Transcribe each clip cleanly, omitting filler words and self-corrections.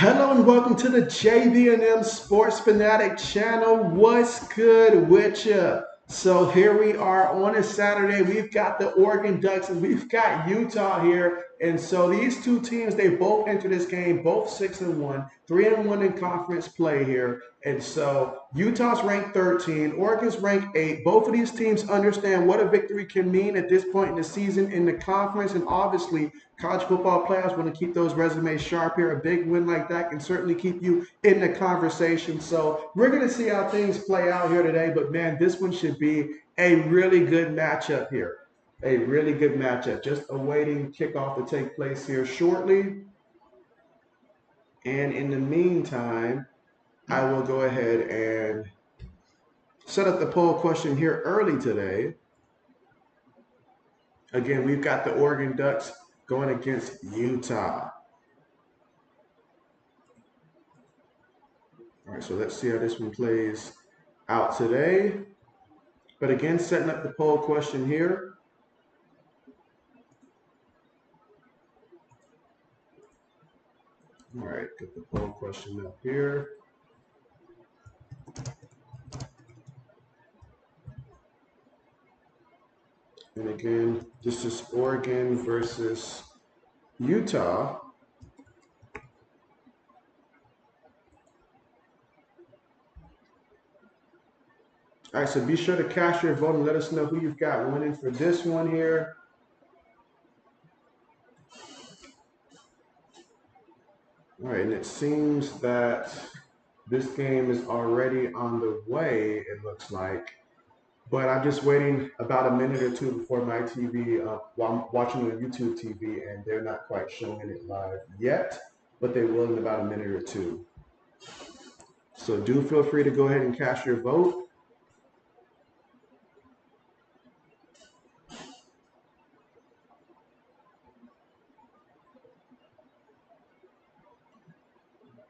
Hello and welcome to the JB&M Sports Fanatic channel. What's good with you? So here we are on a Saturday. We've got the Oregon Ducks and we've got Utah here. And so these two teams, they both enter this game, both 6-1, 3-1 in conference play here. And so Utah's ranked 13, Oregon's ranked 8. Both of these teams understand what a victory can mean at this point in the season in the conference, and obviously college football players want to keep those resumes sharp here. A big win like that can certainly keep you in the conversation. So we're going to see how things play out here today. But man, this one should be a really good matchup here. A really good matchup. Just awaiting kickoff to take place here shortly. And in the meantime, I will go ahead and set up the poll question here early today. Again, we've got the Oregon Ducks going against Utah. All right, so let's see how this one plays out today. But again, setting up the poll question here. All right, get the poll question up here. And again, this is Oregon versus Utah. All right, so be sure to cast your vote and let us know who you've got winning for this one here. All right, and it seems that this game is already on the way, it looks like. But I'm just waiting about a minute or two before my TV, while I'm watching on YouTube TV, and they're not quite showing it live yet, but they will in about a minute or two. So do feel free to go ahead and cast your vote.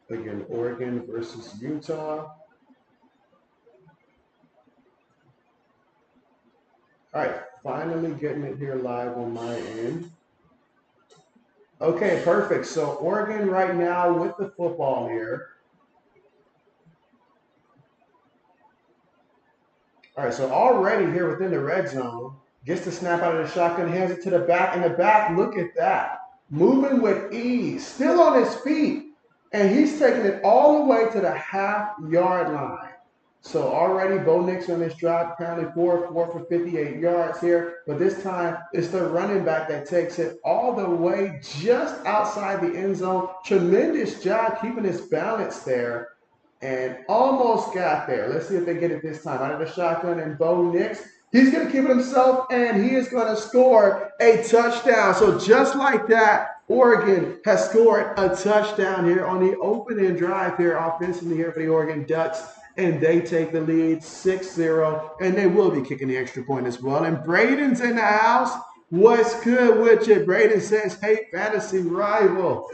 Again, Oregon versus Utah. All right, finally getting it here live on my end. Okay, perfect. So Oregon right now with the football here. All right, so already here within the red zone, gets the snap out of the shotgun, hands it to the back. In the back, look at that. Moving with ease, still on his feet. And he's taking it all the way to the half-yard line. So already Bo Nix on this drive, apparently 4 for 58 yards here. But this time, it's the running back that takes it all the way just outside the end zone. Tremendous job keeping his balance there and almost got there. Let's see if they get it this time. Out of the shotgun, and Bo Nix, he's going to keep it himself, and he is going to score a touchdown. So just like that, Oregon has scored a touchdown here on the opening drive here offensively here for the Oregon Ducks, and they take the lead 6-0, and they will be kicking the extra point as well. And Braden's in the house. What's good with you? Braden says, hey, fantasy rival.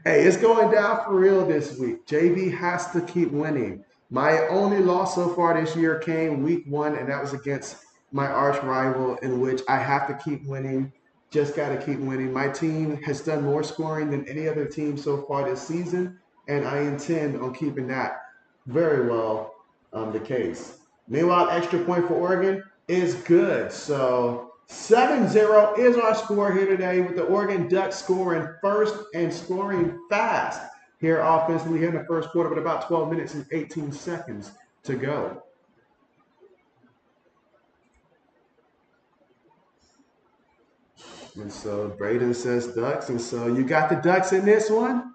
Hey, it's going down for real this week. JB has to keep winning. My only loss so far this year came week 1, and that was against my arch rival, in which I have to keep winning. Just got to keep winning. My team has done more scoring than any other team so far this season, and I intend on keeping that very well the case. Meanwhile, extra point for Oregon is good. So 7-0 is our score here today, with the Oregon Ducks scoring first and scoring fast here offensively here in the first quarter, with about 12 minutes and 18 seconds to go. And so Braden says Ducks, and so you got the Ducks in this one?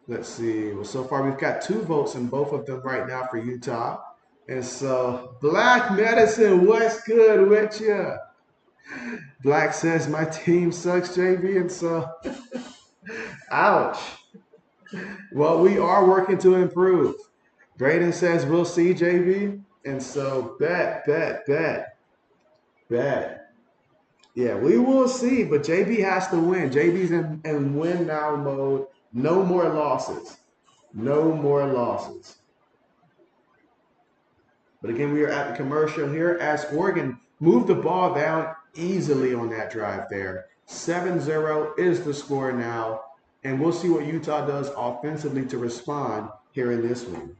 Let's see. Well, so far we've got 2 votes in both of them right now for Utah. And so Black Medicine, what's good with you? Black says my team sucks, JB, and so ouch. Well, we are working to improve. Braden says we'll see, JB, and so bet. Yeah, we will see, but JB has to win. JB's in win now mode. No more losses. No more losses. But again, we are at the commercial here as Oregon moved the ball down easily on that drive there. 7-0 is the score now. And we'll see what Utah does offensively to respond here in this one.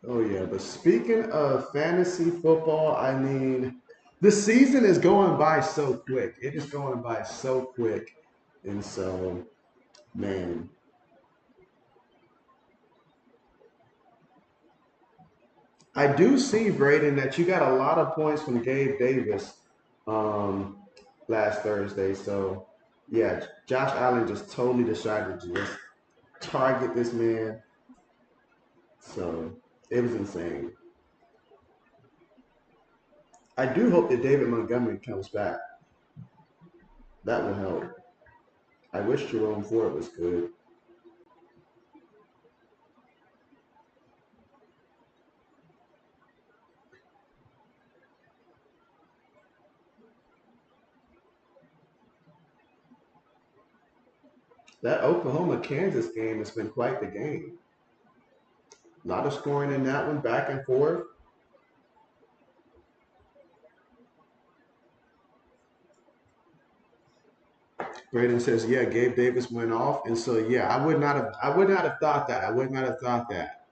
Oh yeah, but speaking of fantasy football, I mean, the season is going by so quick. It is going by so quick. And so, man, I do see, Braden, that you got a lot of points from Gabe Davis um, last Thursday. So, yeah, Josh Allen just totally decided to just target this man. So, it was insane. I do hope that David Montgomery comes back. That will help. I wish Jerome Ford was good. That Oklahoma Kansas game has been quite the game. A lot of scoring in that one, back and forth. Braden says, "Yeah, Gabe Davis went off," and so yeah, I would not have thought that. I would not have thought that.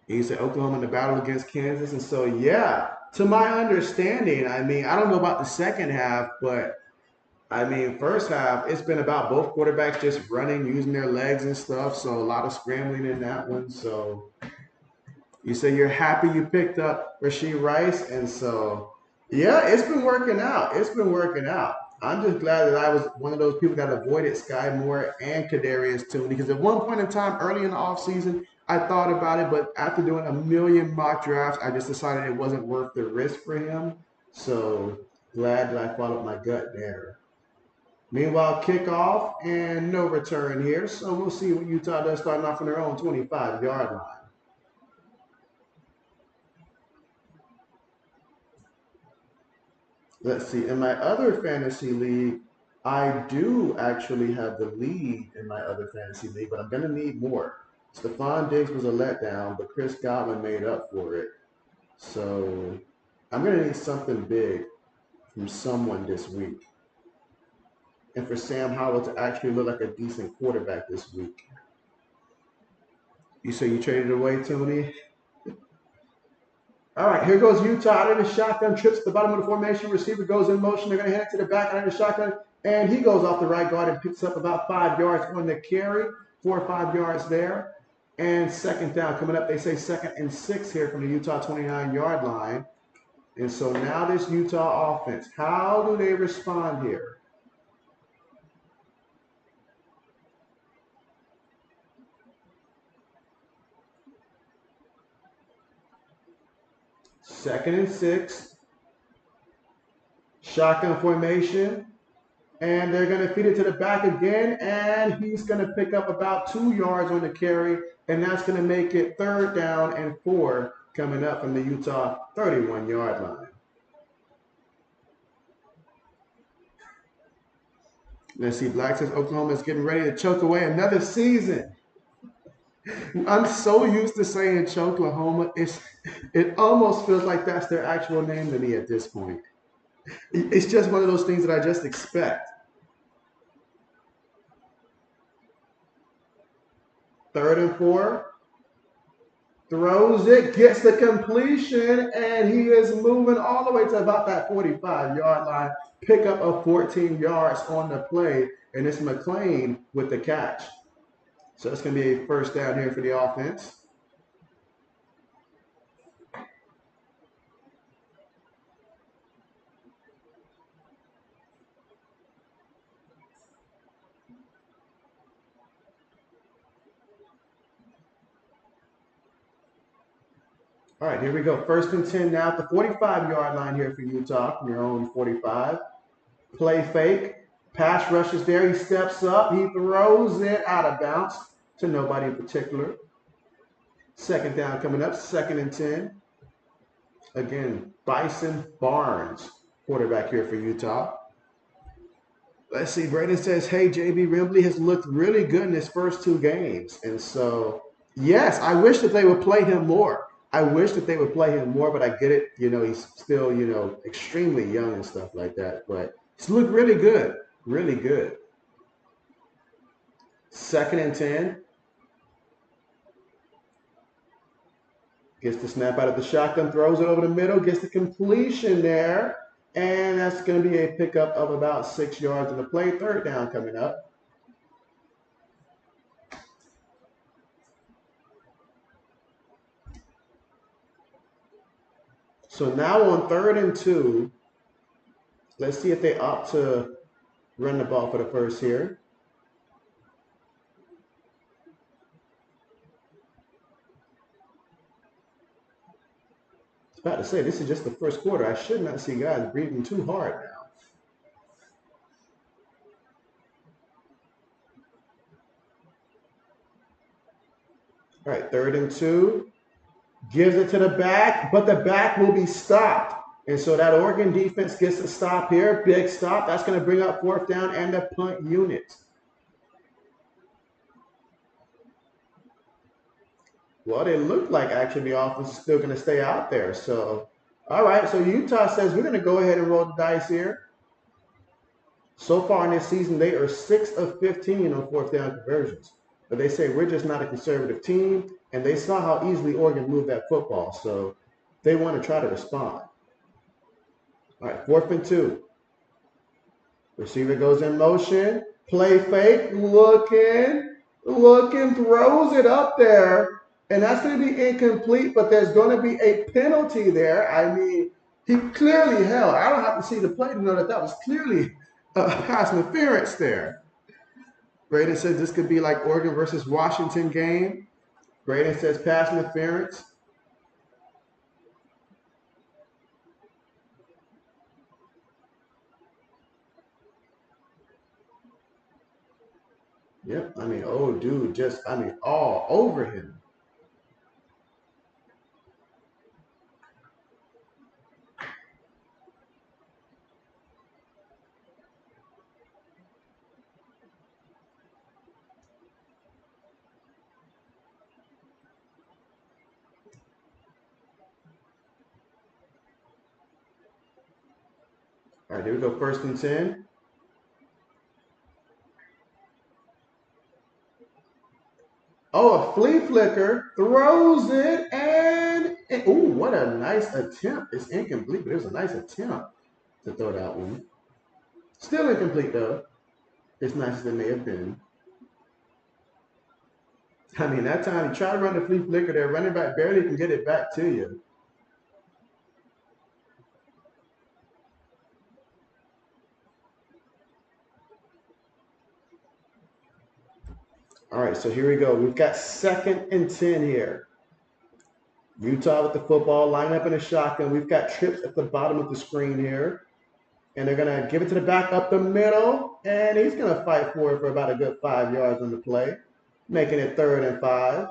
He said Oklahoma in the battle against Kansas, and so yeah, to my understanding, I mean, I don't know about the second half, but I mean, first half, it's been about both quarterbacks just running, using their legs and stuff. So a lot of scrambling in that one. So you say you're happy you picked up Rasheed Rice, and so yeah, it's been working out. It's been working out. I'm just glad that I was one of those people that avoided Sky Moore and Kadarius Tooney because at one point in time early in the offseason, I thought about it, but after doing a million mock drafts, I just decided it wasn't worth the risk for him. So glad that I followed my gut there. Meanwhile, kickoff and no return here. So we'll see what Utah does starting off on their own 25-yard line. Let's see. In my other fantasy league, I do actually have the lead in my other fantasy league, but I'm going to need more. Stephon Diggs was a letdown, but Chris Godwin made up for it. So I'm going to need something big from someone this week. And for Sam Howell to actually look like a decent quarterback this week. You say you traded away, Tony? All right, here goes Utah out of the shotgun, trips at the bottom of the formation. Receiver goes in motion. They're going to hand it to the back out of the shotgun, and he goes off the right guard and picks up about 5 yards on the carry, 4 or 5 yards there. And second down coming up. They say 2nd and 6 here from the Utah 29-yard line. And so now this Utah offense, how do they respond here? Second and 6, shotgun formation. And they're going to feed it to the back again, and he's going to pick up about 2 yards on the carry, and that's going to make it 3rd down and 4 coming up from the Utah 31-yard line. Let's see, Black says Oklahoma is getting ready to choke away another season. I'm so used to saying Choklahoma, it almost feels like that's their actual name to me at this point. It's just one of those things that I just expect. 3rd and 4. Throws it, gets the completion, and he is moving all the way to about that 45-yard line. Pick up of 14 yards on the play, and it's McLean with the catch. So it's going to be a 1st down here for the offense. All right, here we go. 1st and 10 now at the 45-yard line here for Utah from your own 45. Play fake. Pass rushes there. He steps up. He throws it out of bounds to nobody in particular. 2nd down coming up. 2nd and 10. Again, Bison Barnes, quarterback here for Utah. Let's see. Braden says, "Hey, JB Rimley has looked really good in his first 2 games," and so yes, I wish that they would play him more. I wish that they would play him more, but I get it. He's still extremely young and stuff like that. But he's looked really good, really good. 2nd and 10. Gets the snap out of the shotgun, throws it over the middle, gets the completion there, and that's going to be a pickup of about 6 yards in the play. 3rd down coming up. So now on 3rd and 2, let's see if they opt to run the ball for the first here. I was about to say, this is just the first quarter. I should not see guys breathing too hard now. All right, 3rd and 2. Gives it to the back, but the back will be stopped. And so that Oregon defense gets a stop here. Big stop. That's going to bring up 4th down and the punt unit. Well, they look like actually the offense is still going to stay out there. So, all right. So Utah says we're going to go ahead and roll the dice here. So far in this season, they are 6 of 15 on 4th down conversions. But they say we're just not a conservative team, and they saw how easily Oregon moved that football. So they want to try to respond. All right, 4th and 2. Receiver goes in motion. Play fake. Looking. Throws it up there. And that's going to be incomplete, but there's going to be a penalty there. I mean, he clearly held. I don't have to see the play to know that that was clearly a pass interference there. Braden says this could be like Oregon versus Washington game. Braden says pass interference. Yep, I mean, oh, dude, all over him. All right, here we go, 1st and 10. Oh, a flea flicker, throws it, and ooh, what a nice attempt. It's incomplete, but it was a nice attempt to throw that one. Still incomplete, though. As nice as it may have been. I mean, that time you try to run the flea flicker there, running back barely can get it back to you. All right, so here we go. We've got 2nd and 10 here. Utah with the football, line up in a shotgun. We've got trips at the bottom of the screen here. And they're going to give it to the back up the middle. And he's going to fight for it for about a good 5 yards on the play, making it 3rd and 5.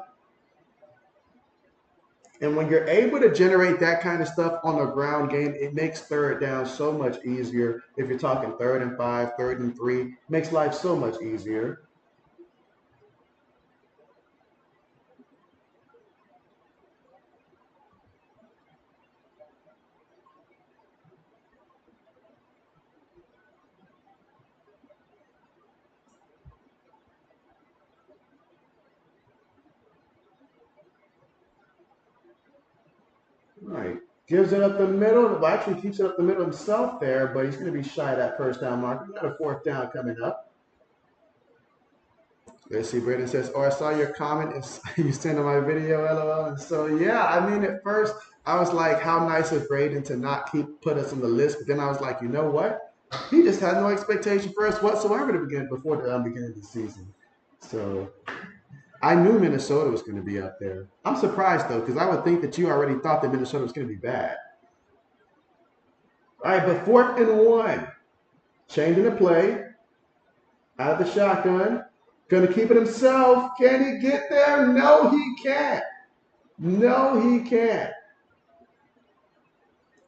And when you're able to generate that kind of stuff on the ground game, it makes 3rd down so much easier. If you're talking 3rd and 5, 3rd and 3, makes life so much easier. All right. Gives it up the middle. Well, actually keeps it up the middle himself there, but he's going to be shy of that 1st down mark. We got a 4th down coming up. Let's see, Braden says, "Oh, I saw your comment and you sent on my video, LOL." And so, yeah, I mean, at first I was like, how nice of Braden to not put us on the list. But then I was like, you know what? He just had no expectation for us whatsoever before the beginning of the season. So I knew Minnesota was going to be up there. I'm surprised, though, because I would think that you already thought that Minnesota was going to be bad. All right, but 4th and 1. Changing the play. Out of the shotgun. Going to keep it himself. Can he get there? No, he can't. No, he can't.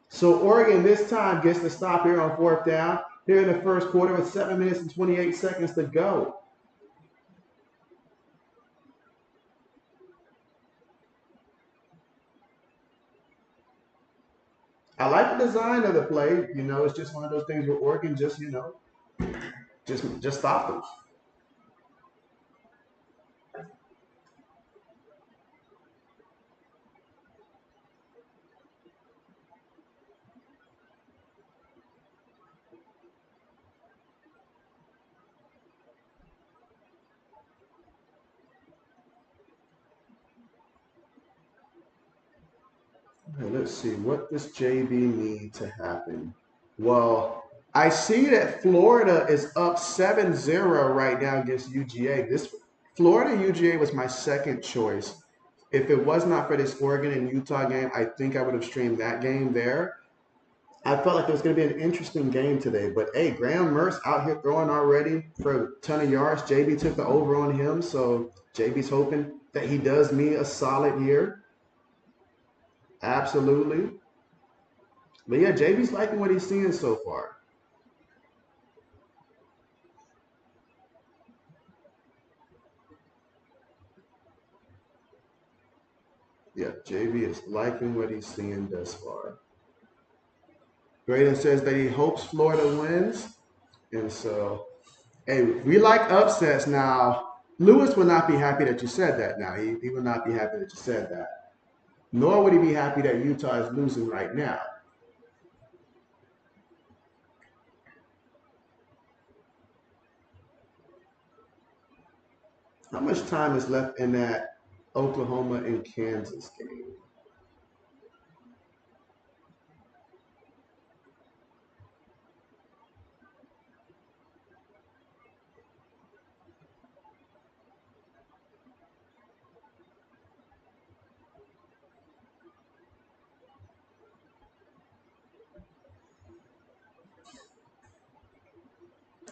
So Oregon this time gets the stop here on 4th down. here in the first quarter with 7 minutes and 28 seconds to go. I like the design of the play. You know, it's just one of those things where Oregon just, you know, just stop them. Okay, let's see. What does JB need to happen? Well, I see that Florida is up 7-0 right now against UGA. This Florida UGA was my second choice. If it was not for this Oregon and Utah game, I think I would have streamed that game there. I felt like it was going to be an interesting game today. But hey, Graham Mertz out here throwing already for a ton of yards. JB took the over on him, so JB's hoping that he does me a solid year. Absolutely. But yeah, JB's liking what he's seeing so far. Yeah, JB is liking what he's seeing thus far. Graydon says that he hopes Florida wins. And so, hey, we like upsets now. Lewis will not be happy that you said that now. He will not be happy that you said that. Nor would he be happy that Utah is losing right now. How much time is left in that Oklahoma and Kansas game?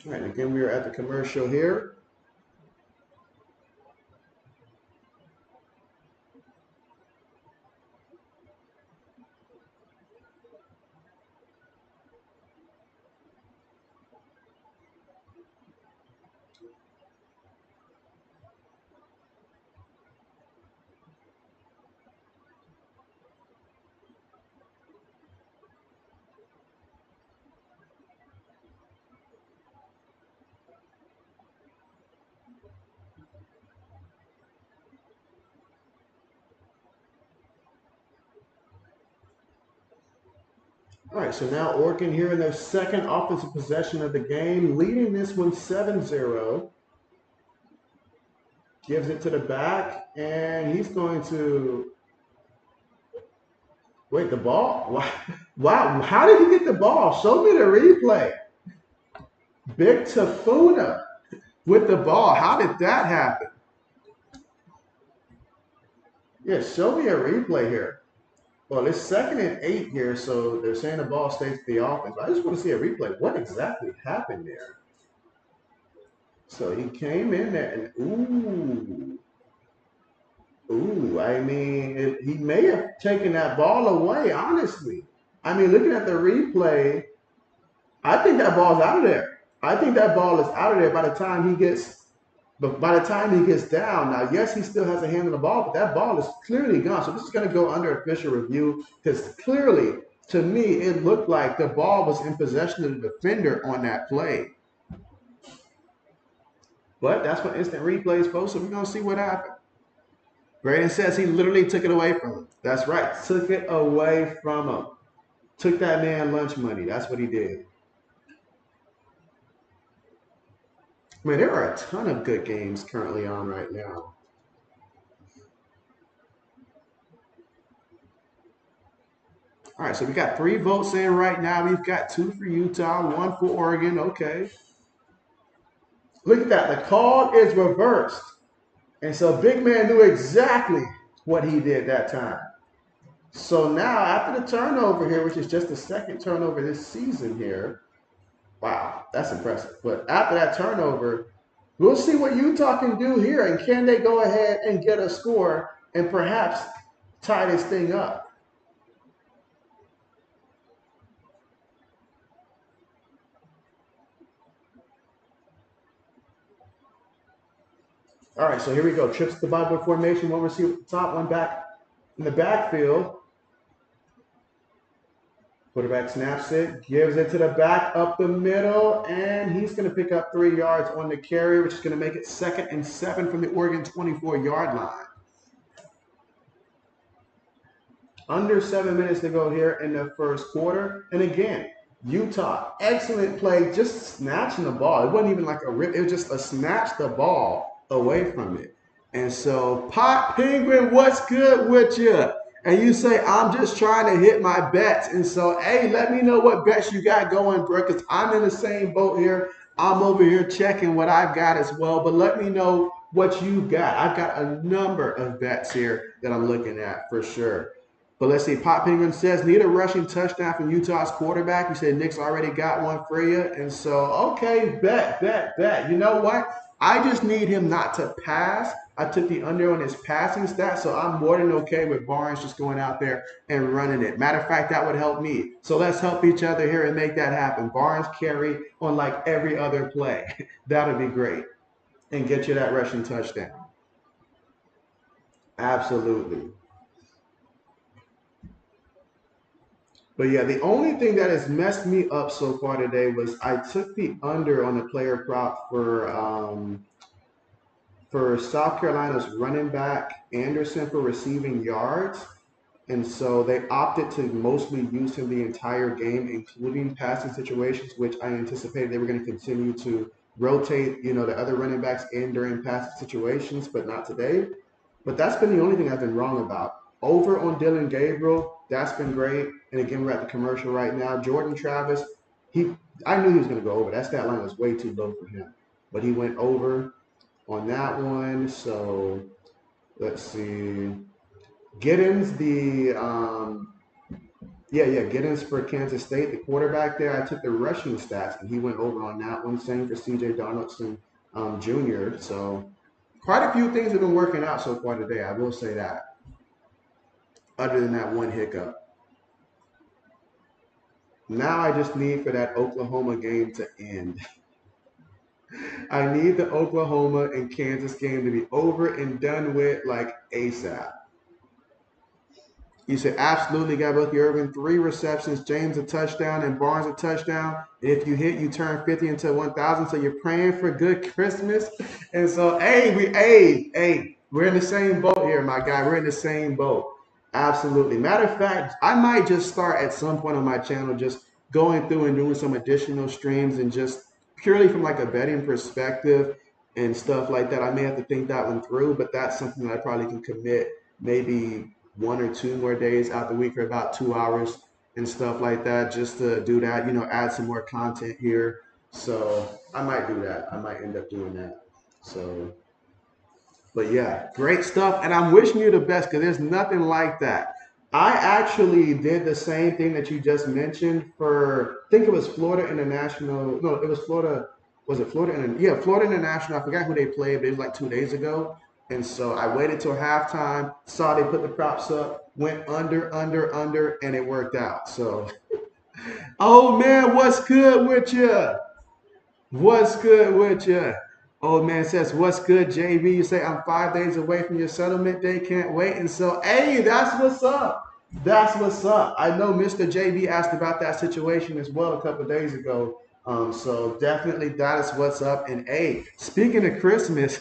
All right, again, we are at the commercial here. All right, so now Oregon here in their second offensive possession of the game, leading this one 7-0. Gives it to the back, and he's going to wait the ball. Wow, wow! How did he get the ball? Show me the replay. Big Tafuna with the ball. How did that happen? Yeah, show me a replay here. Well, it's 2nd and 8 here, so they're saying the ball stays to the offense. I just want to see a replay. What exactly happened there? So he came in there and ooh, I mean, he may have taken that ball away, honestly. I mean, looking at the replay, I think that ball's out of there. I think that ball is out of there by the time he gets, but by the time he gets down. Now, yes, he still has a hand on the ball, but that ball is clearly gone. So this is going to go under official review because clearly, to me, it looked like the ball was in possession of the defender on that play. But that's what instant replay is for, so we're going to see what happened. Braden says he literally took it away from him. That's right. Took it away from him. Took that man lunch money. That's what he did. I mean, there are a ton of good games currently on right now. All right, so we got 3 votes in right now. We've got 2 for Utah, 1 for Oregon. Okay. Look at that. The call is reversed. And so Big Man knew exactly what he did that time. So now, after the turnover here, which is just the 2nd turnover this season here, wow, that's impressive. But after that turnover, we'll see what Utah can do here. And can they go ahead and get a score and perhaps tie this thing up? All right, so here we go. Trips to the Bible formation. One receiver at the top, one back in the backfield. Quarterback snaps it, gives it to the back up the middle, and he's going to pick up 3 yards on the carry, which is going to make it 2nd and 7 from the Oregon 24-yard line. Under 7 minutes to go here in the first quarter. And again, Utah, excellent play, just snatching the ball. It wasn't even like a rip. It was just a snatch the ball away from it. And so, Pot Penguin, what's good with you? And you say, I'm just trying to hit my bets. And so, hey, let me know what bets you got going, bro, because I'm in the same boat here. I'm over here checking what I've got as well. But let me know what you've got. I've got a number of bets here that I'm looking at for sure. But let's see. Pop Penguin says, need a rushing touchdown from Utah's quarterback. You said Nick's already got one for you. And so, okay, bet. You know what? I just need him not to pass. I took the under on his passing stats, so I'm more than okay with Barnes just going out there and running it. Matter of fact, that would help me. So let's help each other here and make that happen. Barnes carry on like every other play. That would be great. And get you that rushing touchdown. Absolutely. But yeah, the only thing that has messed me up so far today was I took the under on the player prop for South Carolina's running back Anderson for receiving yards. And so they opted to mostly use him the entire game, including passing situations, which I anticipated they were going to continue to rotate, the other running backs in during passing situations, but not today. But that's been the only thing I've been wrong about. Over on Dylan Gabriel, that's been great. And again, we're at the commercial right now. Jordan Travis, I knew he was going to go over. That stat line was way too low for him. But he went over on that one. So let's see. Giddens, Giddens for Kansas State, the quarterback there. I took the rushing stats, and he went over on that one. Same for C.J. Donaldson Jr. So quite a few things have been working out so far today. I will say that, other than that one hiccup. Now I just need for that Oklahoma game to end. I need the Oklahoma and Kansas game to be over and done with like ASAP. You said absolutely got both Irvin, 3 receptions, James a touchdown, and Barnes a touchdown. If you hit, you turn 50 into 1,000. So you're praying for good Christmas. And so, we're in the same boat here, my guy. We're in the same boat. Absolutely. Matter of fact, I might just start at some point on my channel just going through and doing some additional streams and just purely from like a betting perspective and stuff like that. I may have to think that one through, but that's something that I probably can commit maybe 1 or 2 more days out the week for about 2 hours and stuff like that, just to do that, add some more content here. So I might do that. I might end up doing that. So, but yeah, great stuff. And I'm wishing you the best because there's nothing like that. I actually did the same thing that you just mentioned for, I think it was Florida International. No, it was Florida. Was it Florida? Yeah, Florida International. I forgot who they played, but it was like 2 days ago. And so I waited till halftime, saw they put the props up, went under, and it worked out. So, oh man, what's good with you? What's good with you? Old man says, what's good, JB? You say, I'm 5 days away from your settlement day. Can't wait. And so, hey, that's what's up. That's what's up. I know Mr. JB asked about that situation as well a couple of days ago. So definitely that is what's up. And hey, speaking of Christmas,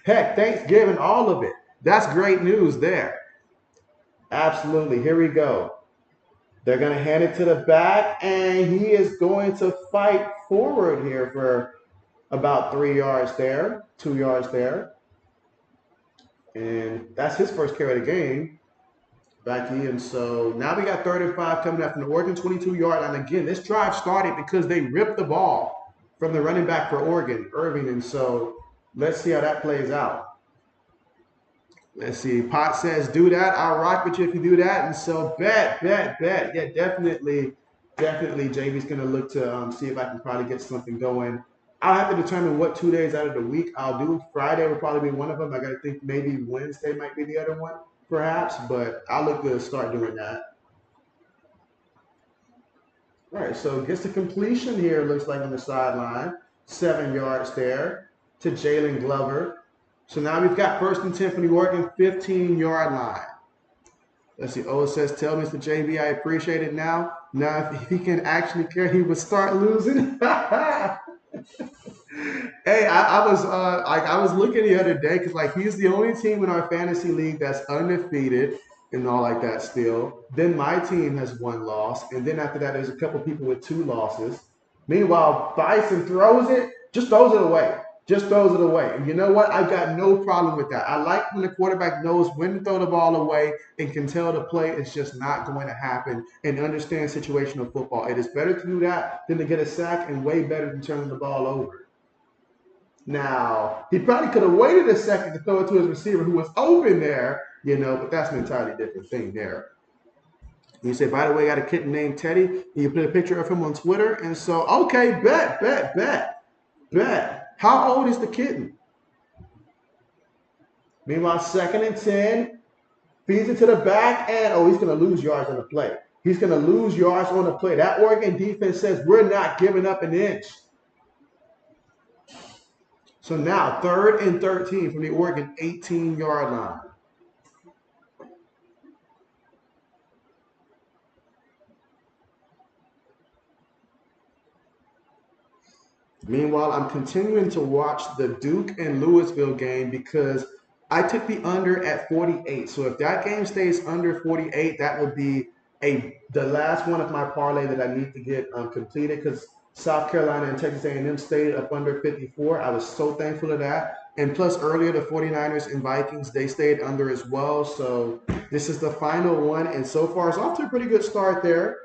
heck, Thanksgiving, all of it. That's great news there. Absolutely. Here we go. They're going to hand it to the back, and he is going to fight forward here for about 3 yards there, 2 yards there. And that's his first carry of the game. Back in. So now we got 35 coming up from the Oregon 22-yard line. Again, this drive started because they ripped the ball from the running back for Oregon, Irving. And so let's see how that plays out. Let's see. Pot says, do that. I'll rock with you if you do that. And so bet. Yeah, definitely. JB's going to look to see if I can probably get something going. I'll have to determine what 2 days out of the week I'll do. Friday will probably be one of them. I got to think maybe Wednesday might be the other one, perhaps. But I'll look to start doing that. All right, so gets the completion here, looks like on the sideline. 7 yards there to Jalen Glover. So now we've got 1st and 10 from the Oregon 15-yard line. Let's see. Oh, it says, tell Mr. JB I appreciate it now. Now, if he can actually care, he would start losing. Hey, I was looking the other day because like he's the only team in our fantasy league that's undefeated and all like that still. Then my team has one loss, and then after that, there's a couple people with two losses. Meanwhile, Bison throws it, just throws it away. Just throws it away. And you know what? I've got no problem with that. I like when the quarterback knows when to throw the ball away and can tell the play is just not going to happen and understand situational football. It is better to do that than to get a sack and way better than turning the ball over. Now, he probably could have waited a second to throw it to his receiver who was open there, but that's an entirely different thing there. You say, by the way, I got a kitten named Teddy, and you put a picture of him on Twitter, and so, okay, bet. How old is the kitten? Meanwhile, 2nd and 10, feeds it to the back, and he's going to lose yards on the play. He's going to lose yards on the play. That Oregon defense says, we're not giving up an inch. So now, 3rd and 13 from the Oregon 18-yard line. Meanwhile, I'm continuing to watch the Duke and Louisville game because I took the under at 48. So if that game stays under 48, that would be the last one of my parlay that I need to get completed because South Carolina and Texas A&M stayed up under 54. I was so thankful to that. And plus earlier, the 49ers and Vikings, they stayed under as well. So this is the final one. And so far, it's off to a pretty good start there.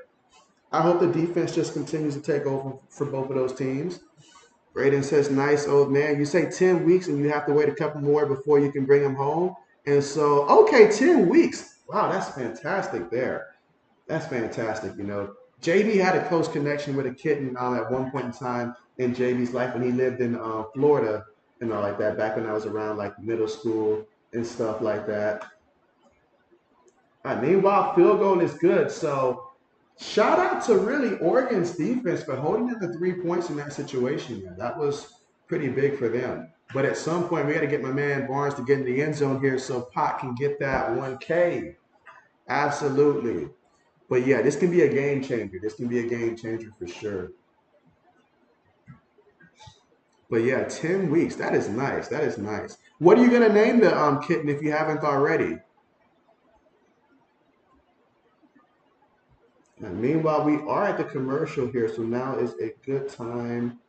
I hope the defense just continues to take over for both of those teams. Braden says, nice old man. You say 10 weeks and you have to wait a couple more before you can bring him home. And so, okay, 10 weeks. Wow, that's fantastic there. That's fantastic. JB had a close connection with a kitten at one point in time in JB's life when he lived in Florida and all like that, back when I was around like middle school and stuff like that. All right, meanwhile, field goal is good. So shout out to really Oregon's defense for holding in the 3 points in that situation. Man. That was pretty big for them. But at some point, we got to get my man Barnes to get in the end zone here so Pot can get that 1K. Absolutely. But yeah, this can be a game changer. This can be a game changer for sure. But yeah, 10 weeks. That is nice. That is nice. What are you gonna name the kitten if you haven't already? And meanwhile, we are at the commercial here, so now is a good time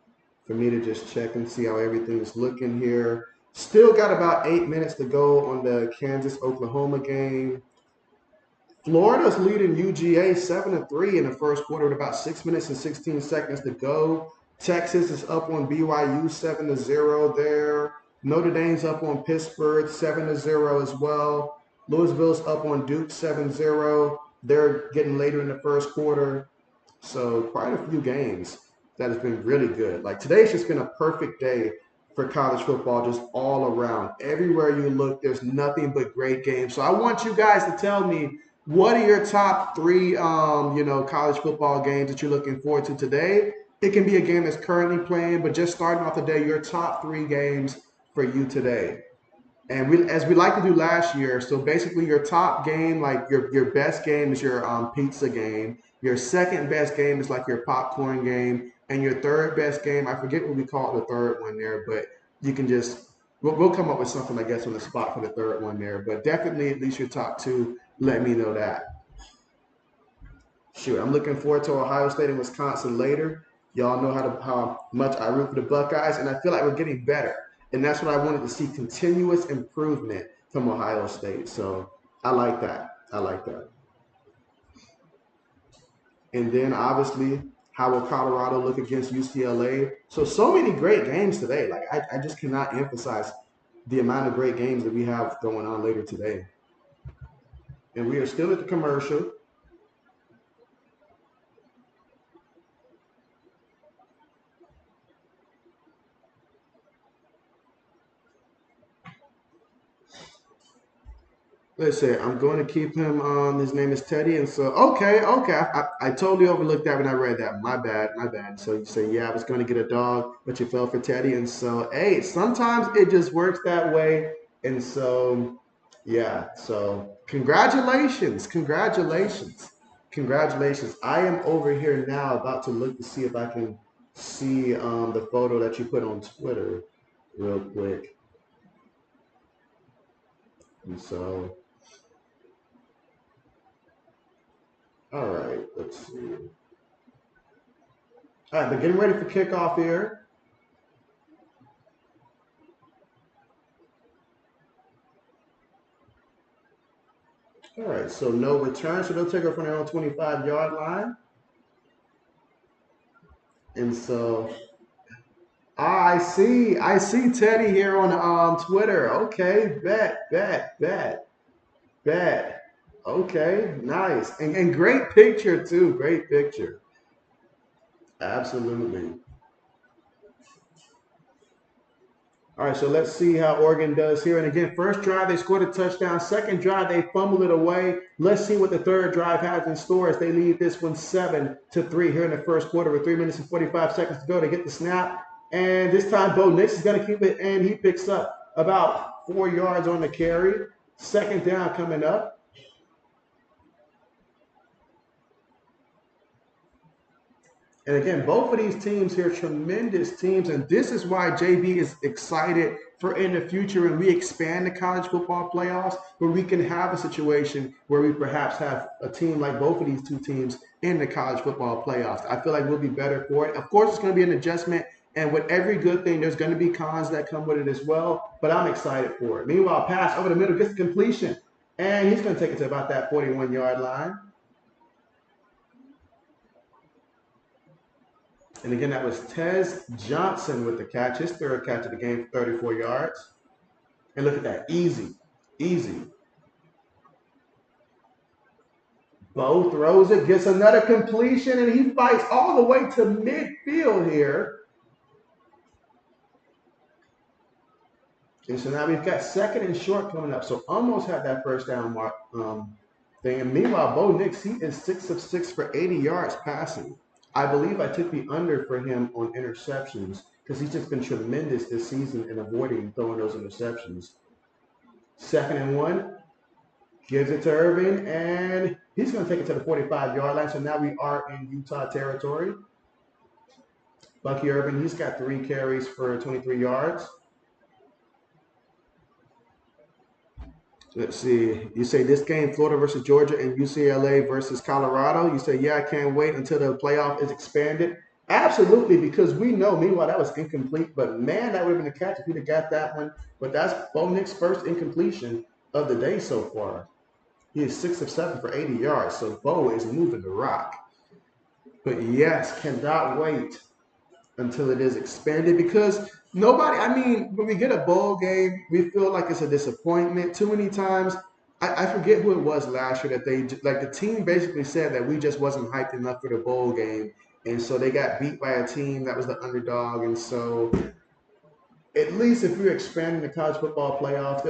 for me to just check and see how everything is looking here. Still got about 8 minutes to go on the Kansas-Oklahoma game. Florida's leading UGA 7-3 in the first quarter with about 6 minutes and 16 seconds to go. Texas is up on BYU 7-0 there. Notre Dame's up on Pittsburgh 7-0 as well. Louisville's up on Duke 7-0. They're getting later in the first quarter. So quite a few games that has been really good. Like today's just been a perfect day for college football, just all around. Everywhere you look, there's nothing but great games. So I want you guys to tell me what are your top three, college football games that you're looking forward to today. It can be a game that's currently playing, but just starting off the day, your top three games for you today. And as we like to do last year, so basically your top game, like your best game is your pizza game. Your second best game is like your popcorn game. And your third best game, I forget what we call it the third one there, but you can just, we'll come up with something, I guess, on the spot for the third one there. But definitely at least your top two, let me know that. Shoot, I'm looking forward to Ohio State and Wisconsin later. Y'all know how much I root for the Buckeyes, and I feel like we're getting better. And that's what I wanted to see, continuous improvement from Ohio State. So I like that. I like that. And then obviously, how will Colorado look against UCLA? So many great games today. Like I just cannot emphasize the amount of great games that we have going on later today. And we are still at the commercial. Let's say I'm going to keep him. His name is Teddy, and so okay. I totally overlooked that when I read that. My bad, my bad. So you say, yeah, I was going to get a dog, but you fell for Teddy, and so hey, sometimes it just works that way, and so yeah. So congratulations. I am over here now, about to look to see if I can see the photo that you put on Twitter, real quick, and so. All right, let's see. All right, they're getting ready for kickoff here. All right, so no return, so they'll take her from their own 25-yard line. And so I see Teddy here on Twitter. Okay, bet. Okay, nice. And great picture too. Great picture. Absolutely. All right, so let's see how Oregon does here. And again, first drive, they scored a touchdown. Second drive, they fumbled it away. Let's see what the third drive has in store as they lead this one 7-3 here in the first quarter with 3 minutes and 45 seconds to go. They get the snap. And this time, Bo Nix is going to keep it, and he picks up about 4 yards on the carry. Second down coming up. And again, both of these teams here, tremendous teams. And this is why JB is excited for in the future when we expand the college football playoffs, where we can have a situation where we perhaps have a team like both of these two teams in the college football playoffs. I feel like we'll be better for it. Of course, it's going to be an adjustment. And with every good thing, there's going to be cons that come with it as well. But I'm excited for it. Meanwhile, pass over the middle gets the completion. And he's going to take it to about that 41-yard line. And again, that was Tez Johnson with the catch, his third catch of the game for 34 yards. And look at that, easy. Bo throws it, gets another completion, and he fights all the way to midfield here. And so now we've got second and short coming up. So almost had that first down mark thing. And meanwhile, Bo Nix, he is 6 of 6 for 80 yards passing. I believe I took the under for him on interceptions because he's just been tremendous this season in avoiding throwing those interceptions. Second and 1, gives it to Irving, and he's going to take it to the 45-yard line. So now we are in Utah territory. Bucky Irving, he's got 3 carries for 23 yards. Let's see. You say this game, Florida versus Georgia and UCLA versus Colorado. You say, yeah, I can't wait until the playoff is expanded. Absolutely, because we know, meanwhile, that was incomplete. But, man, that would have been a catch if he'd have got that one. But that's Bo Nix's first incompletion of the day so far. He is 6 of 7 for 80 yards. So, Bo is moving the rock. But, yes, cannot wait until it is expanded because when we get a bowl game, we feel like it's a disappointment too many times. I forget who it was last year that the team basically said that we just wasn't hyped enough for the bowl game. And so they got beat by a team that was the underdog. And so at least if you're expanding the college football playoffs,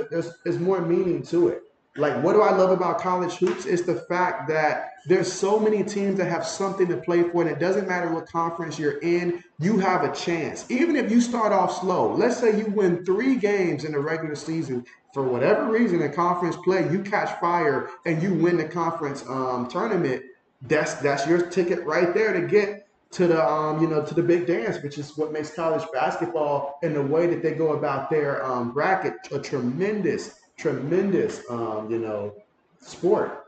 there's more meaning to it. Like, what do I love about college hoops? It's the fact that there's so many teams that have something to play for, and it doesn't matter what conference you're in, you have a chance. Even if you start off slow, let's say you win 3 games in the regular season, for whatever reason in conference play, you catch fire and you win the conference tournament. That's your ticket right there to get to the to the big dance, which is what makes college basketball and the way that they go about their bracket a tremendous sport.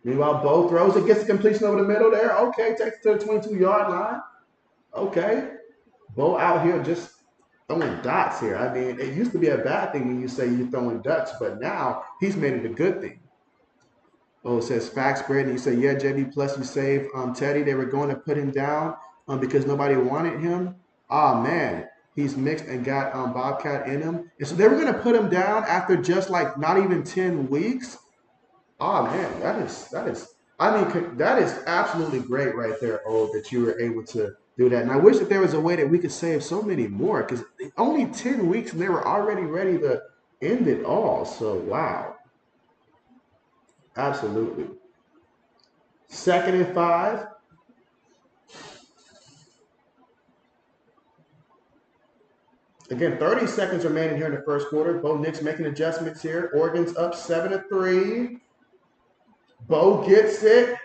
Meanwhile, Bo throws it, gets the completion over the middle there. Okay, takes it to the 22-yard line. Okay, Bo out here just throwing dots here. I mean, it used to be a bad thing when you say you're throwing ducks, but now he's made it a good thing. Oh, it says facts, Brandon. You say, yeah, JB, plus you save Teddy. They were going to put him down because nobody wanted him. Ah, man. He's mixed and got Bobcat in him. And so they were going to put him down after just like not even 10 weeks. Oh man, that is absolutely great right there, oh, that you were able to do that. And I wish that there was a way that we could save so many more because only 10 weeks and they were already ready to end it all. So wow. Absolutely. 2nd and 5. Again, 30 seconds remaining here in the first quarter. Bo Nix making adjustments here. Oregon's up 7-3. Bo gets it.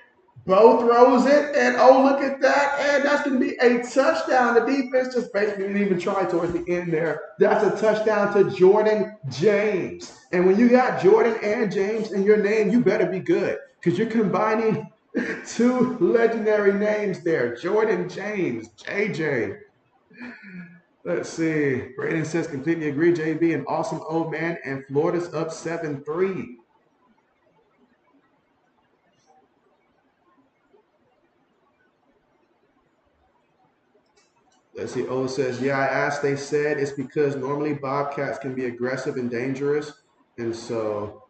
Bo throws it. And oh, look at that. And that's going to be a touchdown. The defense just basically didn't even try towards the end there. That's a touchdown to Jordan James. And when you got Jordan and James in your name, you better be good because you're combining two legendary names there, Jordan James, JJ. Let's see. Braden says completely agree, JB, an awesome old man, and Florida's up 7-3. Let's see. O says, yeah, I asked. They said it's because normally bobcats can be aggressive and dangerous. And so,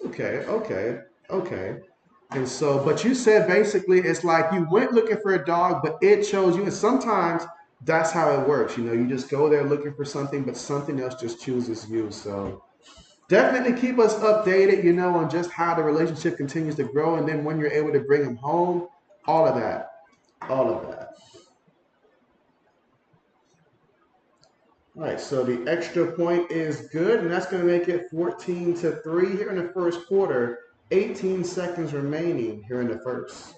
okay. And so, but you said basically it's like you went looking for a dog, but it chose you. And sometimes that's how it works. You just go there looking for something, but something else just chooses you. So definitely keep us updated, on just how the relationship continues to grow. And then when you're able to bring them home, all of that, all of that. All right, so the extra point is good, and that's going to make it 14-3 here in the first quarter. 18 seconds remaining here in the first.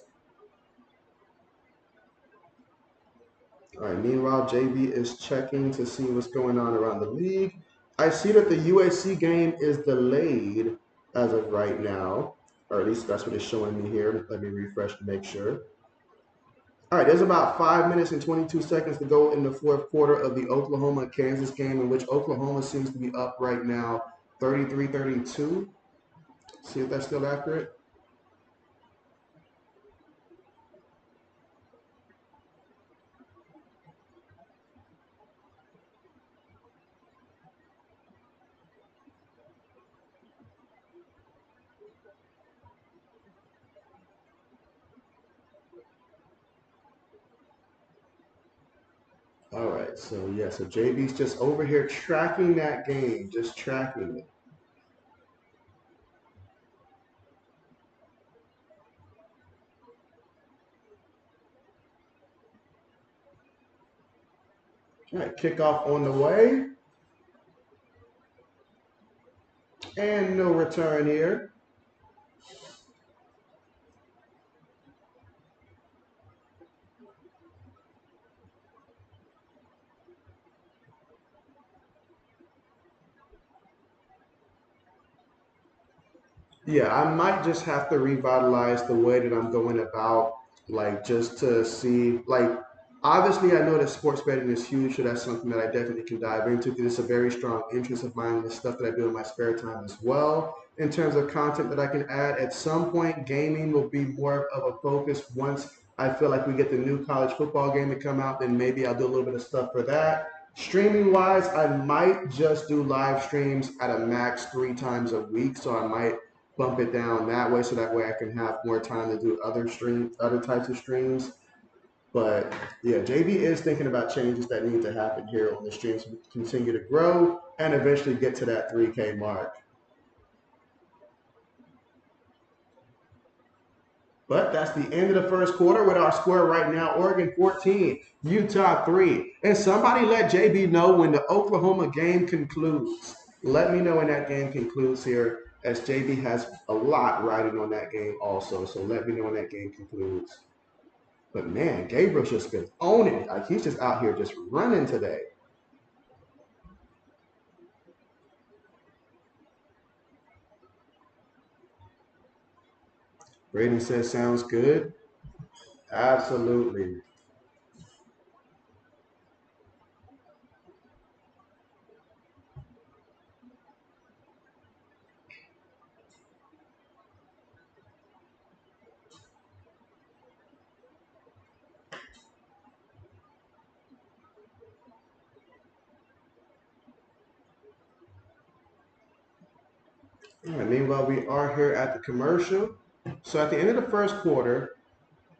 All right, meanwhile, JB is checking to see what's going on around the league. I see that the UAC game is delayed as of right now, or at least that's what it's showing me here. Let me refresh to make sure. All right, there's about 5 minutes and 22 seconds to go in the fourth quarter of the Oklahoma-Kansas game, in which Oklahoma seems to be up right now 33-32. See if that's still accurate. All right, so JB's just over here tracking that game, just tracking it. All right, kickoff on the way, and no return here. Yeah, I might just have to revitalize the way that I'm going about, like just to see, like obviously I know that sports betting is huge, so that's something that I definitely can dive into because it's a very strong interest of mine and the stuff that I do in my spare time as well. In terms of content that I can add, at some point gaming will be more of a focus once I feel like we get the new college football game to come out, then maybe I'll do a little bit of stuff for that. Streaming wise, I might just do live streams at a max 3 times a week, so I might bump it down that way so that way I can have more time to do other types of streams. But yeah, JB is thinking about changes that need to happen here on the streams to continue to grow and eventually get to that 3K mark. But that's the end of the first quarter with our score right now. Oregon 14, Utah 3. And somebody let JB know when the Oklahoma game concludes. Let me know when that game concludes here, as JB has a lot riding on that game also. So let me know when that game concludes. But man, Gabriel's just been owning it. Like he's just out here just running today. Braden says sounds good. Absolutely. All right, meanwhile, we are here at the commercial. So at the end of the first quarter,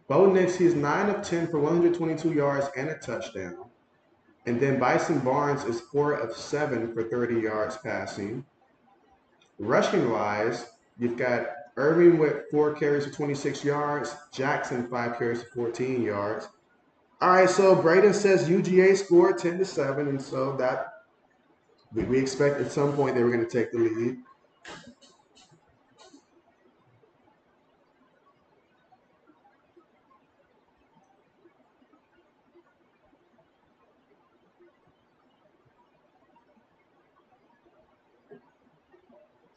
Bo Nix, he's 9 of 10 for 122 yards and a touchdown. And then Bison Barnes is 4 of 7 for 30 yards passing. Rushing wise, you've got Irving with 4 carries for 26 yards. Jackson 5 carries for 14 yards. All right, so Braden says UGA scored 10-7, and so that we expect at some point they were going to take the lead.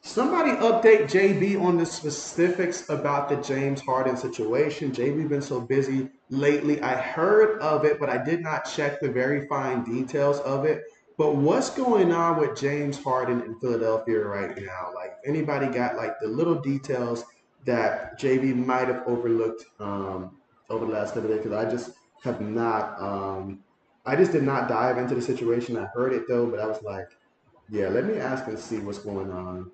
Somebody update JB on the specifics about the James Harden situation. JB been so busy lately. I heard of it, but I did not check the very fine details of it. But what's going on with James Harden in Philadelphia right now? Like, anybody got like the little details that JB might have overlooked over the last couple of days? Because I just have not. I just did not dive into the situation. I heard it though, but I was like, yeah, let me ask and see what's going on.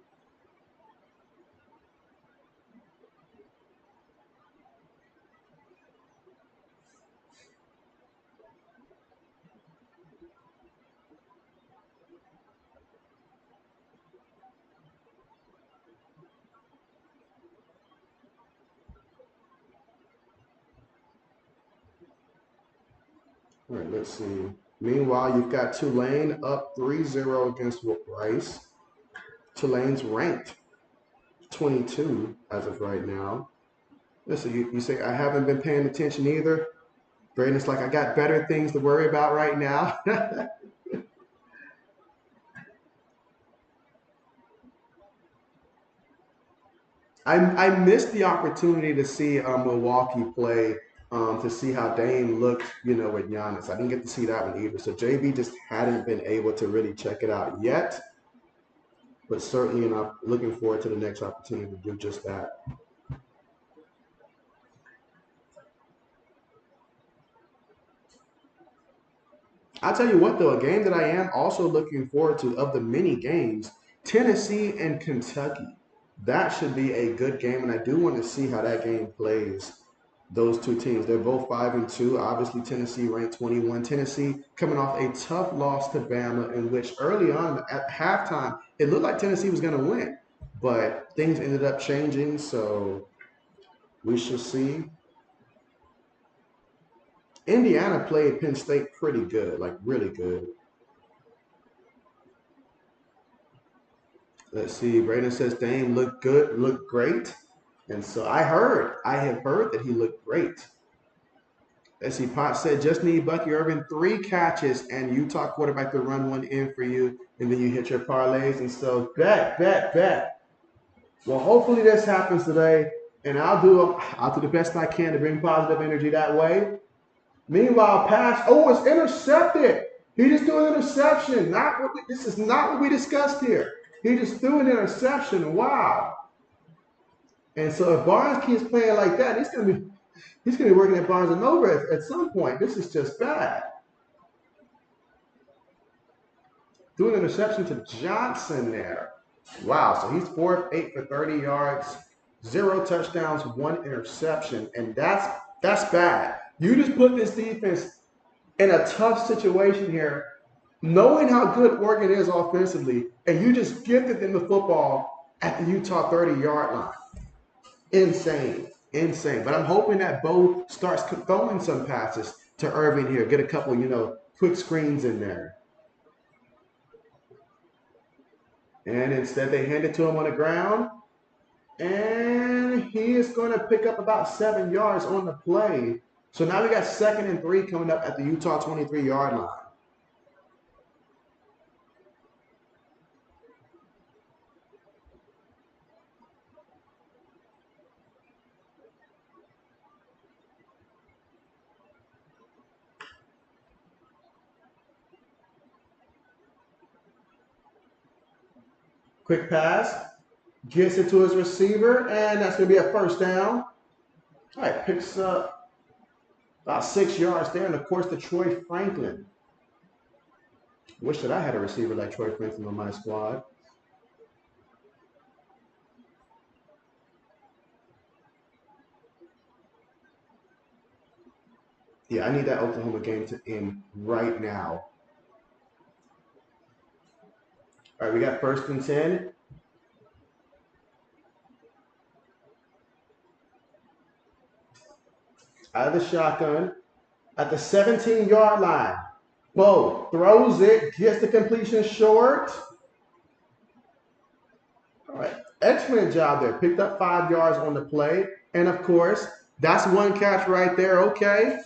All right, let's see. Meanwhile, you've got Tulane up 3-0 against Rice. Tulane's ranked 22 as of right now. Listen, you say, I haven't been paying attention either. Braden's like, I got better things to worry about right now. I missed the opportunity to see Milwaukee play, to see how Dame looked, with Giannis. I didn't get to see that one either. So JB just hadn't been able to really check it out yet. But certainly, I'm looking forward to the next opportunity to do just that. I'll tell you what, though, a game that I am also looking forward to of the many games, Tennessee and Kentucky. That should be a good game, and I do want to see how that game plays. Those two teams, they're both 5-2. Obviously, Tennessee ranked 21. Tennessee coming off a tough loss to Bama, in which early on at halftime it looked like Tennessee was going to win, but things ended up changing. So we shall see. Indiana played Penn State pretty good, like really good. Let's see. Braden says Dame looked good, looked great. And so I have heard that he looked great. Let's see. Pot said just need Bucky Irvin 3 catches and Utah quarterback to run one in for you, and then you hit your parlays. And so bet. Well, hopefully this happens today, and I'll do the best I can to bring positive energy that way. Meanwhile, pass. Oh, it's intercepted. He just threw an interception. This is not what we discussed here. He just threw an interception. Wow. And so if Barnes keeps playing like that, he's gonna be working at Barnes and Noble at some point. This is just bad. Threw an interception to Johnson there. Wow. So he's 4 of 8 for 30 yards, 0 touchdowns, 1 interception, and that's bad. You just put this defense in a tough situation here, knowing how good Oregon is offensively, and you just gifted them the football at the Utah 30-yard line. Insane. But I'm hoping that Bo starts throwing some passes to Irving here, get a couple, quick screens in there. And instead they hand it to him on the ground. And he is going to pick up about 7 yards on the play. So now we got 2nd and 3 coming up at the Utah 23-yard line. Quick pass, gets it to his receiver, and that's going to be a first down. All right, picks up about 6 yards there, and of course, the Troy Franklin. Wish that I had a receiver like Troy Franklin on my squad. Yeah, I need that Oklahoma game to end right now. All right, we got 1st and 10. out of the shotgun at the 17-yard line. Bo throws it, gets the completion short. All right, excellent job there. Picked up 5 yards on the play. And of course, that's one catch right there. Okay.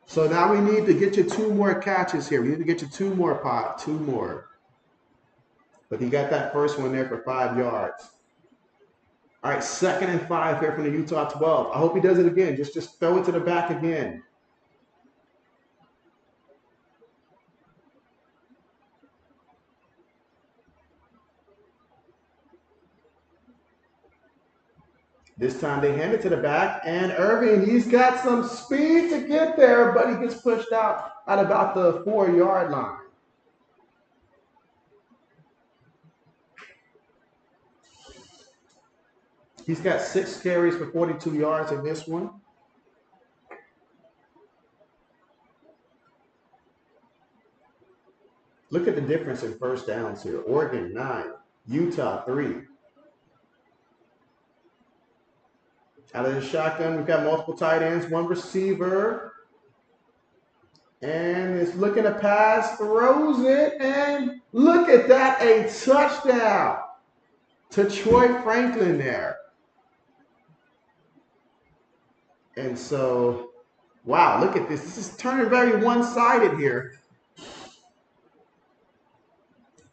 So now we need to get you 2 more catches here. We need to get you 2 more, Pop. 2 more. But he got that first one there for 5 yards. All right, 2nd and 5 here from the Utah 12. I hope he does it again. Just throw it to the back again. This time they hand it to the back, and Irving, he's got some speed to get there, but he gets pushed out at about the 4-yard line. He's got 6 carries for 42 yards in this one. Look at the difference in first downs here. Oregon 9, Utah 3. Out of the shotgun, we've got multiple tight ends, 1 receiver. And it's looking to pass, throws it, and look at that, a touchdown to Troy Franklin there. And so, wow, look at this. This is turning very one-sided here.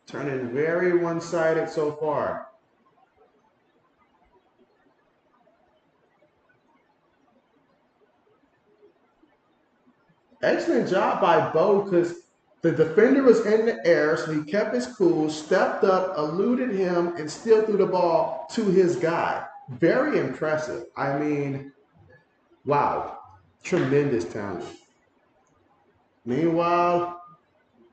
Turning very one-sided so far. Excellent job by Bo, because the defender was in the air, so he kept his cool, stepped up, eluded him, and still threw the ball to his guy. Very impressive. I mean, wow. Tremendous talent. Meanwhile,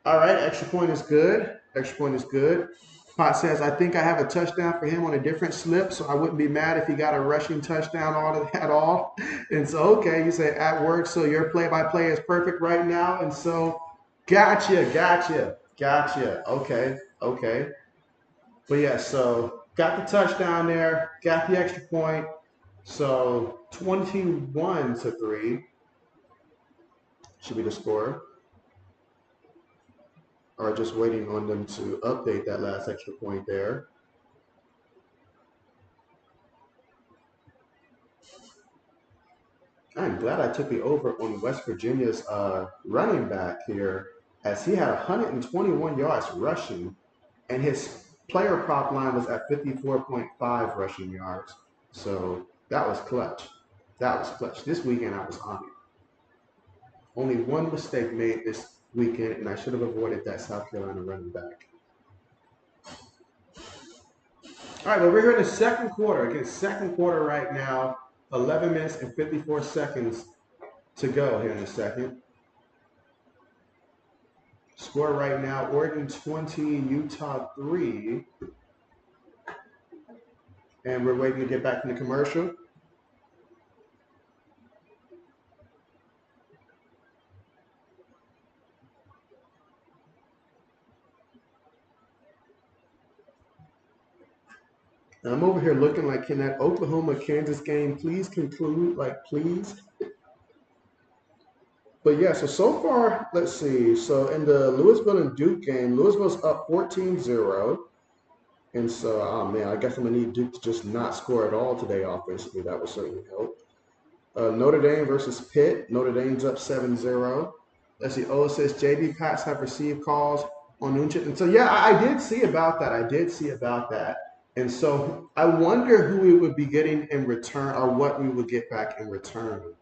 all right, extra point is good. Extra point is good. Pot says, I think I have a touchdown for him on a different slip, so I wouldn't be mad if he got a rushing touchdown at all. And so, okay, you say at work, so your play-by-play is perfect right now. And so, gotcha. Okay. But yeah, so got the touchdown there, got the extra point. So 21-3 should be the score. Or just waiting on them to update that last extra point there. I'm glad I took the over on West Virginia's running back here, as he had 121 yards rushing, and his player prop line was at 54.5 rushing yards. So that was clutch. This weekend I was on it. Only 1 mistake made this weekend, and I should have avoided that South Carolina running back. All right, well, we're here in the second quarter. Again, second quarter right now, 11 minutes and 54 seconds to go here in the second. Score right now, Oregon 20, Utah 3. And we're waiting to get back from the commercial. And I'm over here looking like, can that Oklahoma-Kansas game please conclude? Like, please? But yeah, so far, let's see. So in the Louisville and Duke game, Louisville's up 14-0. And so, oh man, I guess I'm going to need Duke to just not score at all today offensively. That would certainly help. Notre Dame versus Pitt. Notre Dame's up 7-0. Let's see. Oh, it says JB Pats have received calls on Nunchit. And so, yeah, I did see about that. And so I wonder who we would be getting in return, or what we would get back in return.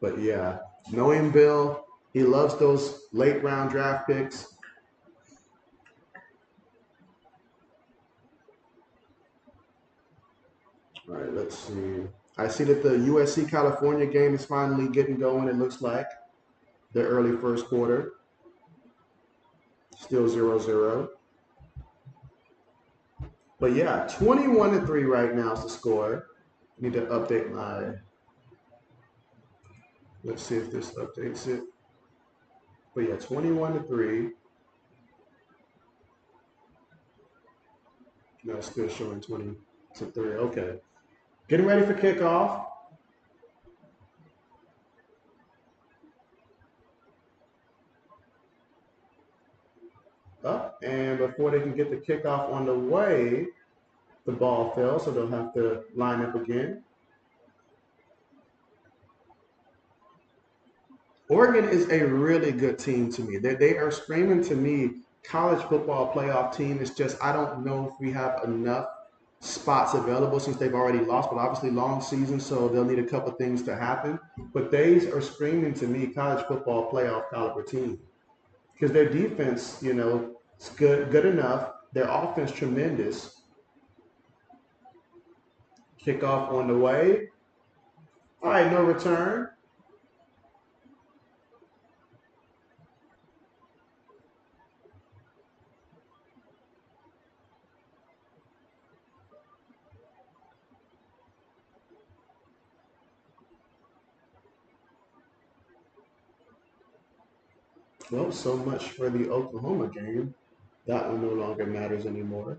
But yeah, knowing Bill, he loves those late round draft picks. All right, let's see. I see that the USC California game is finally getting going, it looks like. The early first quarter. Still 0-0. But yeah, 21-3 right now is the score. Need to update my. Let's see if this updates it. But yeah, 21-3. No, it's still showing 20-3. Okay. Getting ready for kickoff. Up, and before they can get the kickoff on the way, the ball fell, so they'll have to line up again. Oregon is a really good team to me. They are screaming to me college football playoff team. It's just I don't know if we have enough spots available since they've already lost, but obviously long season, so they'll need a couple things to happen. But they are screaming to me college football playoff caliber team because their defense, is good enough. Their offense tremendous. Kickoff on the way. All right, no return. Well, so much for the Oklahoma game. That one no longer matters anymore.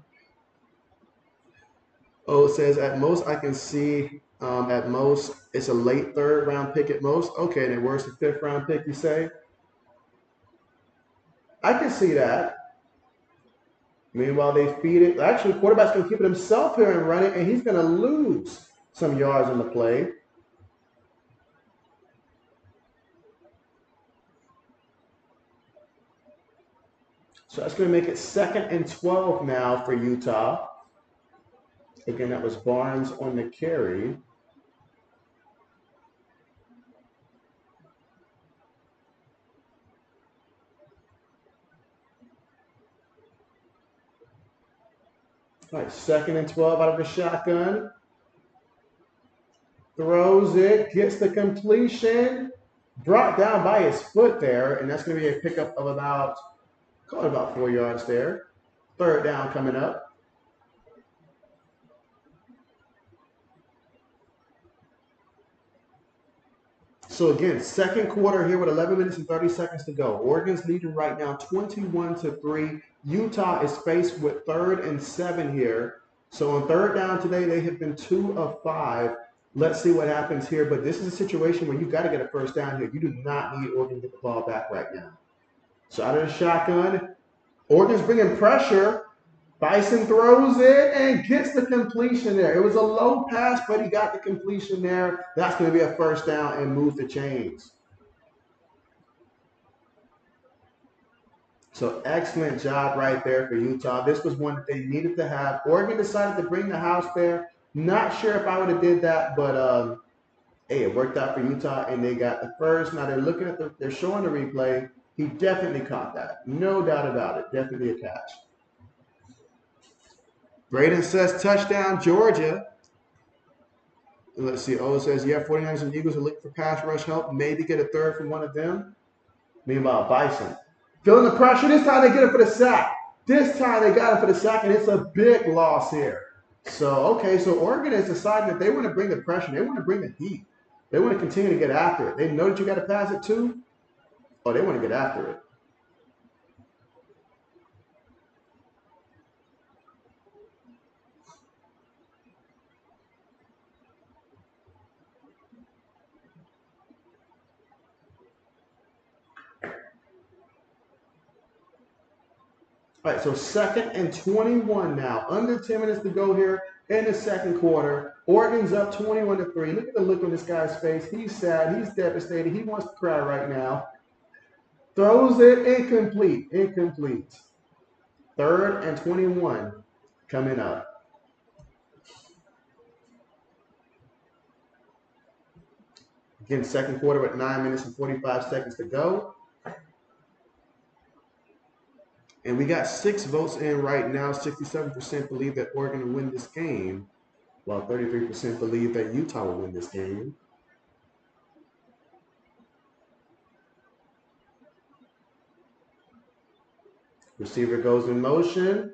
Oh, it says at most I can see at most it's a late third round pick at most. Okay, and at worst a fifth round pick, you say? I can see that. Meanwhile, they feed it. Actually, the quarterback's going to keep it himself here and run it, and he's going to lose some yards on the play. So that's going to make it 2nd and 12 now for Utah. Again, that was Barnes on the carry. All right, 2nd and 12 out of the shotgun. Throws it, gets the completion. Brought down by his foot there, and that's going to be a pickup of call it about 4 yards there. 3rd down coming up. So again, second quarter here with 11 minutes and 30 seconds to go. Oregon's leading right now 21-3. Utah is faced with 3rd and 7 here. So on 3rd down today, they have been 2 of 5. Let's see what happens here. But this is a situation where you've got to get a 1st down here. You do not need Oregon to get the ball back right now. So out of the shotgun, Oregon's bringing pressure. Bison throws it and gets the completion there. It was a low pass, but he got the completion there. That's going to be a 1st down and move the chains. So excellent job right there for Utah. This was one that they needed to have. Oregon decided to bring the house there. Not sure if I would have did that, but hey, it worked out for Utah, and they got the first. Now they're showing the replay. He definitely caught that. No doubt about it. Definitely a catch. Braden says touchdown, Georgia. Let's see. Oh, it says, yeah, 49ers and Eagles are looking for pass rush help. Maybe get a third from one of them. Meanwhile, Bison feeling the pressure. This time they get it for the sack. This time they got it for the sack, and it's a big loss here. So, okay, so Oregon is deciding that they want to bring the pressure. They want to bring the heat. They want to continue to get after it. They know that you got to pass it too. Oh, they want to get after it. All right, so 2nd and 21 now. Under 10 minutes to go here in the second quarter. Oregon's up 21-3. Look at the look on this guy's face. He's sad. He's devastated. He wants to cry right now. Throws it incomplete. Incomplete. 3rd and 21 coming up. Again, second quarter with 9 minutes and 45 seconds to go. And we got 6 votes in right now. 67% believe that Oregon will win this game, while 33% believe that Utah will win this game. Receiver goes in motion.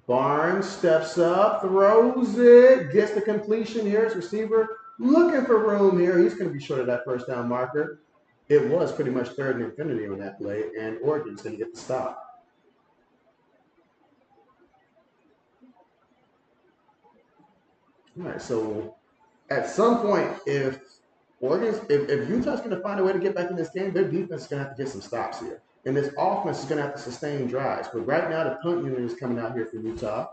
Barnes steps up, throws it, gets the completion here. It's receiver looking for room here. He's going to be short of that 1st down marker. It was pretty much 3rd and infinity on that play, and Oregon's going to get the stop. All right, so at some point, if Utah's going to find a way to get back in this game, their defense is going to have to get some stops here, and this offense is going to have to sustain drives. But right now, the punt unit is coming out here for Utah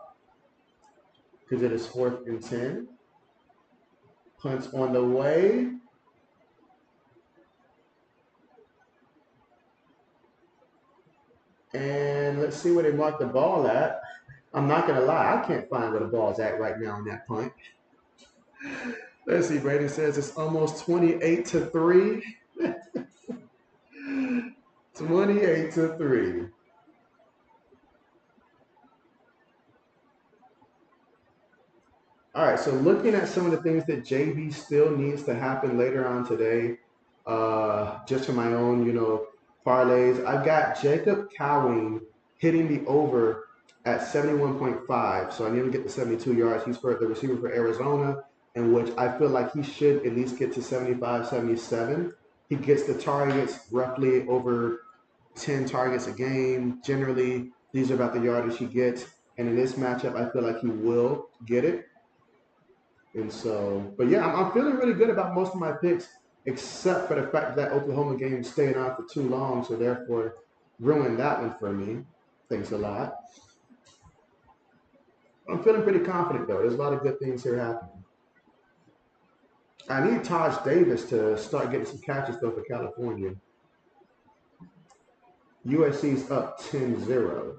because it is 4th and 10. Punts on the way. And let's see where they mark the ball at. I'm not going to lie, I can't find where the ball's at right now on that punt. Let's see, Brady says it's almost 28-3. 28-3. All right, so looking at some of the things that JB still needs to happen later on today, just for my own, parlays, I've got Jacob Cowing hitting the over at 71.5. So I need to get to 72 yards. He's for the receiver for Arizona, in which I feel like he should at least get to 75, 77. He gets the targets roughly over 10 targets a game. Generally, these are about the yardage he gets. And in this matchup, I feel like he will get it. And so, but yeah, I'm feeling really good about most of my picks, except for the fact that Oklahoma game is staying on for too long, so therefore ruined that one for me. Thanks a lot. I'm feeling pretty confident though. There's a lot of good things here happening. I need Taj Davis to start getting some catches though for California. USC's up 10-0.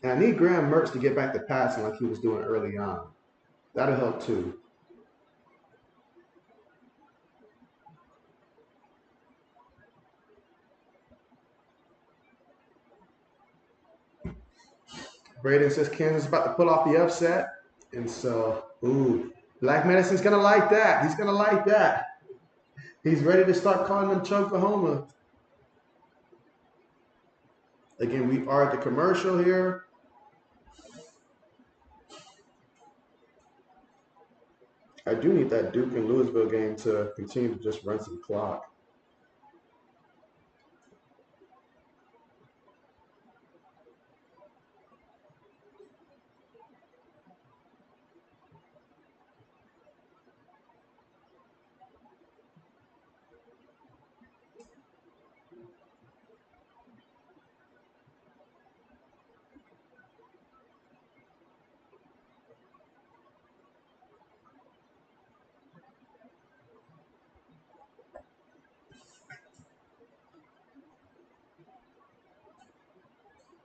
And I need Graham Mertz to get back to passing like he was doing early on. That'll help too. Braden says Kansas is about to pull off the upset. And so, Black Medicine's going to like that. He's going to like that. He's ready to start calling them Choklahoma. Again, we are at the commercial here. I do need that Duke and Louisville game to continue to just run some clock.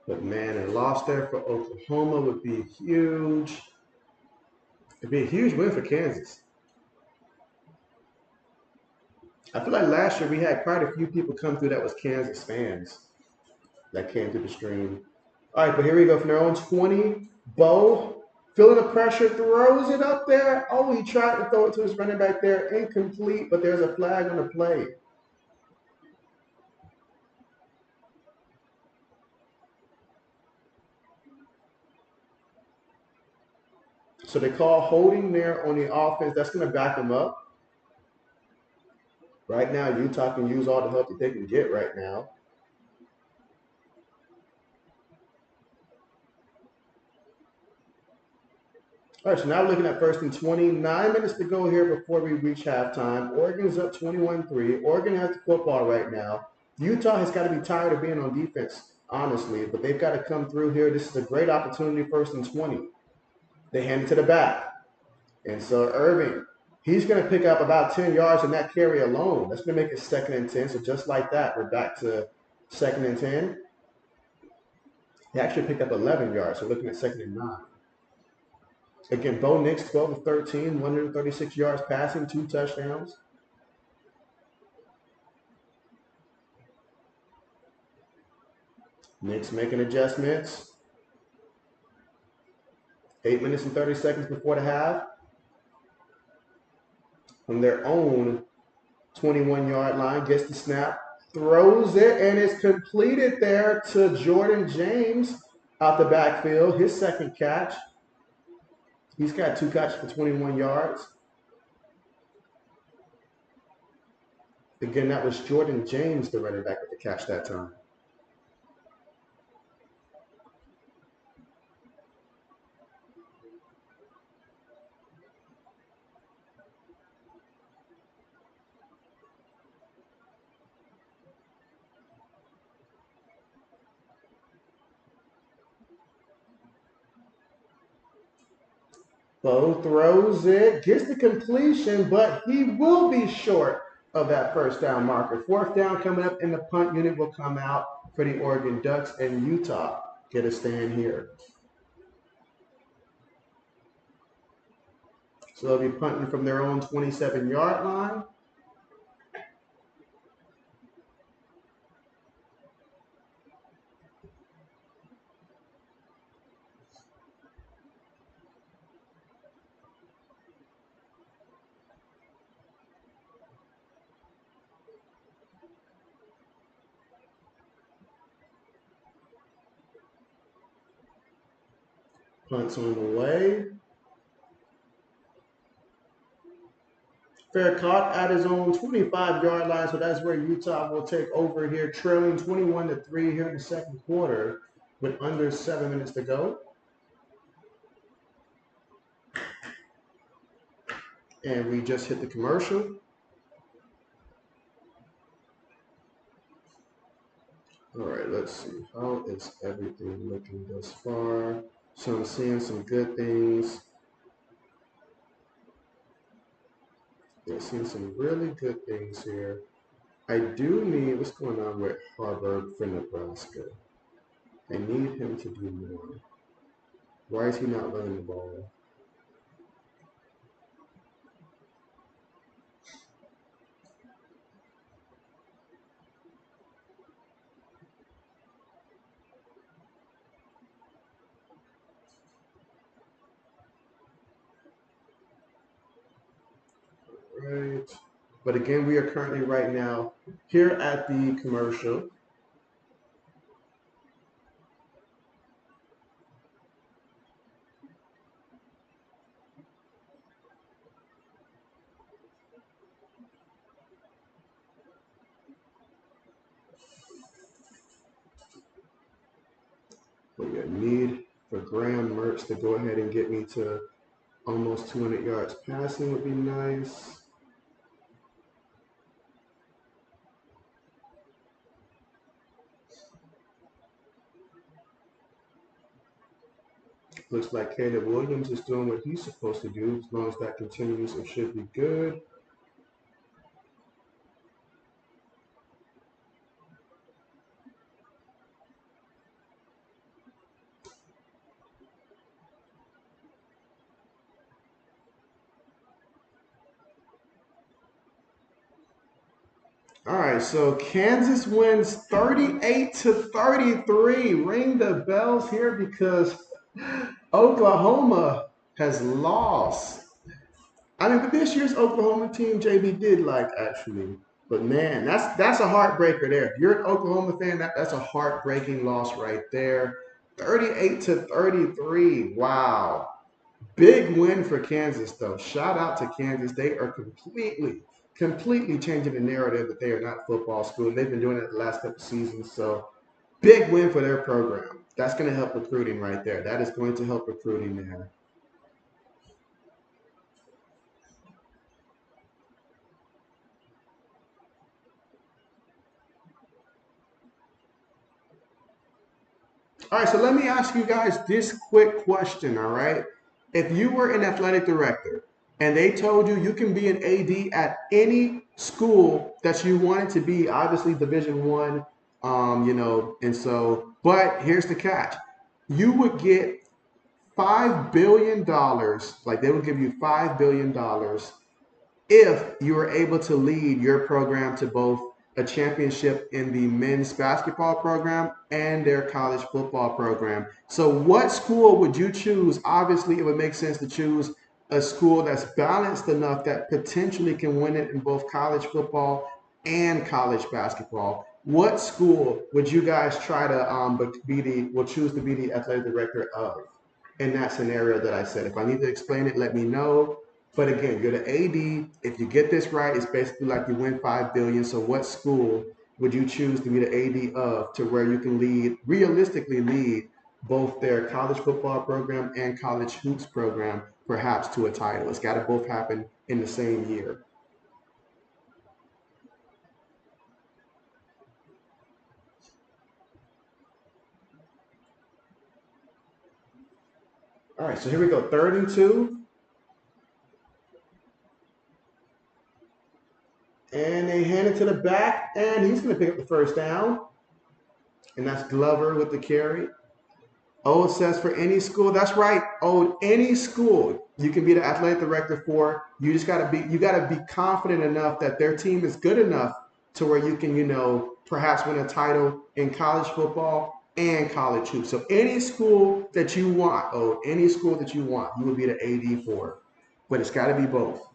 But man, a loss there for Oklahoma would be huge. It'd be a huge win for Kansas. I feel like last year we had quite a few people come through that was Kansas fans that came through the stream. All right, but here we go from their own 20. Bo, feeling the pressure, throws it up there. Oh, he tried to throw it to his running back there. Incomplete, but there's a flag on the play. So they call holding there on the offense. That's going to back them up. Right now, Utah can use all the help that they can get right now. All right, so now we're looking at 1st and 20. 9 minutes to go here before we reach halftime. Oregon's up 21-3. Oregon has the football right now. Utah has got to be tired of being on defense, honestly, but they've got to come through here. This is a great opportunity, 1st and 20. They hand it to the back. And so Irving, he's going to pick up about 10 yards in that carry alone. That's going to make it 2nd and 10. So just like that, we're back to 2nd and 10. He actually picked up 11 yards. So looking at 2nd and 9. Again, Bo Nix, 12 of 13, 136 yards passing, 2 touchdowns. Nix making adjustments. 8 minutes and 30 seconds before the half. From their own 21-yard line, gets the snap, throws it, and it's completed there to Jordan James out the backfield. His 2nd catch. He's got 2 catches for 21 yards. Again, that was Jordan James, the running back with the catch that time. Bo throws it, gets the completion, but he will be short of that first down marker. Fourth down coming up, and the punt unit will come out for the Oregon Ducks, and Utah get a stand here. So they'll be punting from their own 27-yard line. Punt's on the way. Fair caught at his own 25-yard line, so that's where Utah will take over here, trailing 21-3 here in the second quarter with under 7 minutes to go. And we just hit the commercial. All right, let's see. How is everything looking thus far? So I'm seeing some good things. Yeah, seeing some really good things here. I do need, what's going on with Harvard for Nebraska? I need him to do more. Why is he not running the ball? Right. But again, we are currently right now here at the commercial. We need for Graham Mertz to go ahead and get me to almost 200 yards passing would be nice. Looks like Caleb Williams is doing what he's supposed to do. As long as that continues, it should be good. All right, so Kansas wins 38-33. Ring the bells here because Oklahoma has lost. I mean, but this year's Oklahoma team, JB did like actually. But man, that's a heartbreaker there. If you're an Oklahoma fan, that's a heartbreaking loss right there. 38-33. Wow. Big win for Kansas, though. Shout out to Kansas. They are completely changing the narrative that they are not football school. They've been doing it the last couple seasons. So big win for their program. That's going to help recruiting right there. That is going to help recruiting there. All right, so let me ask you guys this quick question, all right? If you were an athletic director and they told you you can be an AD at any school that you wanted to be, obviously Division One, and so, but here's the catch. You would get $5 billion, like they would give you $5 billion if you were able to lead your program to both a championship in the men's basketball program and their college football program. So, what school would you choose? Obviously, it would make sense to choose a school that's balanced enough that potentially can win it in both college football and college basketball. What school would you guys try to will choose to be the athletic director of in that scenario that I said? If I need to explain it, let me know. But again, you're the AD. If you get this right, it's basically like you win $5 billion. So what school would you choose to be the AD of to where you can realistically lead both their college football program and college hoops program, perhaps to a title? It's got to both happen in the same year. All right, so here we go. 32. And they hand it to the back, and he's going to pick up the first down. And that's Glover with the carry. Oh, it says for any school. That's right. Oh, any school you can be the athletic director for. You gotta be confident enough that their team is good enough to where you can, perhaps win a title in college football and college hoops. So any school that you want, any school that you want, you will be the AD for. But it's got to be both.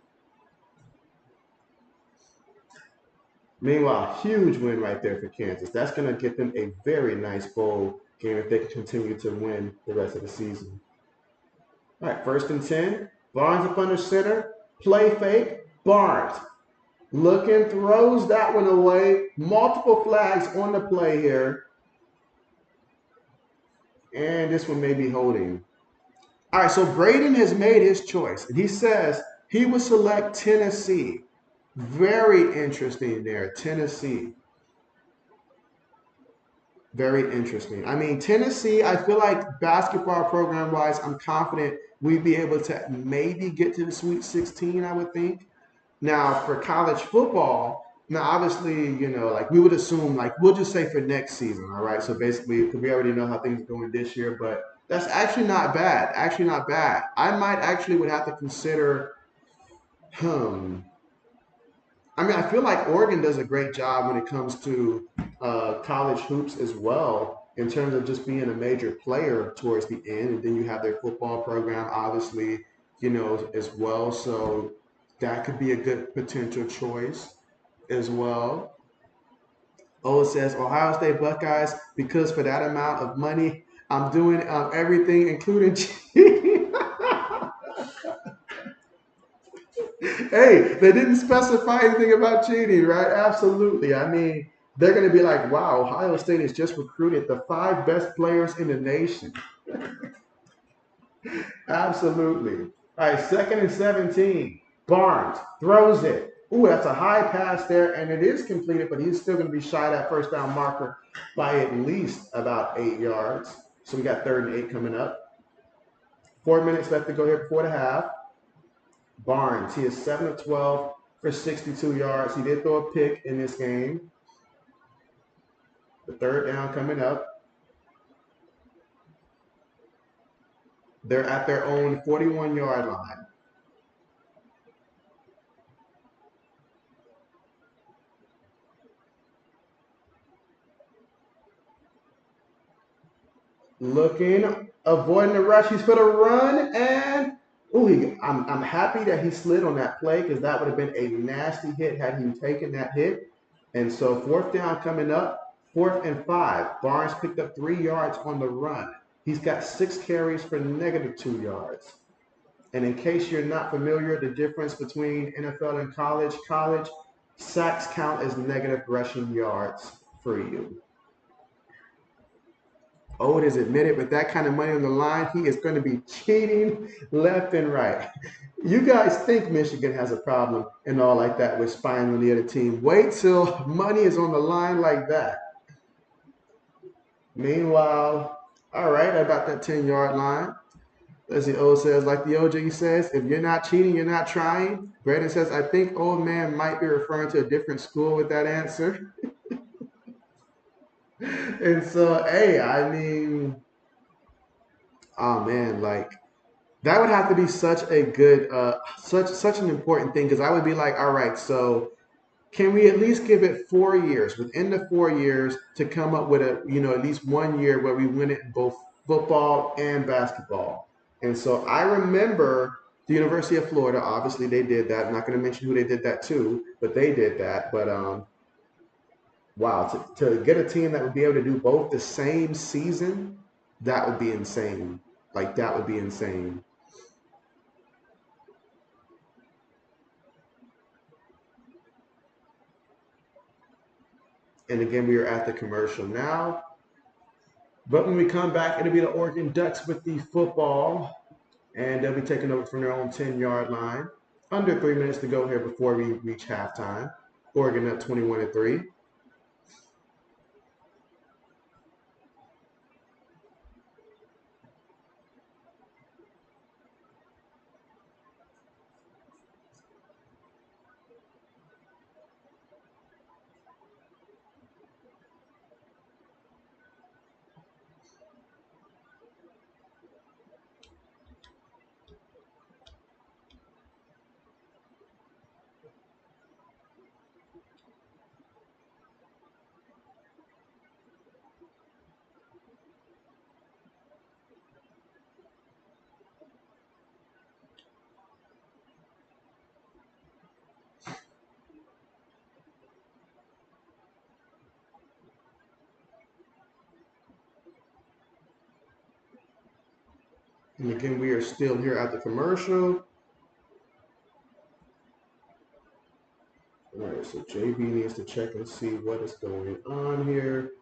Meanwhile, huge win right there for Kansas. That's going to get them a very nice bowl game if they can continue to win the rest of the season. All right, 1st and 10. Barnes up under center. Play fake. Barnes looking, throws that one away. Multiple flags on the play here. And this one may be holding. All right, so Braden has made his choice. And he says he would select Tennessee. Very interesting there, Tennessee. Very interesting. I mean, Tennessee, I feel like basketball program wise, I'm confident we'd be able to maybe get to the Sweet 16, I would think. Now, for college football, now obviously, like we would assume, like we'll just say for next season, all right? So basically, 'cause we already know how things are going this year, but that's actually not bad. Actually, not bad. I might actually would have to consider, hmm, I mean, I feel like Oregon does a great job when it comes to college hoops as well, in terms of just being a major player towards the end. And then you have their football program, obviously, as well. So that could be a good potential choice as well. Oh, it says Ohio State Buckeyes because for that amount of money, I'm doing everything, including cheating. Hey, they didn't specify anything about cheating, right? Absolutely. I mean, they're going to be like, wow, Ohio State has just recruited the 5 best players in the nation. Absolutely. All right, 2nd and 17. Barnes throws it. Ooh, that's a high pass there, and it is completed, but he's still going to be shy that first down marker by at least about 8 yards. So we got 3rd and 8 coming up. 4 minutes left to go here before the half. Barnes, he is 7 of 12 for 62 yards. He did throw a pick in this game. The 3rd down coming up. They're at their own 41-yard line. Looking, avoiding the rush. He's for the run, and I'm happy that he slid on that play because that would have been a nasty hit had he taken that hit. And so 4th down coming up, 4th and 5. Barnes picked up 3 yards on the run. He's got 6 carries for -2 yards. And in case you're not familiar, the difference between NFL and college sacks count as negative rushing yards for you. Oh, it is admitted, with that kind of money on the line, he is going to be cheating left and right. You guys think Michigan has a problem and all like that with spying on the other team. Wait till money is on the line like that. Meanwhile, all right, about that 10-yard line. As the old says, like the OG says, if you're not cheating, you're not trying. Brandon says, I think old man might be referring to a different school with that answer. And so, hey, I mean, oh man, like that would have to be such a good, such an important thing because I would be like, all right, so can we at least give it 4 years? Within the 4 years, to come up with a, at least one year where we win it in both football and basketball. And so I remember the University of Florida. Obviously, they did that. I'm not going to mention who they did that to, but they did that. But wow, to get a team that would be able to do both the same season, that would be insane. Like that would be insane. And again, we are at the commercial now. But when we come back, it'll be the Oregon Ducks with the football, and they'll be taking over from their own 10-yard line. Under 3 minutes to go here before we reach halftime. Oregon up 21-3. And again, we are still here at the commercial. All right, so JB needs to check and see what is going on here.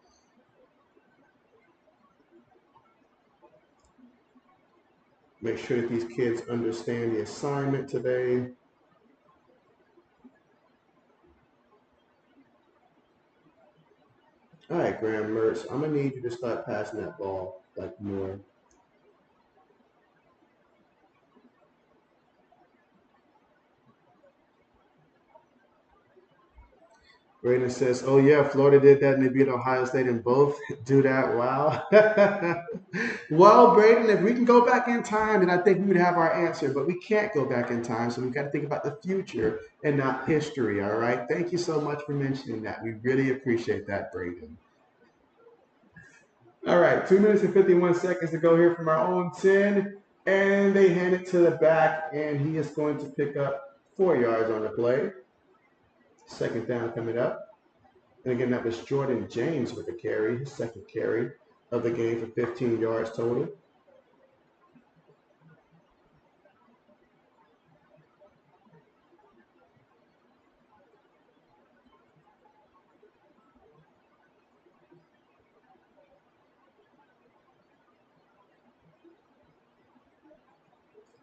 Make sure that these kids understand the assignment today. All right, Graham Mertz, I'm gonna need you to start passing that ball like more. Braden says, "Oh yeah, Florida did that and they beat Ohio State and both do that. Wow." Well, Braden, if we can go back in time, then I think we would have our answer. But we can't go back in time, so we got to think about the future and not history. All right. Thank you so much for mentioning that. We really appreciate that, Braden. All right, 2 minutes and 51 seconds to go here from our own 10. And they hand it to the back, and he is going to pick up 4 yards on the play. Second down coming up. And again, that was Jordan James with the carry, his second carry of the game for 15 yards total.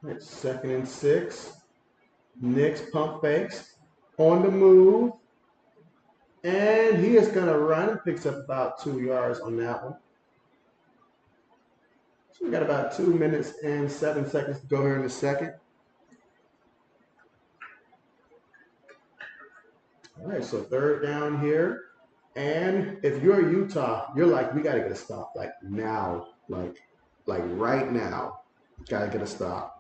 All right, 2nd and 6. Nix pump fakes on the move. And he is going to run, picks up about 2 yards on that one. So we got about 2 minutes and 7 seconds to go here in the second. All right, so 3rd down here. And if you're Utah, you're like, we got to get a stop, like now, like right now. Got to get a stop.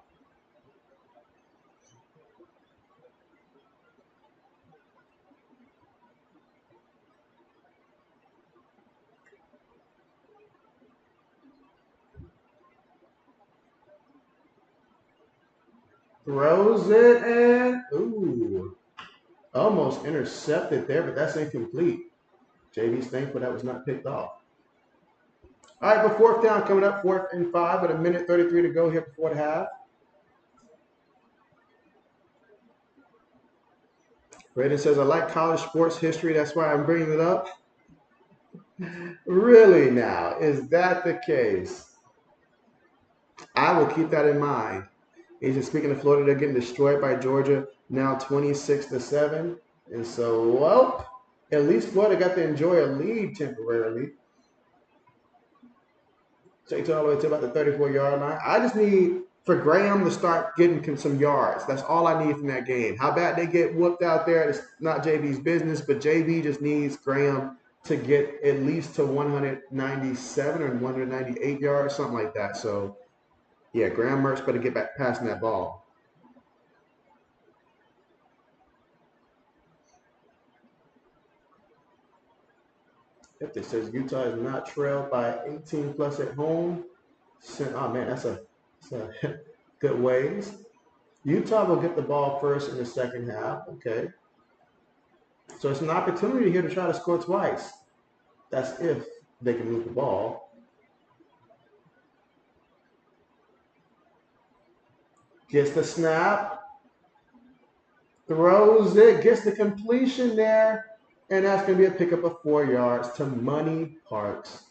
Throws it and, ooh, almost intercepted there, but that's incomplete. JB's thankful that was not picked off. All right, but 4th down coming up, 4th and 5 with 1:33 to go here before the half. Braden says, I like college sports history. That's why I'm bringing it up. Really now, is that the case? I will keep that in mind. He's just speaking of Florida, they're getting destroyed by Georgia now 26-7. And so, well, at least Florida got to enjoy a lead temporarily. Takes it all the way to about the 34-yard line. I just need for Graham to start getting some yards. That's all I need from that game. How bad they get whooped out there, it's not JB's business, but JB just needs Graham to get at least to 197 or 198 yards, something like that. So, yeah, Graham Mertz better get back passing that ball. If it says Utah is not trailed by 18 plus at home, oh man, that's a good ways. Utah will get the ball first in the second half. Okay. So it's an opportunity here to try to score twice. That's if they can move the ball. Gets the snap. Throws it. Gets the completion there. And that's going to be a pickup of 4 yards to Money Parks.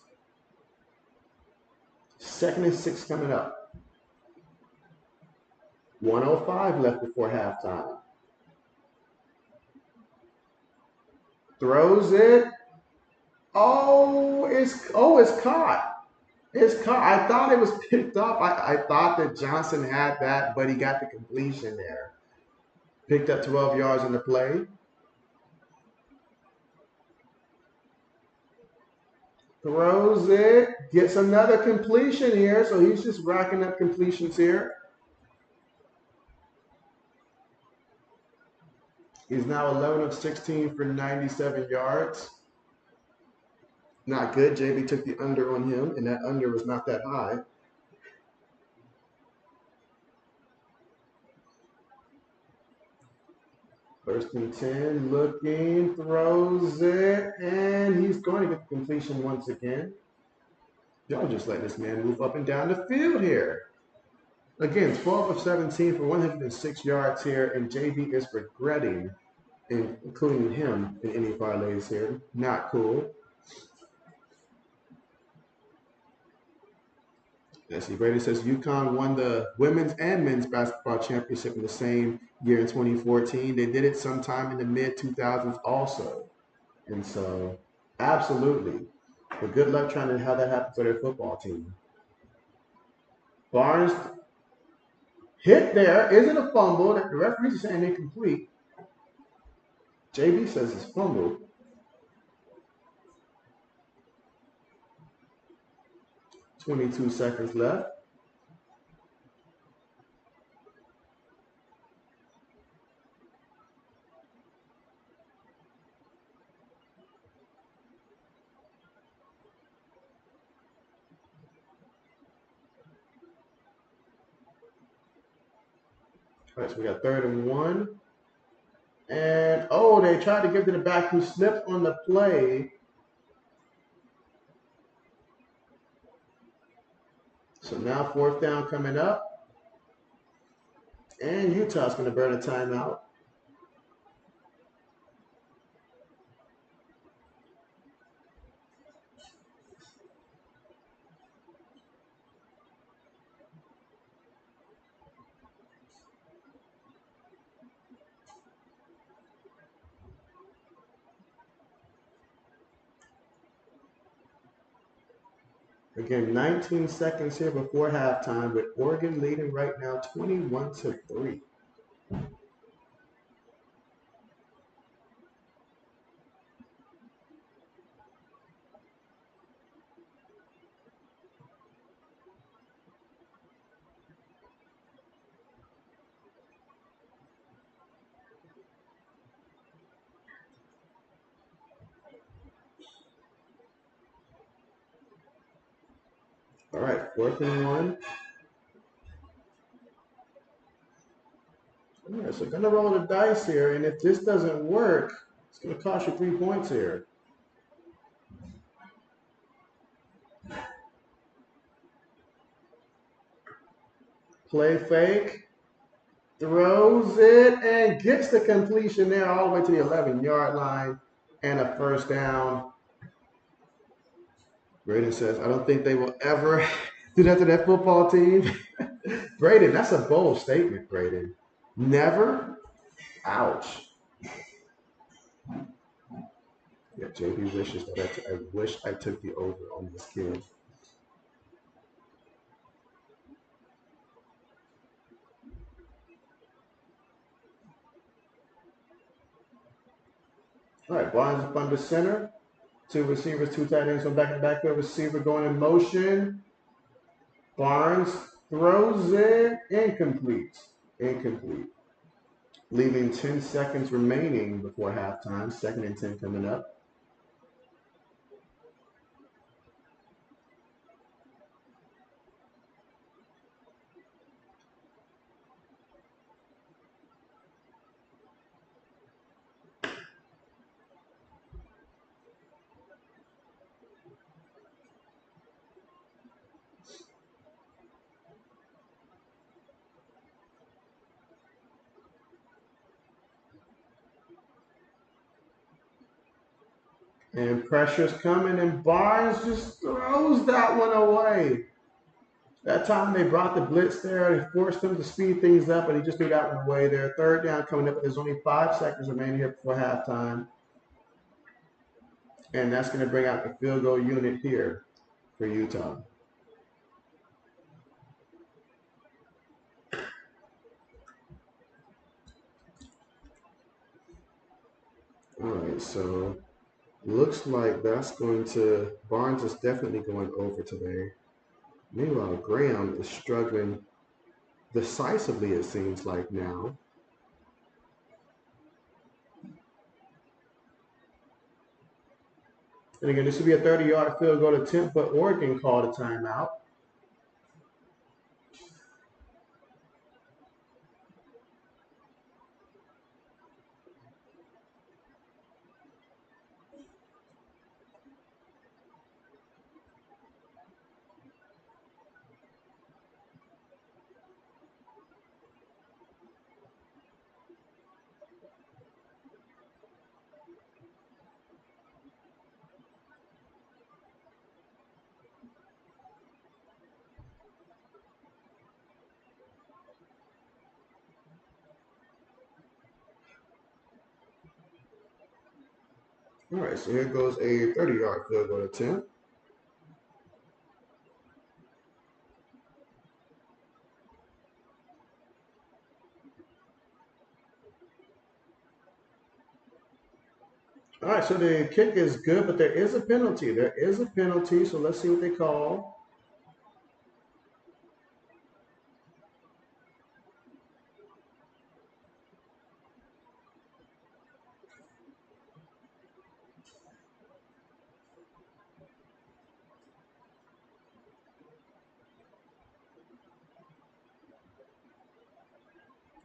2nd and 6 coming up. 1:05 left before halftime. Throws it. It's caught. It's caught. I thought it was picked up. I thought that Johnson had that, but he got the completion there. Picked up 12 yards on the play. Throws it. Gets another completion here. So he's just racking up completions here. He's now 11 of 16 for 97 yards. Not good. JB took the under on him, and that under was not that high. First and 10, looking, throws it, and he's going to get the completion once again. Y'all just let this man move up and down the field here. Again, 12 of 17 for 106 yards here, and JB is regretting including him in any parlays here. Not cool. Let's see, Brady says UConn won the women's and men's basketball championship in the same year in 2014. They did it sometime in the mid 2000s also. And so, absolutely. But good luck trying to have that happen for their football team. Barnes hit there. Is it a fumble? The referees are saying incomplete. JB says it's fumbled. 22 seconds left. All right, so we got 3rd and 1. And, oh, they tried to give to the back who slipped on the play. So now 4th down coming up. And Utah's going to burn a timeout. Again, 19 seconds here before halftime, with Oregon leading right now 21-3. All right, 4th and 1. All right, so gonna roll the dice here, and if this doesn't work, it's gonna cost you 3 points here. Play fake, throws it, and gets the completion there all the way to the 11-yard line, and a 1st down. Braden says, I don't think they will ever do that to that football team. Braden, that's a bold statement, Braden. Never? Ouch. Yeah, JB wishes that I wish I took the over on this kid. All right, Barnes up under center. 2 receivers, 2 tight ends, 1 backfield receiver going in motion. Barnes throws it, incomplete. Incomplete. Leaving 10 seconds remaining before halftime. 2nd and 10 coming up. And pressure's coming, and Barnes just throws that one away. That time they brought the blitz there. They forced him to speed things up, but he just threw that one away there. 3rd down coming up, but there's only 5 seconds remaining here before halftime. And that's going to bring out the field goal unit here for Utah. All right, so looks like that's going to, Barnes is definitely going over today. Meanwhile, Graham is struggling decisively, it seems like now. And again, this would be a 30-yard field goal attempt, but Oregon called a timeout. All right, so here goes a 30-yard field goal attempt. All right, so the kick is good, but there is a penalty. There is a penalty, so let's see what they call.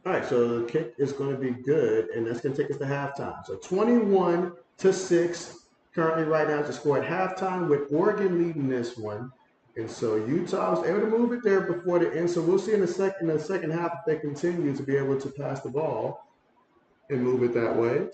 All right, so the kick is going to be good, and that's going to take us to halftime. So 21-6 currently right now to score at halftime with Oregon leading this one. And so Utah was able to move it there before the end. So we'll see in the second half if they continue to be able to pass the ball and move it that way.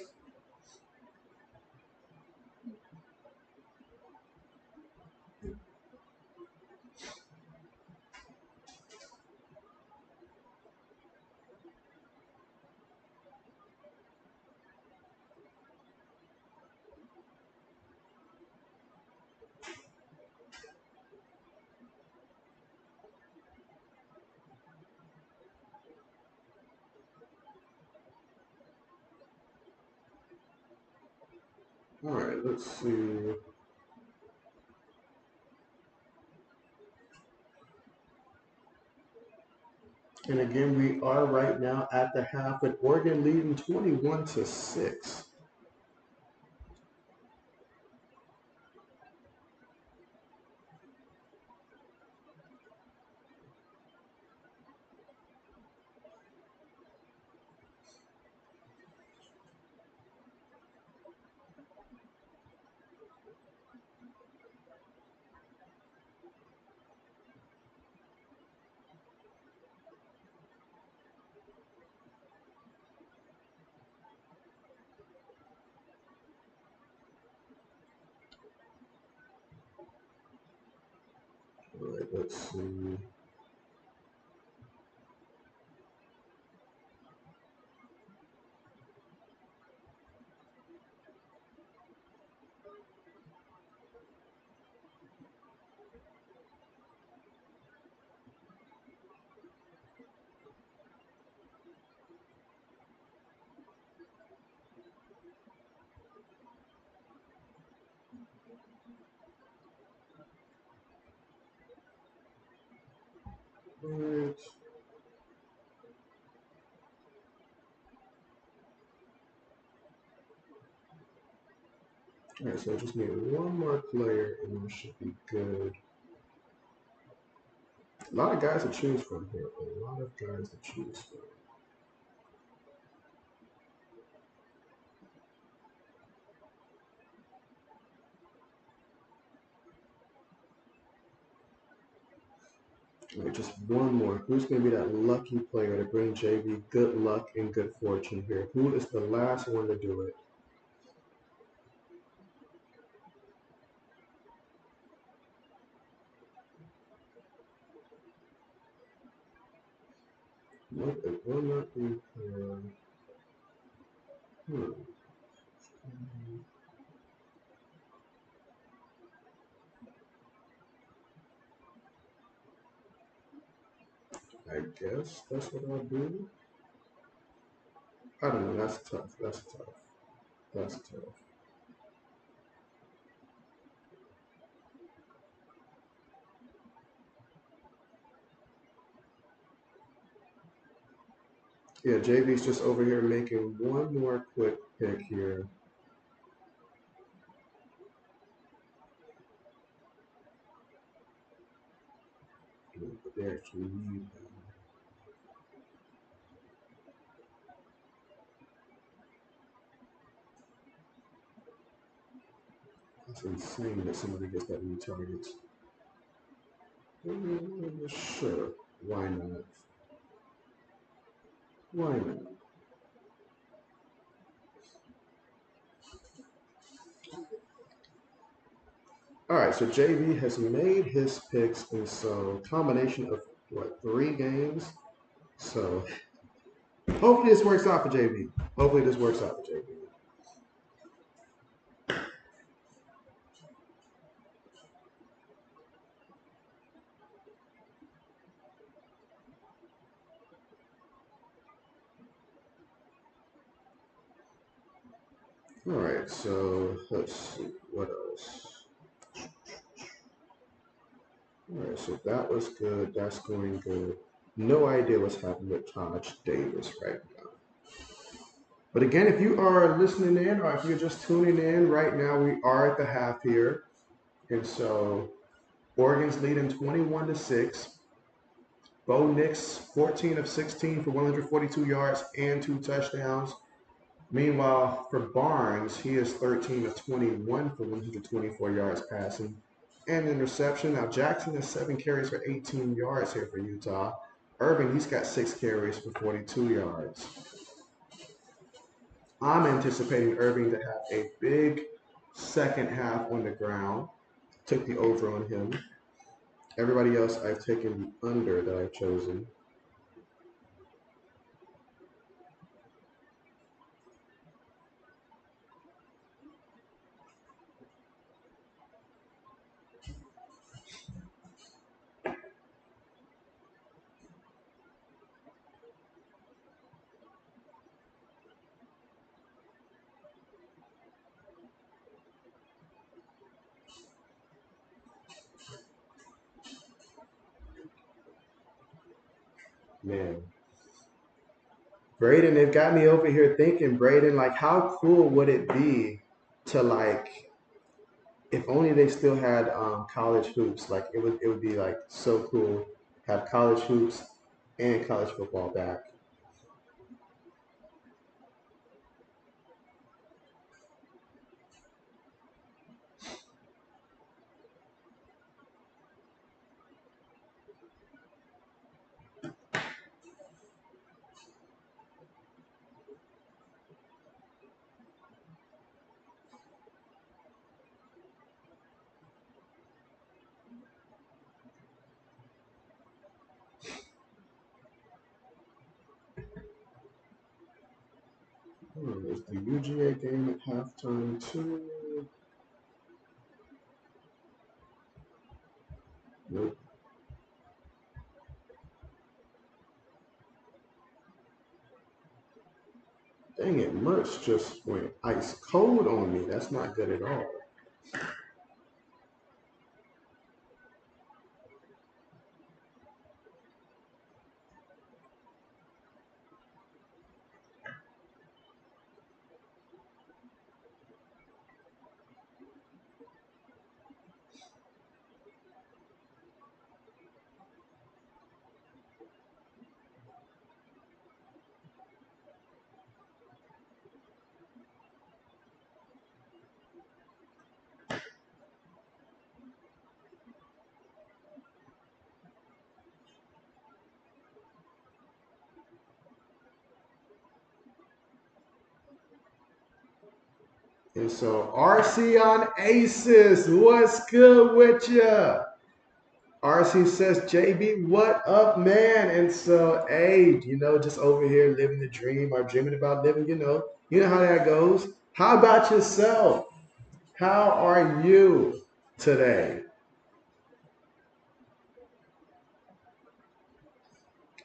All right, let's see. And again, we are right now at the half with Oregon leading 21-6. All right, let's see. All right. All right, so I just need one more player and we should be good. A lot of guys to choose from here. A lot of guys to choose from. All right, just one more. Who's going to be that lucky player to bring JB good luck and good fortune here? Who is the last one to do it? Nope, it will not be here. Hmm. I guess that's what I'll do. I don't know. That's tough. That's tough. That's tough. Yeah, JB's just over here making one more quick pick here. But they actually need him. It's insane that somebody gets that many targets. Sure, why not? Why not? All right, so JB has made his picks, and so combination of what 3 games. So hopefully this works out for JB. Hopefully this works out for JB. All right, so let's see what else. All right, so that was good. That's going good. No idea what's happening with Taj Davis right now. But again, if you are listening in or if you're just tuning in right now, we are at the half here. And so Oregon's leading 21-6. Bo Nix, 14 of 16 for 142 yards and 2 touchdowns. Meanwhile, for Barnes, he is 13 of 21 for 124 yards passing and interception. Now, Jackson has 7 carries for 18 yards here for Utah. Irving, he's got 6 carries for 42 yards. I'm anticipating Irving to have a big second half on the ground. Took the over on him. Everybody else, I've taken the under that I've chosen. Man, Braden, they've got me over here thinking, Braden, like, how cool would it be to, like, if only they still had college hoops. Like, it would be like so cool have college hoops and college football back. Is the UGA game at halftime too? Nope. Dang it, Mertz just went ice cold on me. That's not good at all. And so RC on Aces, what's good with ya? RC says, JB, what up, man? And so, hey, just over here living the dream or dreaming about living, you know how that goes. How about yourself? How are you today?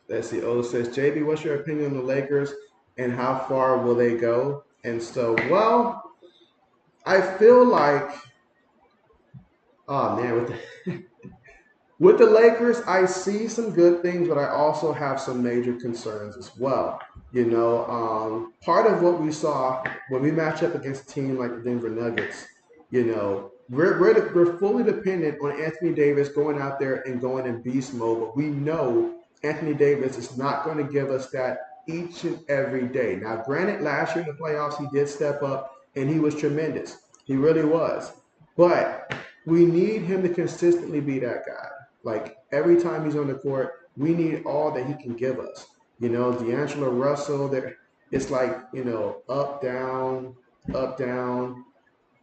Let's see. O says, JB, what's your opinion on the Lakers and how far will they go? And so, well, I feel like, oh man, with the Lakers, I see some good things, but I also have some major concerns as well. Part of what we saw when we match up against a team like the Denver Nuggets, we're fully dependent on Anthony Davis going out there and going in beast mode, but we know Anthony Davis is not going to give us that each and every day. Now, granted, last year in the playoffs, he did step up and he was tremendous. He really was. But we need him to consistently be that guy. Like every time he's on the court, we need all that he can give us. D'Angelo Russell, there it's like, up, down.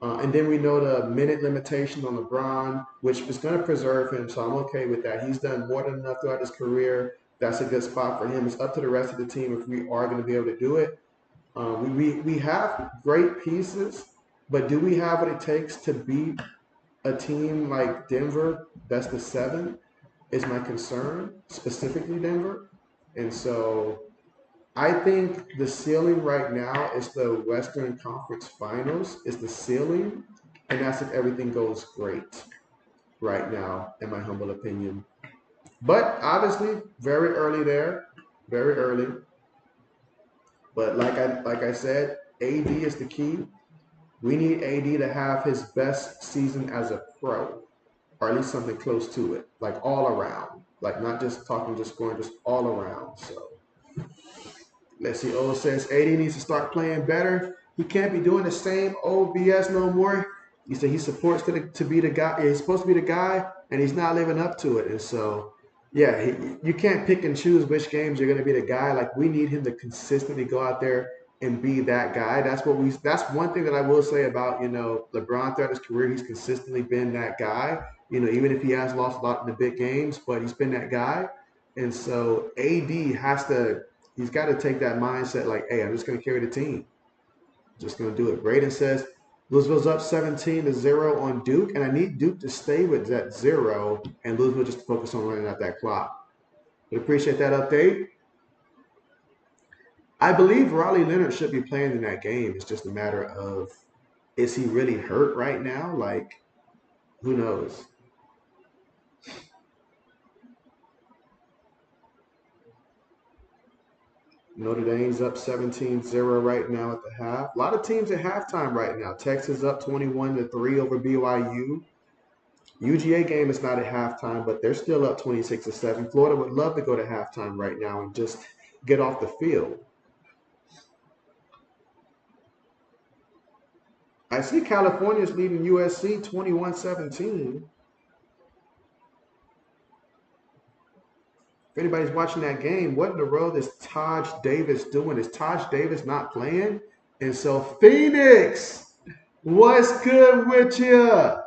And then we know the minute limitation on LeBron, which is going to preserve him. So I'm okay with that. He's done more than enough throughout his career. That's a good spot for him. It's up to the rest of the team if we are going to be able to do it. We have great pieces, but do we have what it takes to beat a team like Denver that's the 7 is my concern, specifically Denver. And so I think the ceiling right now is the Western Conference Finals is the ceiling, and that's if everything goes great right now, in my humble opinion. But obviously, very early there, very early. But like I said, AD is the key. We need AD to have his best season as a pro, or at least something close to it, like all around, like not just talking, just scoring, just all around. So let's see. O says AD needs to start playing better. He can't be doing the same old BS no more. He said he supports to be the guy. Yeah, he's supposed to be the guy, and he's not living up to it. And so, yeah, you can't pick and choose which games you're going to be the guy. Like we need him to consistently go out there and be that guy. That's what we. That's one thing that I will say about LeBron throughout his career. He's consistently been that guy. Even if he has lost a lot in the big games, but he's been that guy. And so AD has to he's got to take that mindset like, hey, I'm just going to carry the team. Just going to do it. Braden says Louisville's up 17-0 on Duke, and I need Duke to stay with that 0 and Louisville just to focus on running out that clock. But appreciate that update. I believe Raleigh Leonard should be playing in that game. It's just a matter of is he really hurt right now? Like, who knows? Notre Dame's up 17-0 right now at the half. A lot of teams at halftime right now. Texas up 21-3 over BYU. UGA game is not at halftime, but they're still up 26-7. Florida would love to go to halftime right now and just get off the field. I see California's leading USC 21-17. If anybody's watching that game, what in the world is Taj Davis doing? Is Taj Davis not playing? And so Phoenix, what's good with you?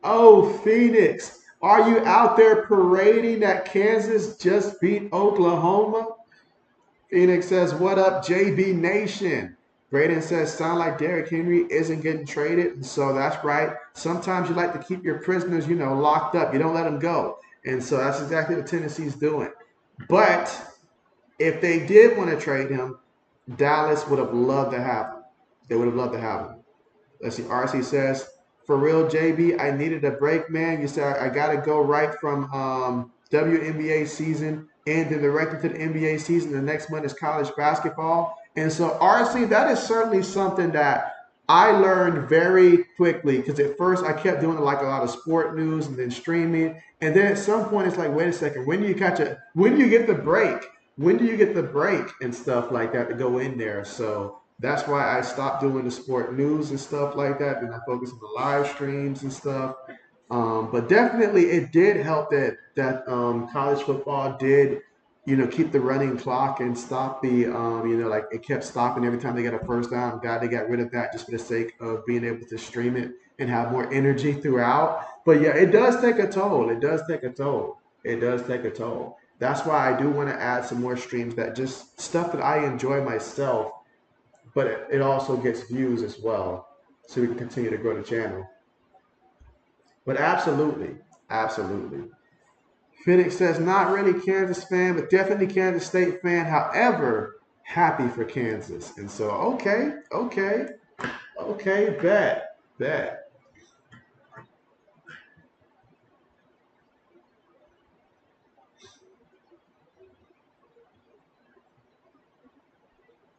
Oh, Phoenix, are you out there parading that Kansas just beat Oklahoma? Phoenix says, what up, JB Nation? Braden says, sound like Derrick Henry isn't getting traded. And so that's right. Sometimes you like to keep your prisoners, locked up. You don't let them go. And so that's exactly what Tennessee's doing. But if they did want to trade him, Dallas would have loved to have him. They would have loved to have him. Let's see. RC says, for real, JB, I needed a break, man. You said I got to go right from WNBA season and then directly to the NBA season. The next month is college basketball. And so, RC, that is certainly something that I learned very quickly because at first I kept doing like a lot of sport news and then streaming. And then at some point it's like, wait a second, when do you get the break? When do you get the break and stuff like that to go in there? So that's why I stopped doing the sport news and stuff like that. And I focused on the live streams and stuff. But definitely, it did help that college football did, keep the running clock and stop the, like it kept stopping every time they got a first down. I'm glad they got rid of that just for the sake of being able to stream it and have more energy throughout. But yeah, it does take a toll. It does take a toll. It does take a toll. That's why I do want to add some more streams that just stuff that I enjoy myself, but it also gets views as well, so we can continue to grow the channel. But absolutely, absolutely. Phoenix says, not really Kansas fan, but definitely Kansas State fan. However, happy for Kansas. And so, okay, bet.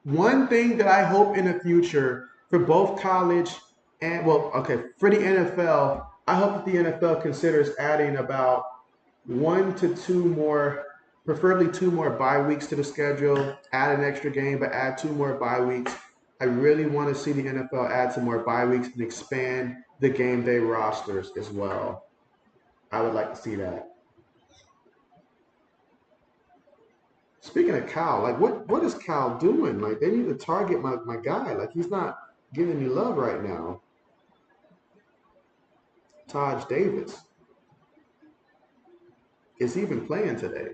One thing that I hope in the future for both college and, well, okay, for the NFL, I hope that the NFL considers adding about 1 to 2 more, preferably 2 more bye weeks to the schedule, add an extra game, but add 2 more bye weeks. I really want to see the NFL add some more bye weeks and expand the game day rosters as well. I would like to see that. Speaking of Cal, like what is Cal doing? Like they need to target my guy. Like he's not giving me love right now. Taj Davis. Is he even playing today?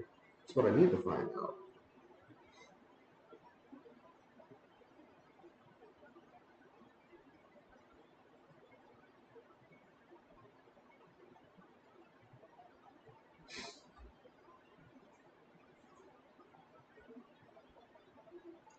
That's what I need to find out.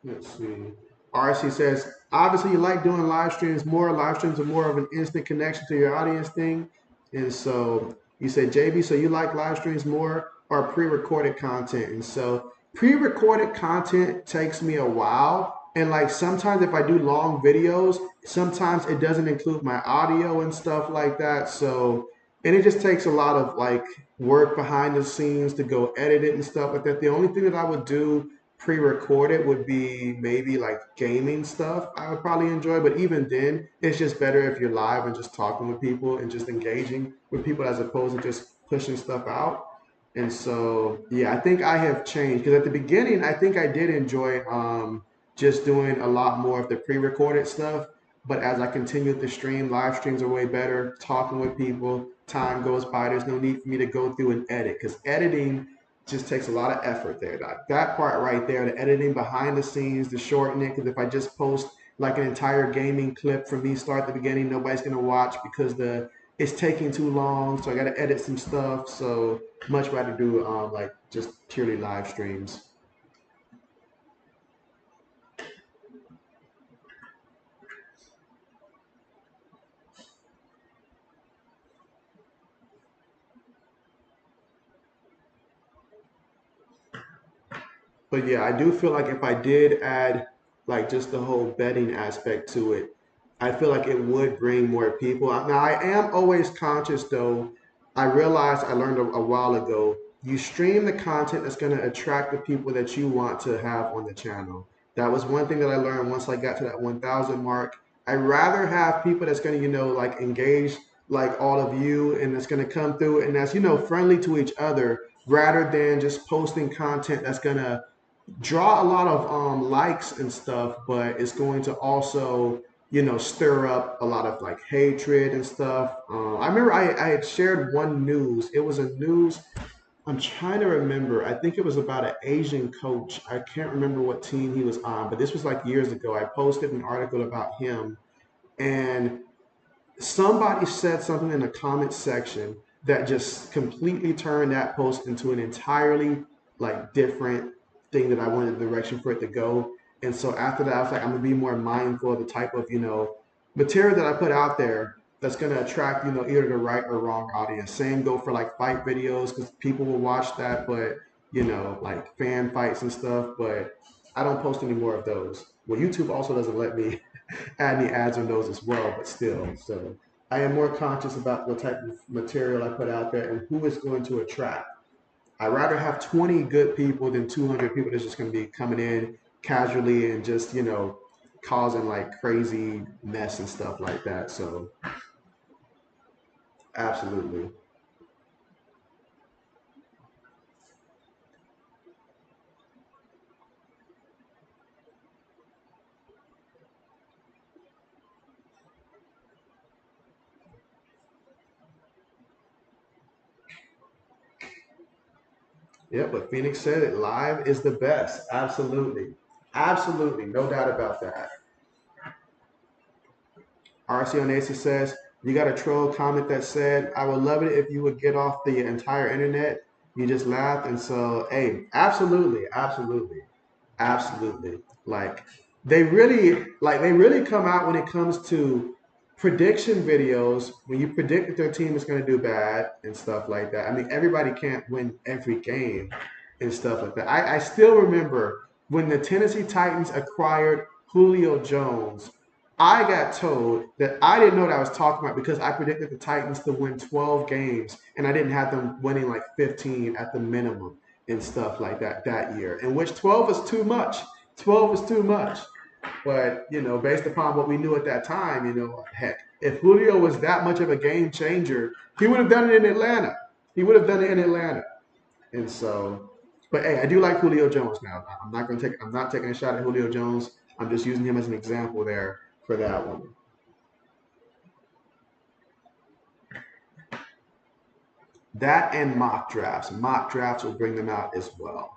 Let's see. RC says, obviously you like doing live streams more. Live streams are more of an instant connection to your audience thing. And so you said, JB, so you like live streams more or pre-recorded content? And so pre-recorded content takes me a while. And like sometimes if I do long videos, sometimes it doesn't include my audio and stuff like that. So, and it just takes a lot of like work behind the scenes to go edit it and stuff like that. The only thing that I would do pre-recorded would be maybe like gaming stuff I would probably enjoy, but even then it's just better if you're live and just talking with people and just engaging with people as opposed to just pushing stuff out. And so yeah, I think I have changed because at the beginning I think I did enjoy just doing a lot more of the pre-recorded stuff, but as I continued to stream, live streams are way better, talking with people, time goes by, there's no need for me to go through and edit because editing just takes a lot of effort there. That part right there, the editing behind the scenes, the shorten it, because if I just post like an entire gaming clip from me start to beginning, nobody's gonna watch because it's taking too long. So I gotta edit some stuff. So much rather do like just purely live streams. But yeah, I do feel like if I did add like just the whole betting aspect to it, I feel like it would bring more people. Now, I am always conscious though. I realized I learned a while ago, you stream the content that's going to attract the people that you want to have on the channel. That was one thing that I learned once I got to that 1,000 mark. I'd rather have people that's going to, like engage like all of you and that's going to come through and that's, friendly to each other rather than just posting content that's going to draw a lot of likes and stuff, but it's going to also, stir up a lot of like hatred and stuff. I remember I had shared one news. It was a news. I'm trying to remember. I think it was about an Asian coach. I can't remember what team he was on, but this was like years ago. I posted an article about him, and somebody said something in the comment section that just completely turned that post into an entirely like different thing that I wanted the direction for it to go. And so after that, I was like, I'm gonna be more mindful of the type of, material that I put out there that's gonna attract, either the right or wrong audience. Same go for like fight videos because people will watch that, but like fan fights and stuff, but I don't post any more of those. Well, YouTube also doesn't let me add any ads on those as well, but still. So I am more conscious about what type of material I put out there and who is going to attract. I'd rather have 20 good people than 200 people that's just going to be coming in casually and just, causing like crazy mess and stuff like that. So absolutely. Yeah, but Phoenix said it live is the best. Absolutely. Absolutely. No doubt about that. RC on Aces says, you got a troll comment that said, I would love it if you would get off the entire internet. You just laughed. And so, hey, absolutely, absolutely, absolutely. Like they really come out when it comes to prediction videos, when you predict that their team is going to do bad and stuff like that. I mean, everybody can't win every game and stuff like that. I still remember when the Tennessee Titans acquired Julio Jones. I got told that I didn't know what I was talking about because I predicted the Titans to win 12 games and I didn't have them winning like 15 at the minimum and stuff like that year, in which 12 is too much. 12 is too much. But, based upon what we knew at that time, heck, if Julio was that much of a game changer, he would have done it in Atlanta. He would have done it in Atlanta. And so, but hey, I do like Julio Jones now. I'm not taking a shot at Julio Jones. I'm just using him as an example there for that one. That and mock drafts. Mock drafts will bring them out as well.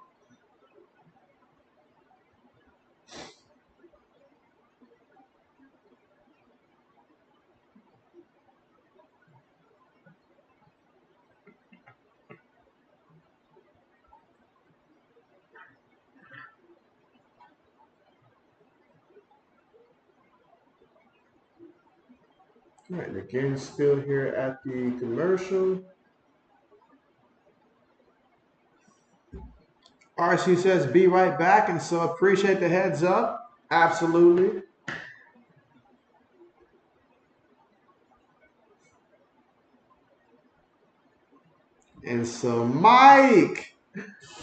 All right, and again, still here at the commercial. RC says, be right back, and so appreciate the heads up. Absolutely. And so, Mike,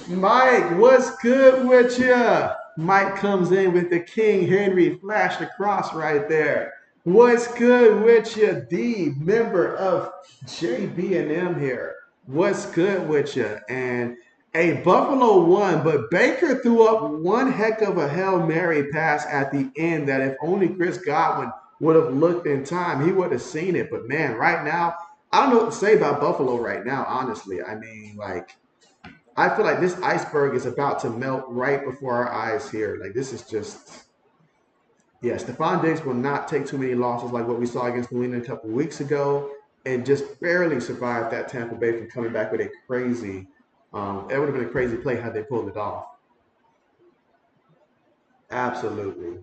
what's good with you? Mike comes in with the King Henry flash across right there. What's good with you? D, member of JB&M here. What's good with you? And a Buffalo won, but Baker threw up one heck of a Hail Mary pass at the end that if only Chris Godwin would have looked in time, he would have seen it. But man, right now, I don't know what to say about Buffalo right now, honestly. I mean, like, I feel like this iceberg is about to melt right before our eyes here. Like, this is just, yeah, Stephon Diggs will not take too many losses like what we saw against New England a couple weeks ago and just barely survived that Tampa Bay from coming back with a crazy, it would have been a crazy play had they pulled it off. Absolutely.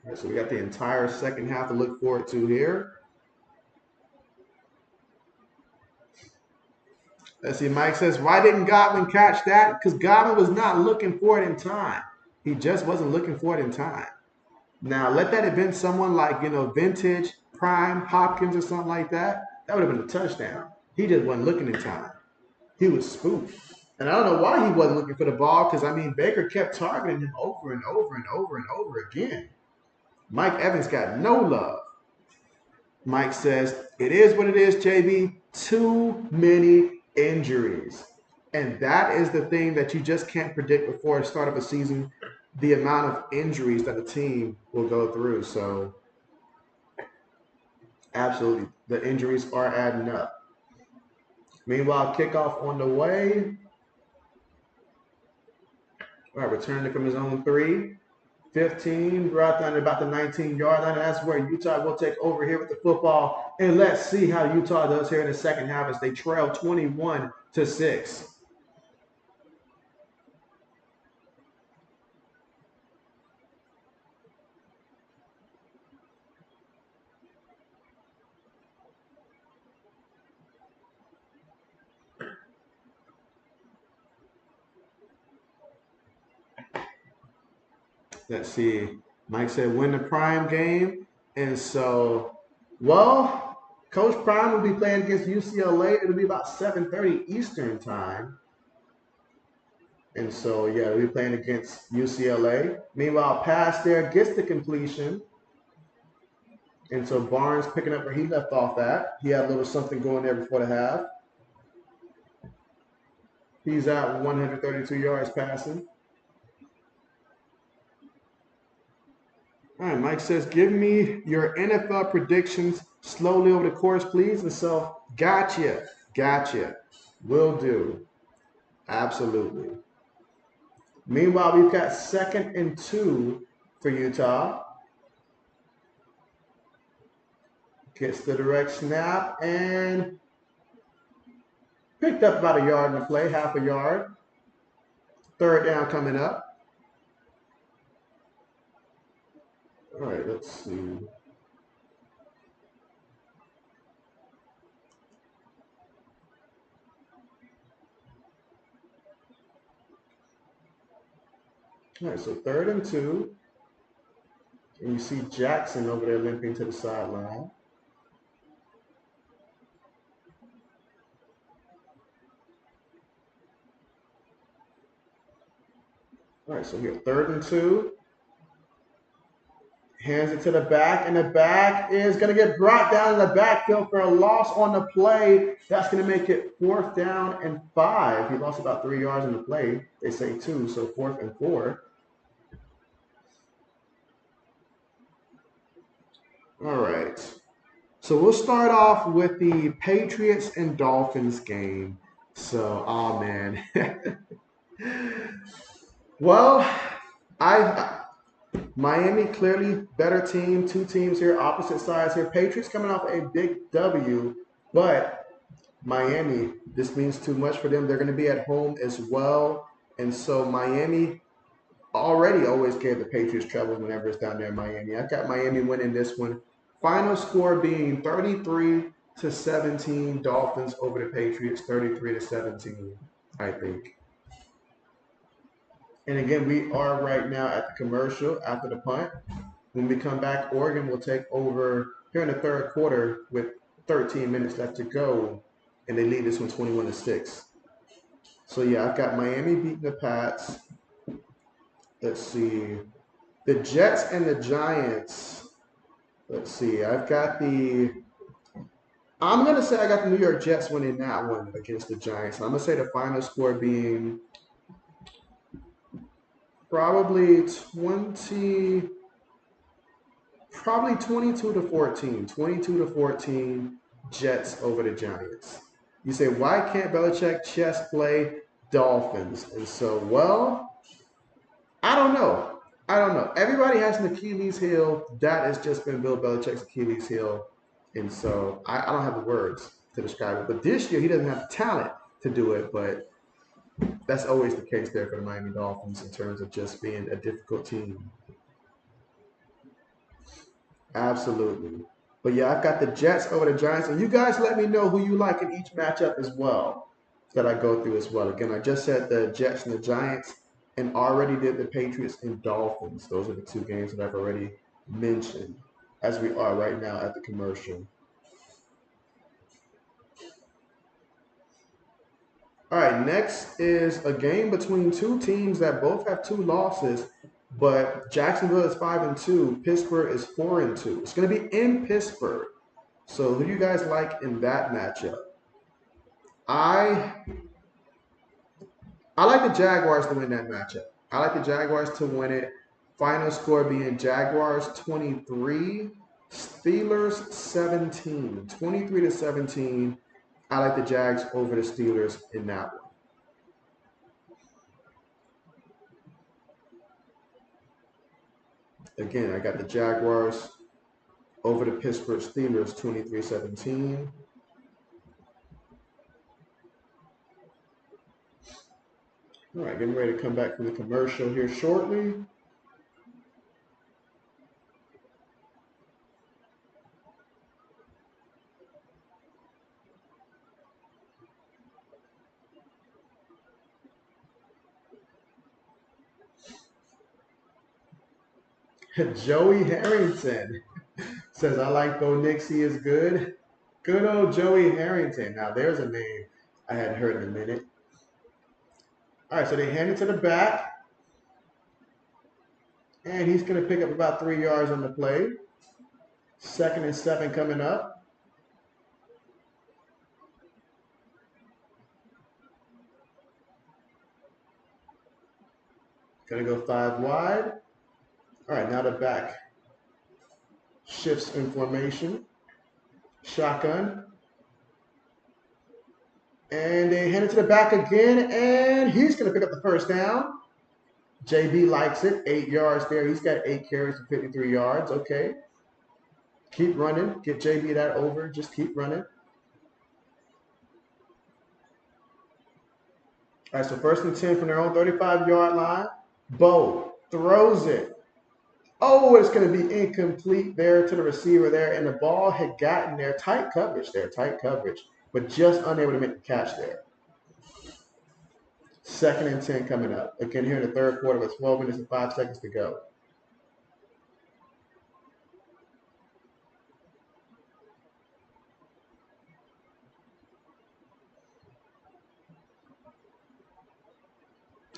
All right, so we got the entire second half to look forward to here. Let's see, Mike says, why didn't Godwin catch that? Because Godwin was not looking for it in time. He just wasn't looking for it in time. Now, let that have been someone like, vintage, prime, Hopkins or something like that. That would have been a touchdown. He just wasn't looking in time. He was spooked. And I don't know why he wasn't looking for the ball because, I mean, Baker kept targeting him over and over and over and over again. Mike Evans got no love. Mike says, it is what it is, JB. Too many injuries. And that is the thing that you just can't predict before the start of a season, the amount of injuries that the team will go through. So, absolutely, the injuries are adding up. Meanwhile, kickoff on the way. All right, returning from his own 3. 15, right down to about the 19-yard line. That's where Utah will take over here with the football. And let's see how Utah does here in the second half as they trail 21-6. Let's see. Mike said win the prime game. And so, well, Coach Prime will be playing against UCLA. It'll be about 7:30 Eastern time. And so, yeah, we'll be playing against UCLA. Meanwhile, pass there gets the completion. And so Barnes picking up where he left off at. He had a little something going there before the half. He's at 132 yards passing. All right, Mike says, give me your NFL predictions slowly over the course, please. And so, gotcha. Will do. Absolutely. Meanwhile, we've got 2nd and 2 for Utah. Gets the direct snap and picked up about a yard in the play, half a yard. 3rd down coming up. All right, let's see. All right, so 3rd and 2. And you see Jackson over there limping to the sideline. All right, so here, 3rd and 2. Hands it to the back, and the back is going to get brought down in the backfield for a loss on the play. That's going to make it 4th down and 5. He lost about 3 yards in the play. They say 2, so 4th and 4. All right. So we'll start off with the Patriots and Dolphins game. So, oh man. Well, I Miami clearly better team. 2 teams here, opposite sides here. Patriots coming off a big W, but Miami, this means too much for them. They're going to be at home as well, and so Miami already always gave the Patriots trouble whenever it's down there in Miami. I've got Miami winning this one. Final score being 33-17. Dolphins over the Patriots, 33-17, I think. And again, we are right now at the commercial after the punt. When we come back, Oregon will take over here in the third quarter with 13 minutes left to go, and they lead this one 21-6. So yeah, I've got Miami beating the Pats. Let's see. The Jets and the Giants. Let's see. I'm going to say I got the New York Jets winning that one against the Giants. I'm going to say the final score being probably 22 to 14. 22 to 14, Jets over the Giants. You say, why can't Belichick chess play Dolphins? And so, well, I don't know. Everybody has an Achilles heel. That has just been Bill Belichick's Achilles heel. And so I don't have the words to describe it. But this year, he doesn't have the talent to do it. But that's always the case there for the Miami Dolphins in terms of just being a difficult team. Absolutely. But yeah, I've got the Jets over the Giants. And you guys let me know who you like in each matchup as well that I go through as well. Again, I just said the Jets and the Giants and already did the Patriots and Dolphins. Those are the two games that I've already mentioned as we are right now at the commercial. All right, next is a game between two teams that both have 2 losses, but Jacksonville is 5-2. Pittsburgh is 4-2. It's going to be in Pittsburgh. So who do you guys like in that matchup? I like the Jaguars to win that matchup. I like the Jaguars to win it. Final score being Jaguars 23, Steelers 17. 23-17. I like the Jags over the Steelers in that one. Again, I got the Jaguars over the Pittsburgh Steelers 23-17. All right, getting ready to come back from the commercial here shortly. Joey Harrington says, I like Bo Nix, he is good. Good old Joey Harrington. Now, there's a name I hadn't heard in a minute. All right, so they hand it to the back. And he's going to pick up about 3 yards on the play. 2nd and 7 coming up. Going to go 5 wide. All right, now the back shifts in formation. Shotgun. And they hand it to the back again, and he's going to pick up the first down. JB likes it. 8 yards there. He's got 8 carries for 53 yards. Okay. Keep running. Get JB that over. Just keep running. All right, so 1st and 10 from their own 35-yard line. Bo throws it. Oh, it's going to be incomplete there to the receiver there, and the ball had gotten there. Tight coverage, but just unable to make the catch there. 2nd and 10 coming up. Again, here in the third quarter with 12 minutes and 5 seconds to go.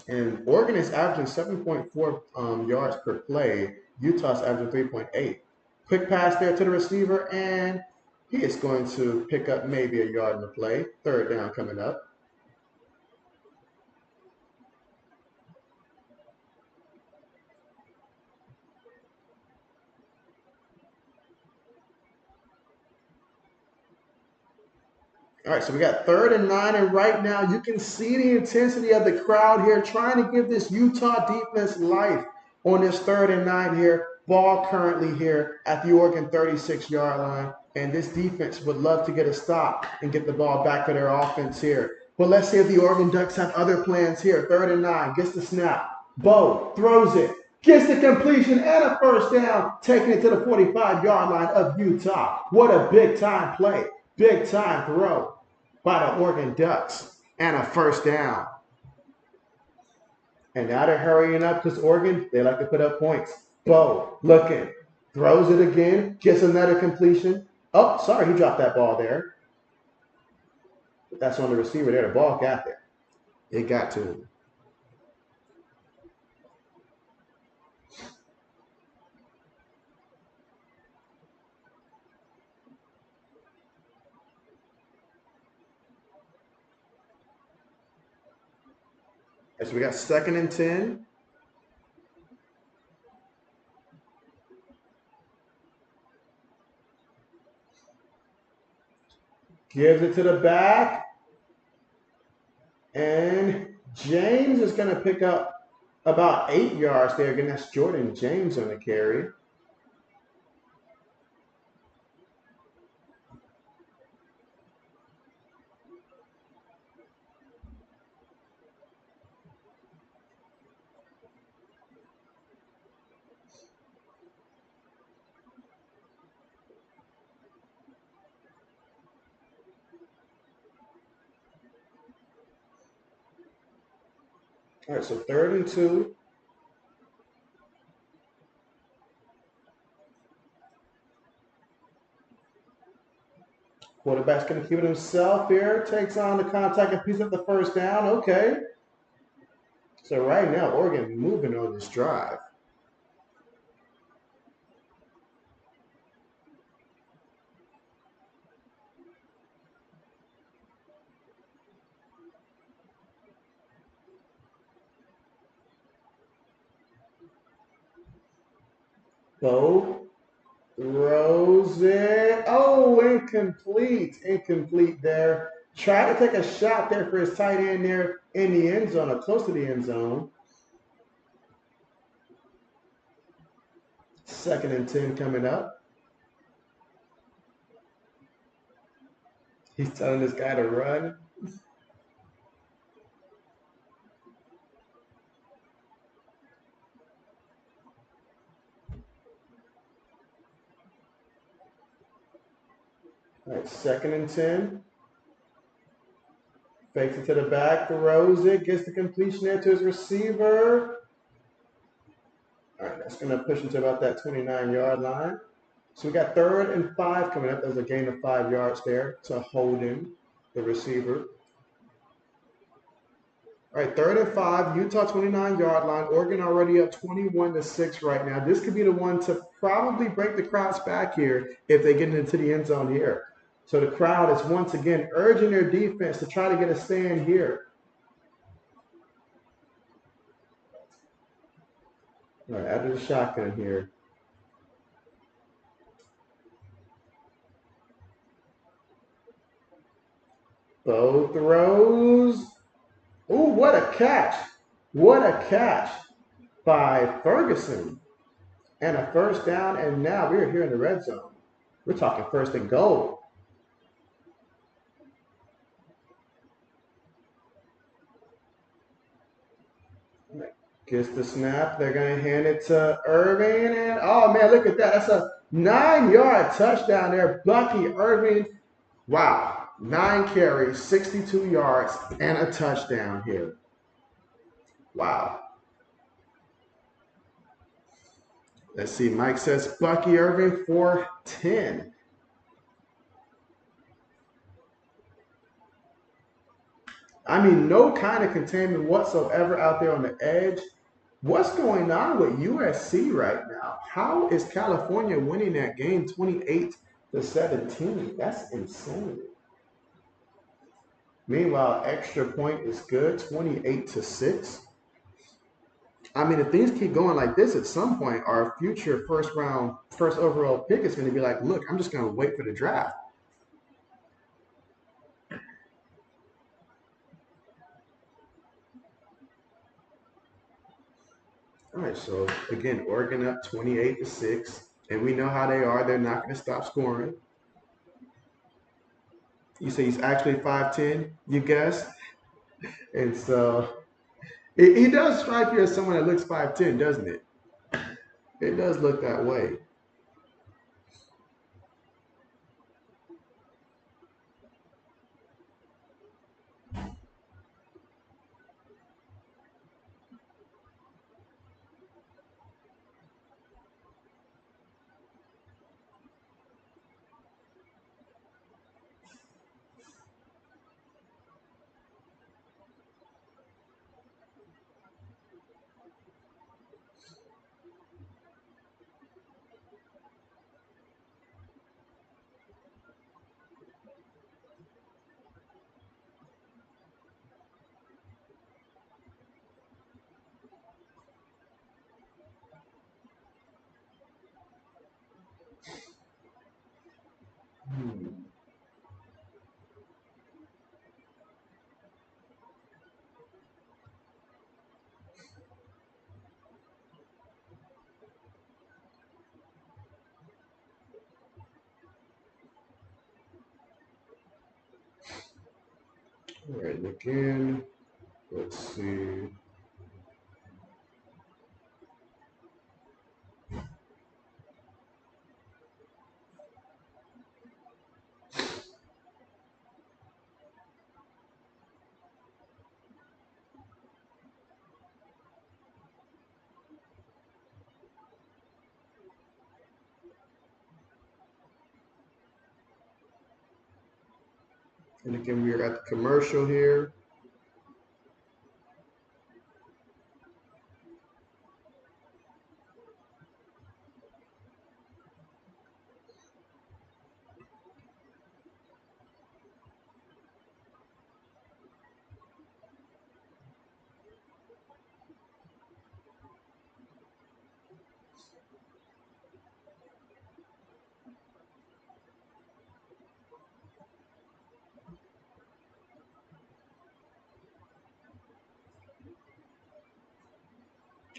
And Oregon is averaging 7.4 yards per play. Utah's averaging 3.8. Quick pass there to the receiver, and he is going to pick up maybe a yard in the play. 3rd down coming up. All right, so we got 3rd and 9, and right now you can see the intensity of the crowd here trying to give this Utah defense life on this 3rd and 9 here. Ball currently here at the Oregon 36-yard line, and this defense would love to get a stop and get the ball back to their offense here. But let's see if the Oregon Ducks have other plans here. 3rd and 9, gets the snap. Bo throws it, gets the completion and a first down, taking it to the 45-yard line of Utah. What a big time play, big time throw by the Oregon Ducks, and a first down. And now they're hurrying up because Oregon, they like to put up points. Bo looking, throws it again, gets another completion. Oh, sorry, he dropped that ball there. That's on the receiver there. The ball got there. It got to him. So we got 2nd and 10. Gives it to the back. And James is going to pick up about 8 yards there. Again, that's Jordan James on the carry. All right, so 3rd and 2. Quarterback's going to keep it himself here. Takes on the contact and picks up the first down. Okay. So right now, Oregon moving on this drive. Bo throws it. Oh, incomplete. Incomplete there. Tried to take a shot there for his tight end there in the end zone or close to the end zone. 2nd and 10 coming up. He's telling this guy to run. All right, 2nd and 10. Fakes it to the back, throws it, gets the completion there to his receiver. All right, that's going to push him to about that 29-yard line. So we got 3rd and 5 coming up. There's a gain of 5 yards there to hold him, the receiver. All right, 3rd and 5, Utah 29-yard line. Oregon already up 21-6 right now. This could be the one to probably break the crowd's back here if they get into the end zone here. So the crowd is once again urging their defense to try to get a stand here. All right, out of the shotgun here. Bo throws. Ooh, what a catch. What a catch by Ferguson. And a first down, and now we're here in the red zone. We're talking 1st and goal. Gets the snap. They're going to hand it to Irving. And oh, man, look at that. That's a 9-yard touchdown there. Bucky Irving. Wow. 9 carries, 62 yards, and a touchdown here. Wow. Let's see. Mike says Bucky Irving for 10. I mean, no kind of containment whatsoever out there on the edge. What's going on with USC right now? How is California winning that game 28-17? That's insane. Meanwhile, extra point is good, 28-6. I mean, if things keep going like this, at some point, our future first overall pick is going to be like, look, I'm just going to wait for the draft. All right, so again, Oregon up 28-6, and we know how they are. They're not going to stop scoring. You say he's actually 5'10", you guess? And so He does strike you as someone that looks 5'10", doesn't it? It does look that way. Hmm. All right, again, let's see. And again, we are at the commercial here.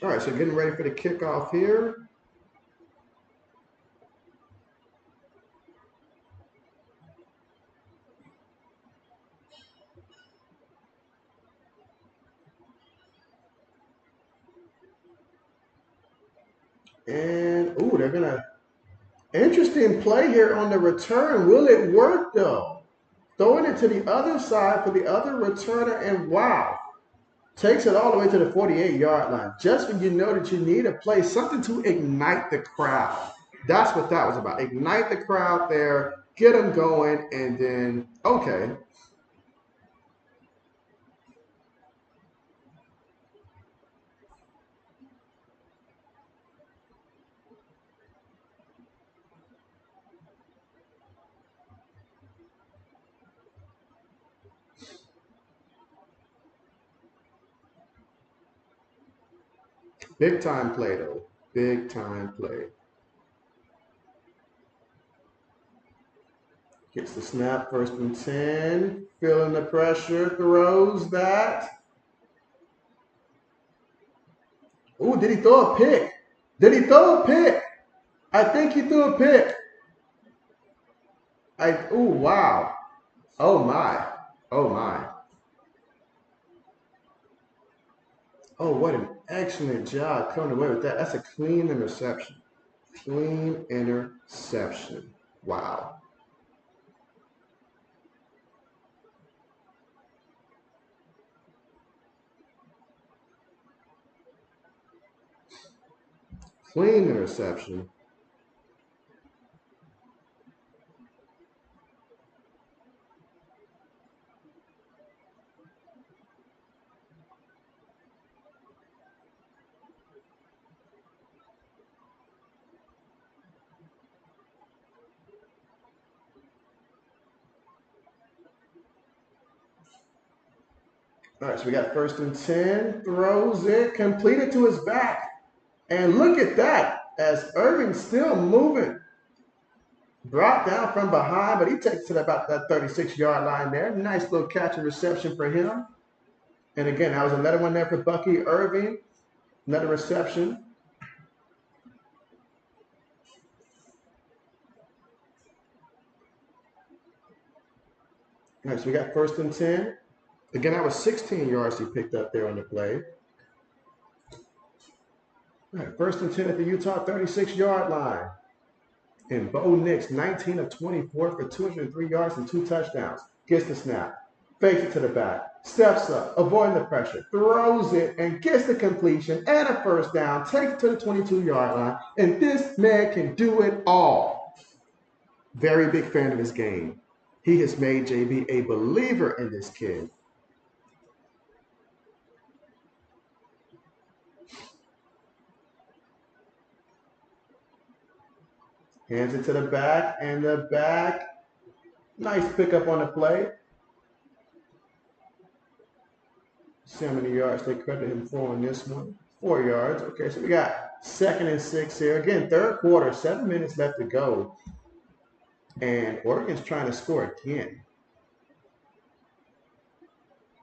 All right, so getting ready for the kickoff here. And, ooh, they're going to, interesting play here on the return. Will it work, though? Throwing it to the other side for the other returner, and wow, takes it all the way to the 48-yard line. Just when you know that you need a play, something to ignite the crowd. That's what that was about. Ignite the crowd there, get them going, and then, okay. Big time play, though. Big time play. Gets the snap, 1st and 10. Feeling the pressure, throws that. Ooh, did he throw a pick? Did he throw a pick? I think he threw a pick. Ooh, wow. Oh my. Oh my. Oh, what an excellent job coming away with that. That's a clean interception. Clean interception. Wow. Clean interception. All right, so we got 1st and 10. Throws it, completed to his back. And look at that, as Irving's still moving. Brought down from behind, but he takes it about that 36-yard line there. Nice little catch and reception for him. And again, that was another one there for Bucky Irving. Another reception. All right, so we got 1st and 10. Again, that was 16 yards he picked up there on the play. All right, 1st and 10 at the Utah 36-yard line. And Bo Nix, 19 of 24 for 203 yards and 2 touchdowns. Gets the snap, fakes it to the back, steps up, avoiding the pressure, throws it, and gets the completion and a 1st down, takes it to the 22-yard line, and this man can do it all. Very big fan of his game. He has made JB a believer in this kid. Hands it to the back, and the back. Nice pickup on the play. See how many yards they credit him for on this one. 4 yards. Okay, so we got 2nd and 6 here. Again, 3rd quarter, 7 minutes left to go. And Oregon's trying to score again.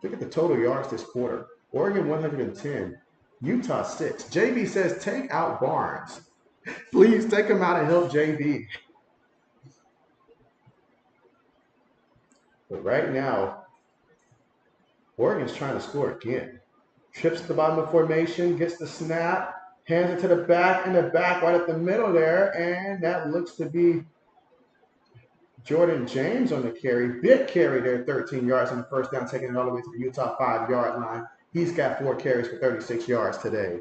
Look at the total yards this quarter. Oregon 110, Utah 6. JB says take out Barnes. Please take him out and help JB. But right now, Oregon's trying to score again. Trips to the bottom of formation, gets the snap, hands it to the back, and the back right up the middle there, and that looks to be Jordan James on the carry. Big carry there, 13 yards on the 1st down, taking it all the way to the Utah 5-yard line. He's got 4 carries for 36 yards today.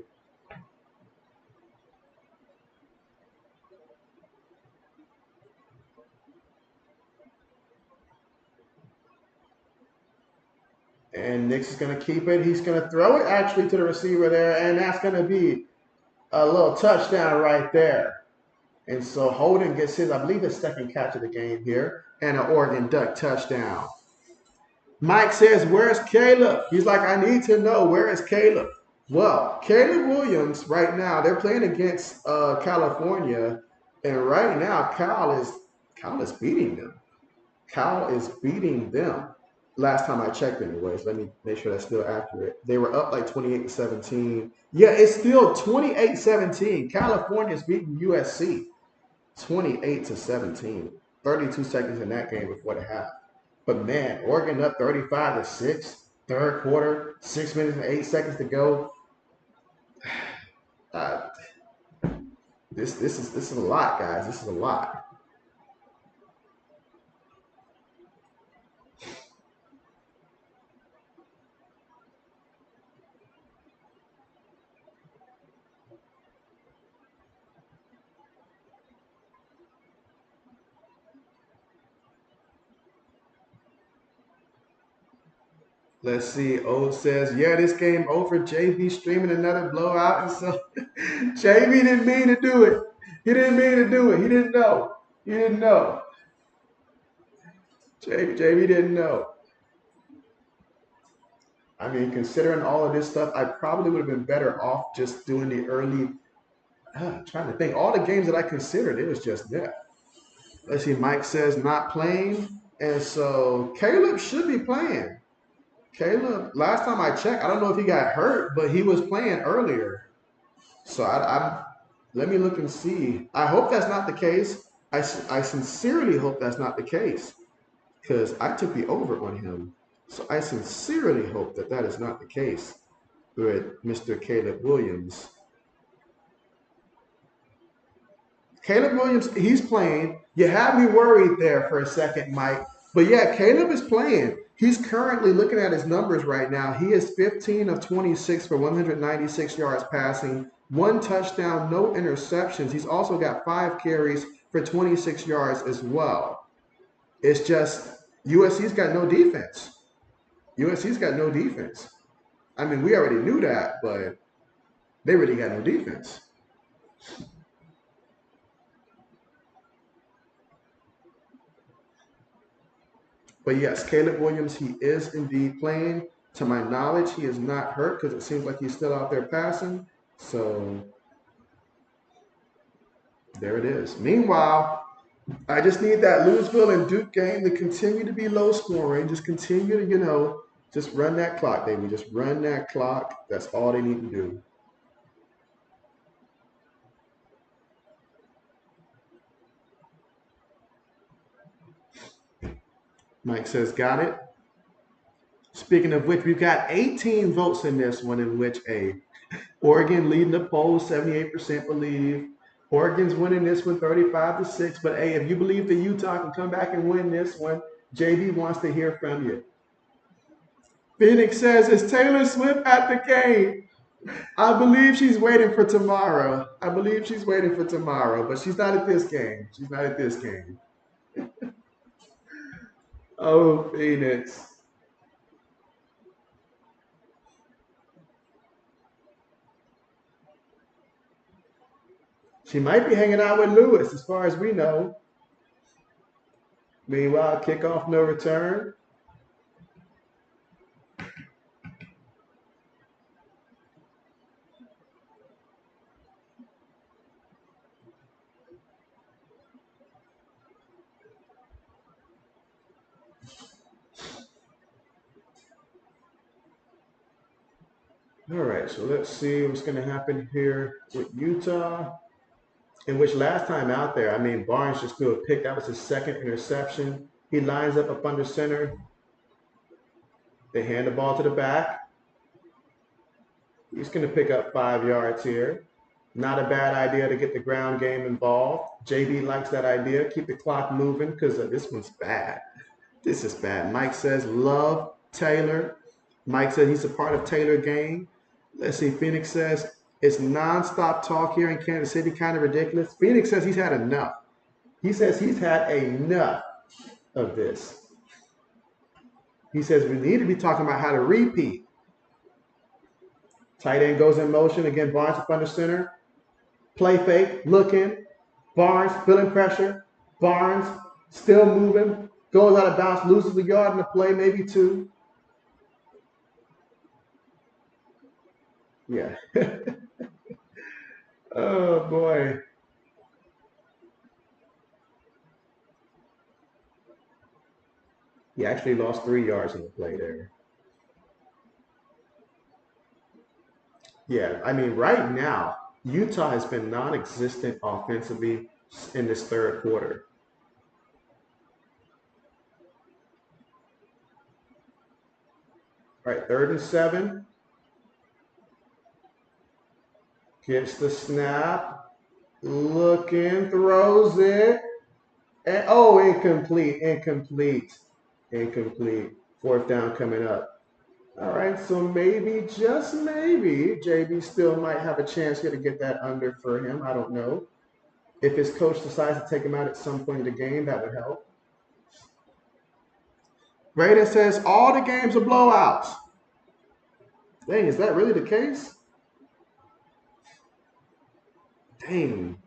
And Nix is going to keep it. He's going to throw it actually to the receiver there, and that's going to be a little touchdown right there. And so Holden gets his, I believe, his 2nd catch of the game here, and an Oregon Duck touchdown. Mike says, where's Caleb? He's like, I need to know, where is Caleb? Well, Caleb Williams right now, they're playing against California, and right now Cal is beating them. Cal is beating them. Last time I checked anyways. Let me make sure that's still accurate. They were up like 28-17. Yeah, it's still 28-17. California's beating USC 28-17. 32 seconds in that game before the half. But man, Oregon up 35-6, 3rd quarter, 6 minutes and 8 seconds to go. This is a lot, guys. This is a lot. Let's see. Old says, yeah, this game over. JB streaming another blowout. And so JB didn't mean to do it. He didn't mean to do it. He didn't know. He didn't know. JB didn't know. I mean, considering all of this stuff, I probably would have been better off just doing the early. I'm trying to think. All the games that I considered, it was just that. Let's see. Mike says not playing. And so Caleb should be playing. Caleb, last time I checked, I don't know if he got hurt, but he was playing earlier. So let me look and see. I hope that's not the case. I sincerely hope that's not the case because I took the over on him. So I sincerely hope that that is not the case with Mr. Caleb Williams. Caleb Williams, he's playing. You had me worried there for a second, Mike. But yeah, Caleb is playing. He's currently looking at his numbers right now. He is 15 of 26 for 196 yards passing, 1 touchdown, no interceptions. He's also got 5 carries for 26 yards as well. It's just USC's got no defense. USC's got no defense. I mean, we already knew that, but they really got no defense. But yes, Caleb Williams, he is indeed playing. To my knowledge, he is not hurt because it seems like he's still out there passing. So there it is. Meanwhile, I just need that Louisville and Duke game to continue to be low scoring. Just continue to, just run that clock, baby. Just run that clock. That's all they need to do. Mike says, got it. Speaking of which, we've got 18 votes in this one, in which a Oregon leading the polls, 78% believe. Oregon's winning this one 35-6. But hey, if you believe that Utah can come back and win this one, JB wants to hear from you. Phoenix says, is Taylor Swift at the game? I believe she's waiting for tomorrow. I believe she's waiting for tomorrow, but she's not at this game. She's not at this game. Oh, Phoenix. She might be hanging out with Lewis, as far as we know. Meanwhile, kickoff, no return. All right, so let's see what's going to happen here with Utah. In which last time out there, I mean, Barnes just threw a pick. That was his second interception. He lines up under center. They hand the ball to the back. He's going to pick up 5 yards here. Not a bad idea to get the ground game involved. JB likes that idea. Keep the clock moving because this one's bad. This is bad. Mike says, love Taylor. Mike said he's a part of Taylor game. Let's see. Phoenix says, it's nonstop talk here in Kansas City, kind of ridiculous. Phoenix says he's had enough. He says he's had enough of this. He says we need to be talking about how to repeat. Tight end goes in motion. Again, Barnes up under center. Play fake, looking. Barnes feeling pressure. Barnes still moving. Goes out of bounds, loses a yard in the play, maybe 2. Yeah. Oh, boy. He actually lost 3 yards in the play there. Yeah, I mean, right now, Utah has been non-existent offensively in this third quarter. All right, 3rd and 7. Gets the snap. Looking, throws it. And oh, incomplete. 4th down coming up. All right, so maybe, just maybe, JB still might have a chance here to get that under for him. I don't know. If his coach decides to take him out at some point in the game, that would help. Braden says all the games are blowouts. Dang, is that really the case? Dang.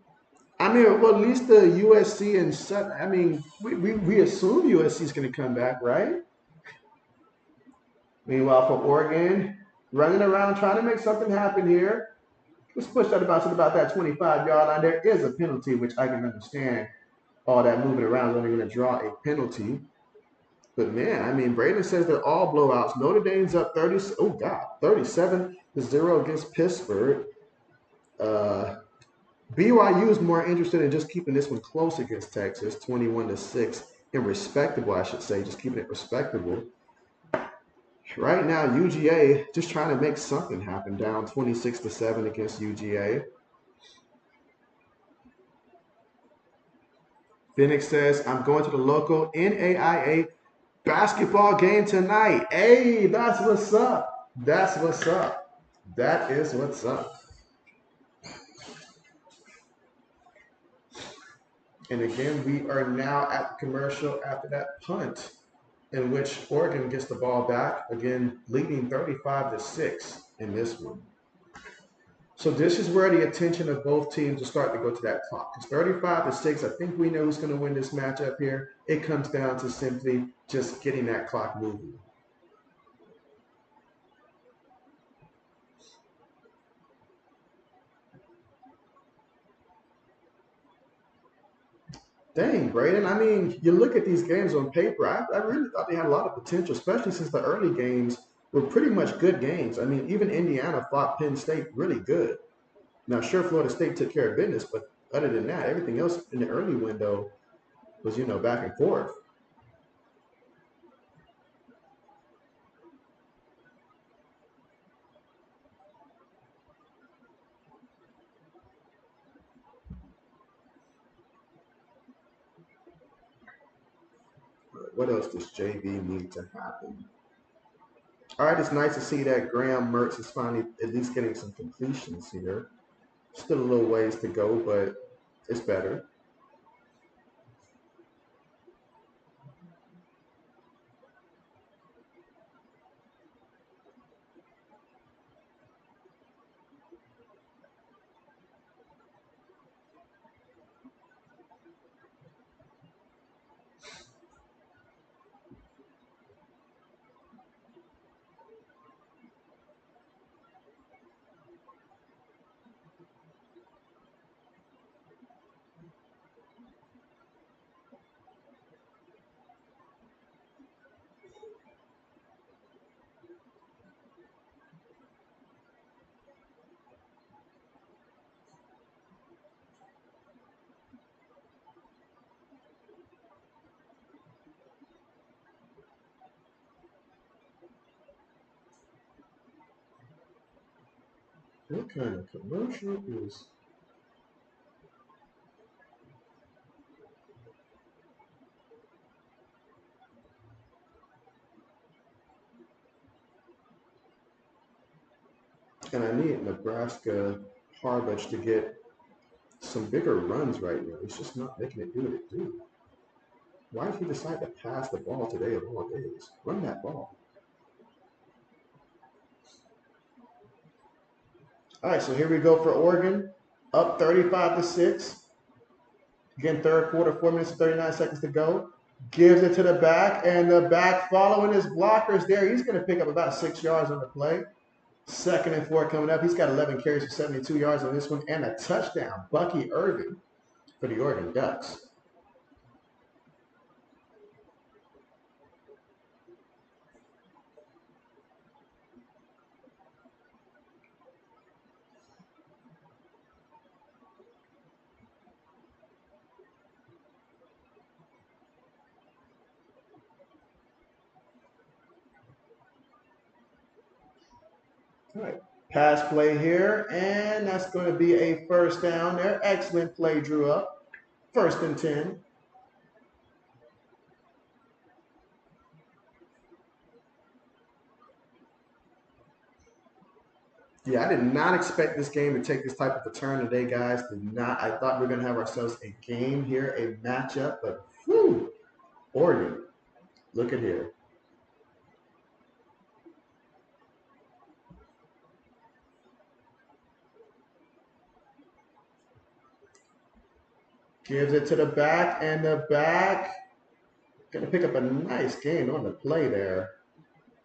I mean, well, at least the USC and I mean, we assume USC is going to come back, right? Meanwhile, for Oregon, running around trying to make something happen here. Let's push that about to about that 25-yard line. There is a penalty, which I can understand. All that moving around is only going to draw a penalty. But man, I mean, Braden says they're all blowouts. Notre Dame's up 37-0 against Pittsburgh. BYU is more interested in just keeping this one close against Texas, 21-6, and respectable, I should say, just keeping it respectable. Right now, UGA just trying to make something happen, down 26-7 against UGA. Phoenix says, I'm going to the local NAIA basketball game tonight. Hey, that's what's up. That's what's up. That is what's up. And again, we are now at the commercial after that punt, in which Oregon gets the ball back, again, leading 35-6 in this one. So this is where the attention of both teams will start to go to that clock. It's 35-6. I think we know who's going to win this matchup here. It comes down to simply just getting that clock moving. Dang, Braden. I mean, you look at these games on paper, I really thought they had a lot of potential, especially since the early games were pretty much good games. I mean, even Indiana fought Penn State really good. Now, sure, Florida State took care of business, but other than that, everything else in the early window was, back and forth. What else does JB need to happen? All right, it's nice to see that Graham Mertz is finally at least getting some completions here. Still a little ways to go, but it's better. What kind of commercial is... And I need Nebraska Harvard to get some bigger runs right now. He's just not making it do what it do. Why did he decide to pass the ball today of all days? Run that ball. All right, so here we go for Oregon. Up 35-6. Again, third quarter, 4 minutes and 39 seconds to go. Gives it to the back, and the back following his blockers there. He's going to pick up about 6 yards on the play. 2nd and 4 coming up. He's got 11 carries for 72 yards on this one and a touchdown. Bucky Irving for the Oregon Ducks. All right, pass play here, and that's going to be a first down there. Excellent play, drew up. 1st and 10. Yeah, I did not expect this game to take this type of a turn today, guys. Did not. I thought we were going to have ourselves a game here, a matchup, but whew, Oregon, look at here. Gives it to the back, and the back going to pick up a nice gain on the play there.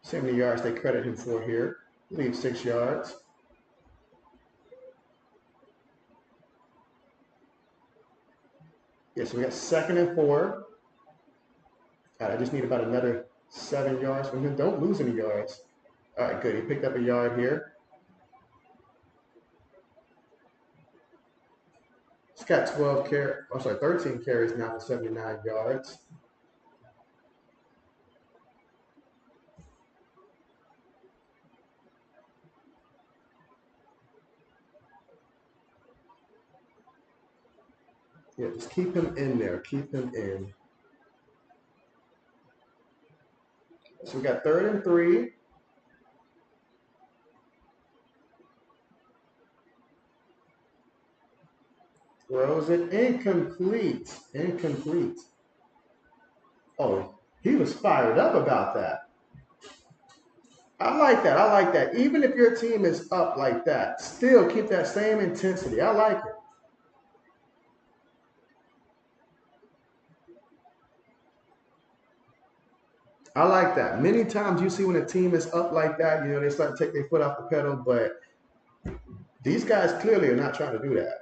70 yards they credit him for here. Leave 6 yards. Yeah, so we got 2nd and 4. All right, I just need about another 7 yards from him. Don't lose any yards. All right, good. He picked up a yard here. He's got 13 carries now for 79 yards. Yeah, just keep him in there. Keep him in. So we got 3rd and 3. Throws it incomplete. Incomplete. Oh, he was fired up about that. I like that. I like that. Even if your team is up like that, still keep that same intensity. I like it. I like that. Many times you see when a team is up like that, they start to take their foot off the pedal, but these guys clearly are not trying to do that.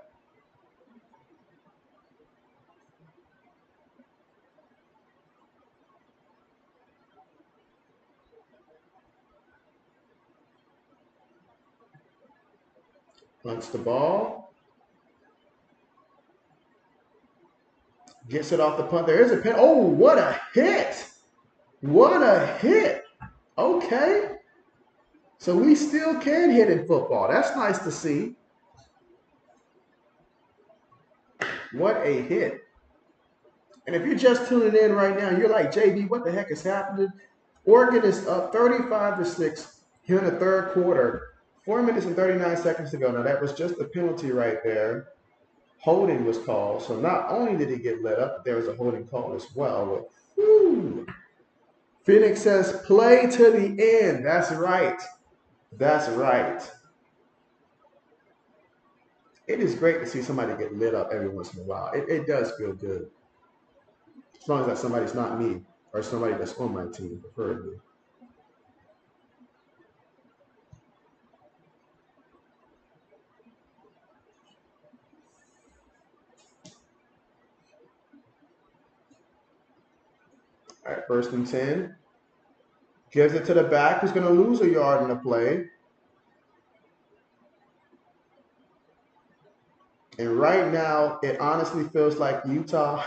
Punts the ball. Gets it off the punt. There is a pin. Oh, what a hit. What a hit. Okay. So we still can hit in football. That's nice to see. What a hit. And if you're just tuning in right now, you're like, JB, what the heck is happening? Oregon is up 35-6 here in the third quarter. 4 minutes and 39 seconds to go. Now, that was just a penalty right there. Holding was called. So not only did he get lit up, but there was a holding call as well. Woo. Phoenix says, play to the end. That's right. That's right. It is great to see somebody get lit up every once in a while. It does feel good. As long as that somebody's not me or somebody that's on my team, preferably. All right, 1st and 10. Gives it to the back, who's going to lose a yard in the play. And right now, it honestly feels like Utah,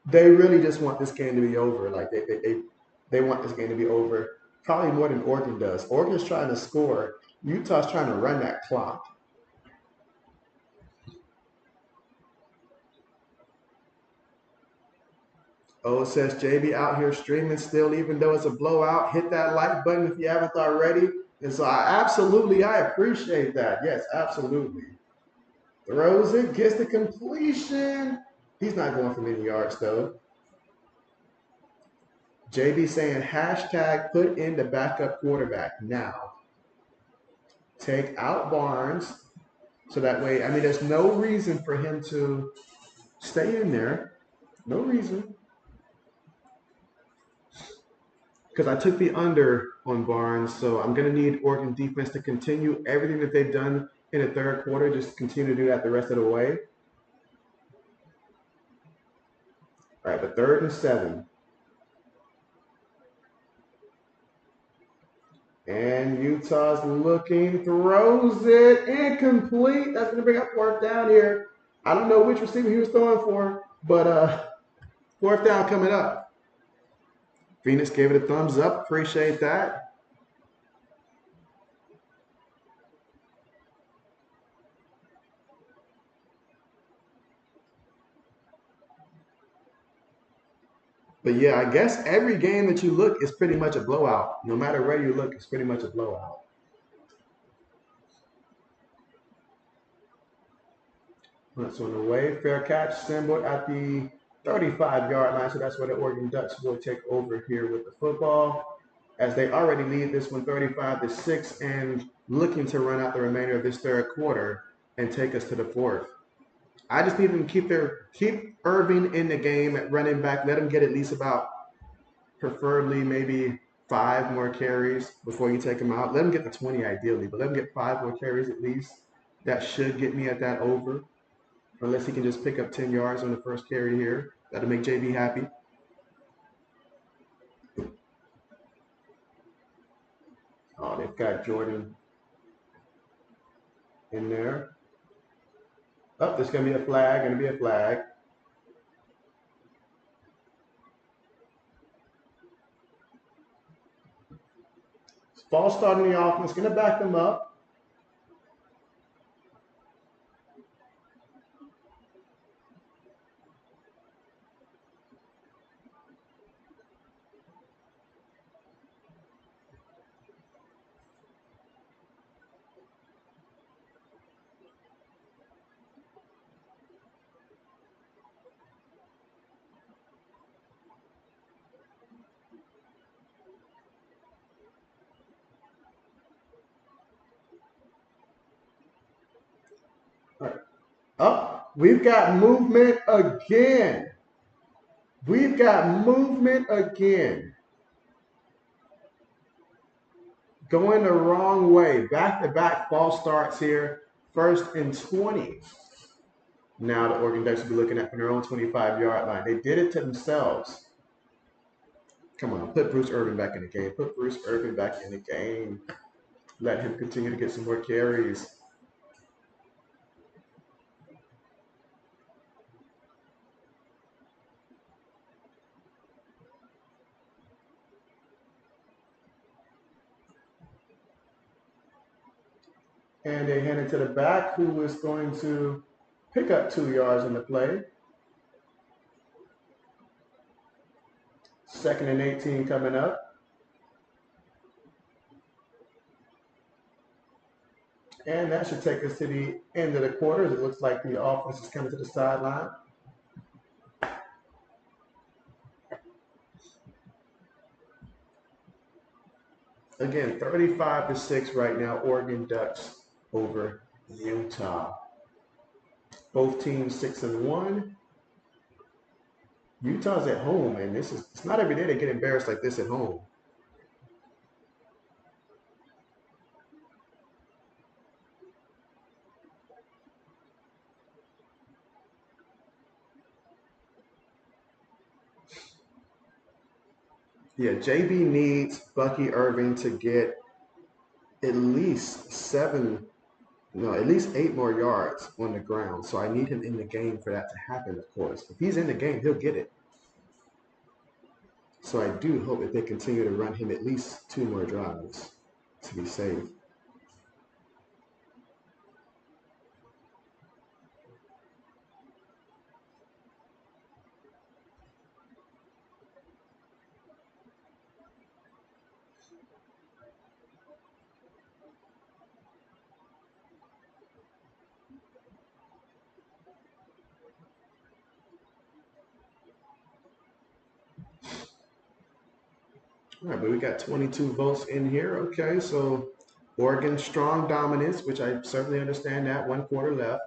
they really just want this game to be over. Like they want this game to be over probably more than Oregon does. Oregon's trying to score. Utah's trying to run that clock. Oh, it says JB out here streaming still, even though it's a blowout. Hit that like button if you haven't already. And so I appreciate that. Yes, absolutely. Throws it, gets the completion. He's not going for many yards though. JB saying hashtag put in the backup quarterback now. Take out Barnes. So that way, I mean, there's no reason for him to stay in there. No reason. Because I took the under on Barnes, so I'm going to need Oregon defense to continue everything that they've done in the third quarter. Just continue to do that the rest of the way. All right, but 3rd and 7. And Utah's looking, throws it, incomplete. That's going to bring up 4th down here. I don't know which receiver he was throwing for, but 4th down coming up. Phoenix gave it a thumbs up. Appreciate that. But yeah, I guess every game that you look is pretty much a blowout. No matter where you look, it's pretty much a blowout. That's on the way. Fair catch symbol at the 35-yard line. So that's where the Oregon Ducks will take over here with the football, as they already lead this one 35-6 and looking to run out the remainder of this third quarter and take us to the 4th. I just need them to keep Irving in the game at running back. Let him get at least about, preferably maybe 5 more carries before you take him out. Let him get to 20 ideally, but let him get 5 more carries at least. That should get me at that over. Unless he can just pick up 10 yards on the first carry here. That'll make JB happy. Oh, they've got Jordan in there. Oh, there's going to be a flag. Going to be a flag. False start in the offense. Going to back them up. Oh, we've got movement again. We've got movement again. Going the wrong way. Back-to-back false starts here. 1st and 20. Now the Oregon Ducks will be looking at from their own 25-yard line. They did it to themselves. Come on, put Bruce Irvin back in the game. Put Bruce Irvin back in the game. Let him continue to get some more carries. And they hand it to the back, who is going to pick up 2 yards in the play. Second and 18 coming up. And that should take us to the end of the quarters. It looks like the offense is coming to the sideline. Again, 35-6 right now. Oregon Ducks over Utah. Both teams 6-1. Utah's at home, and it's not every day they get embarrassed like this at home. Yeah, JB needs Bucky Irving to get at least at least 8 more yards on the ground. So I need him in the game for that to happen, of course. If he's in the game, he'll get it. So I do hope that they continue to run him at least 2 more drives to be safe. All right, but we got 22 votes in here. Okay, so Oregon strong dominance, which I certainly understand that. 1 quarter left.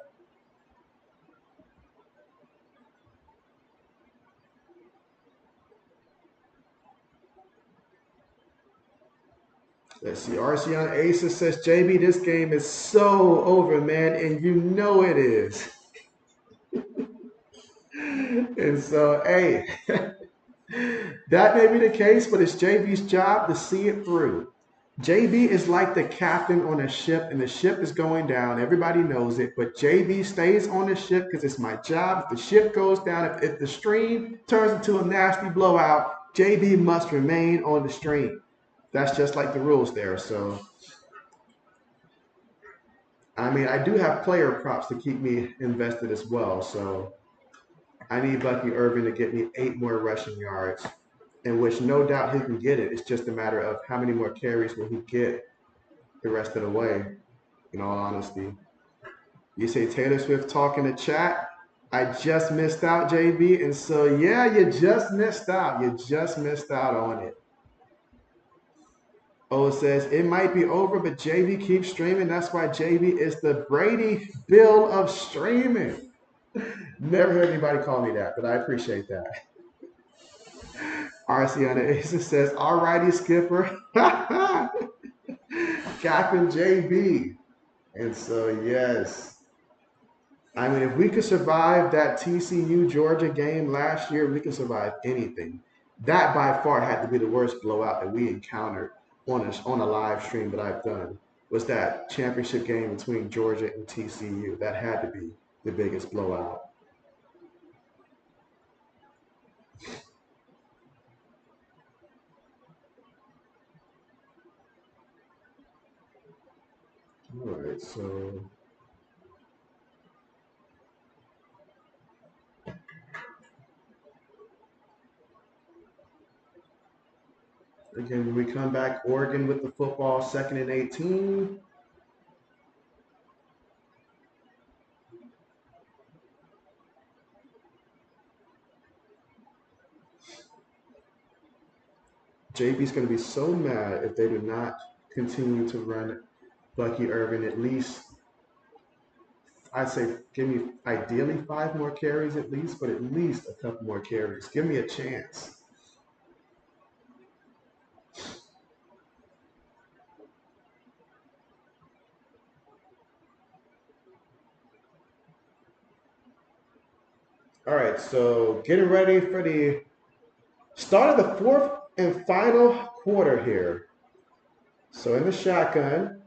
Let's see. Arceon Aces says, JB, this game is so over, man, and you know it is. And so, hey, that may be the case, but it's JB's job to see it through. JB is like the captain on a ship, and the ship is going down. Everybody knows it, but JB stays on the ship because it's my job. If the ship goes down, if the stream turns into a nasty blowout, JB must remain on the stream. That's just like the rules there. So, I mean, I do have player props to keep me invested as well. So, I need Bucky Irving to get me 8 more rushing yards, in which no doubt he can get it. It's just a matter of how many more carries will he get the rest of the way, in all honesty. You say Taylor Swift talk in the chat. I just missed out, JB. And so, yeah, you just missed out. You just missed out on it. O says, it might be over, but JB keeps streaming. That's why JB is the Brady Bill of streaming. Never heard anybody call me that, but I appreciate that. RC on the Aces says, all righty, Skipper. Captain JB. And so, yes. I mean, if we could survive that TCU Georgia game last year, we can survive anything. That by far had to be the worst blowout that we encountered on a live stream that I've done, was that championship game between Georgia and TCU. That had to be the biggest blowout. All right, so again, when we come back, Oregon with the football, 2nd and 18. JB's going to be so mad if they do not continue to run Bucky Irving at least, I'd say, give me ideally 5 more carries at least, but at least a couple more carries. Give me a chance. All right, so getting ready for the start of the 4th and final quarter here. So in the shotgun,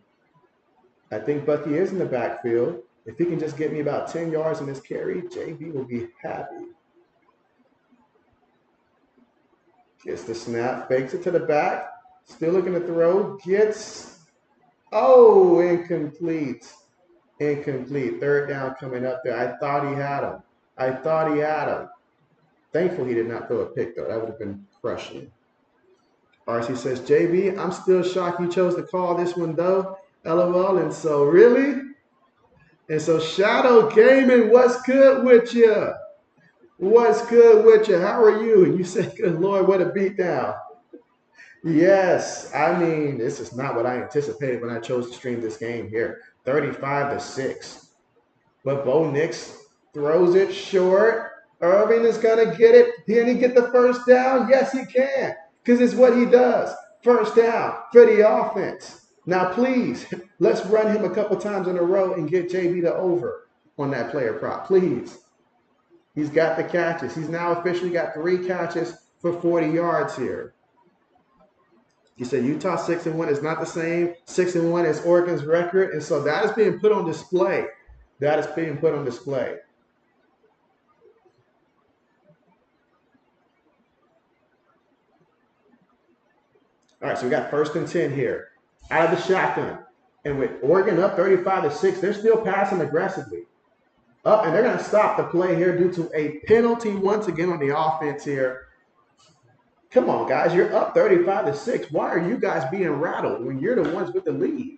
I think Bucky is in the backfield. If he can just get me about 10 yards in this carry, JB will be happy. Gets the snap, fakes it to the back, still looking to throw, gets, oh, incomplete. Incomplete. 3rd down coming up there. I thought he had him. Thankful he did not throw a pick, though. That would have been Crushing. RC says, JB, I'm still shocked you chose to call this one though. LOL. And so, really? And so, Shadow Gaming, what's good with you? What's good with you? How are you? And you say, good Lord, what a beatdown. Yes, I mean, this is not what I anticipated when I chose to stream this game here. 35-6. But Bo Nix throws it short. Irving is going to get it. Can he get the first down? Yes, he can, because it's what he does. First down for the offense. Now, please, let's run him a couple times in a row and get JB to over on that player prop. Please. He's got the catches. He's now officially got 3 catches for 40 yards here. He said Utah 6-1 is not the same 6-1 as Oregon's record, and so that is being put on display. That is being put on display. All right, so we got 1st and 10 here, out of the shotgun, and with Oregon up 35-6, they're still passing aggressively. Up, and they're going to stop the play here due to a penalty once again on the offense here. Come on, guys, you're up 35-6. Why are you guys being rattled when you're the ones with the lead?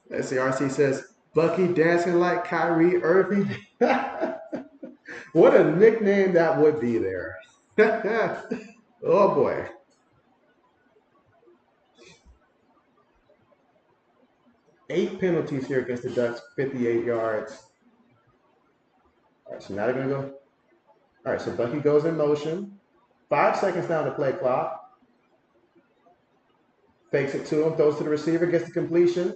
Let's see, RC says, Bucky dancing like Kyrie Irving. What a nickname that would be there. Oh, boy. Eight penalties here against the Ducks, 58 yards. All right, so now they're going to go. All right, so Bucky goes in motion. 5 seconds down the play clock. Fakes it to him, throws to the receiver, gets the completion.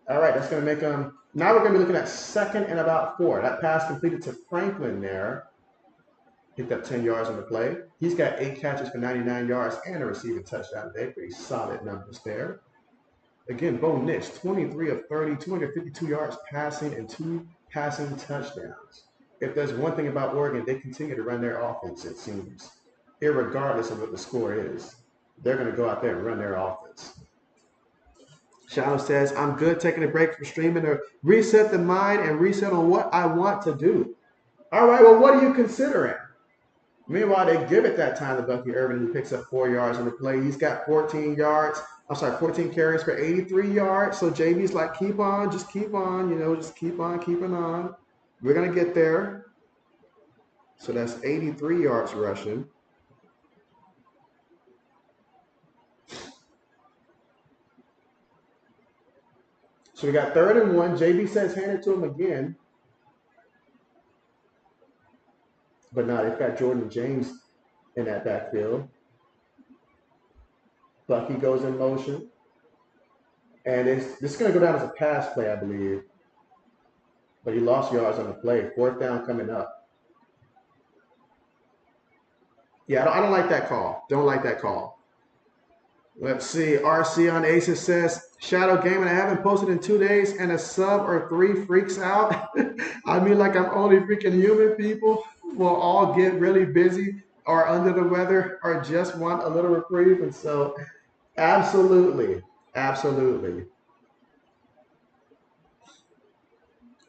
All right, that's going to make him. Now we're going to be looking at 2nd and about 4. That pass completed to Franklin there. Picked up 10 yards on the play. He's got 8 catches for 99 yards and a receiving touchdown today. Pretty solid numbers there. Again, Bo Nix, 23 of 30, 252 yards passing and 2 passing touchdowns. If there's one thing about Oregon, they continue to run their offense, it seems. Irregardless of what the score is, they're going to go out there and run their offense. Shadow says, I'm good taking a break from streaming to reset the mind and reset on what I want to do. All right, well, what are you considering? Meanwhile, they give it that time to Bucky Irving, who picks up 4 yards on the play. He's got 14 carries for 83 yards. So JB's like, keep on, just keep on, just keep on keeping on. We're going to get there. So that's 83 yards rushing. So we got 3rd and 1. JB says hand it to him again. But now they've got Jordan James in that backfield. Bucky goes in motion. And this is going to go down as a pass play, I believe. But he lost yards on the play. 4th down coming up. Yeah, I don't like that call. Don't like that call. Let's see. RC on Aces says, Shadow Gaming, I haven't posted in 2 days and a sub or 3 freaks out. I mean, like I'm only freaking human. People will all get really busy or under the weather or just want a little reprieve. And so absolutely. Absolutely.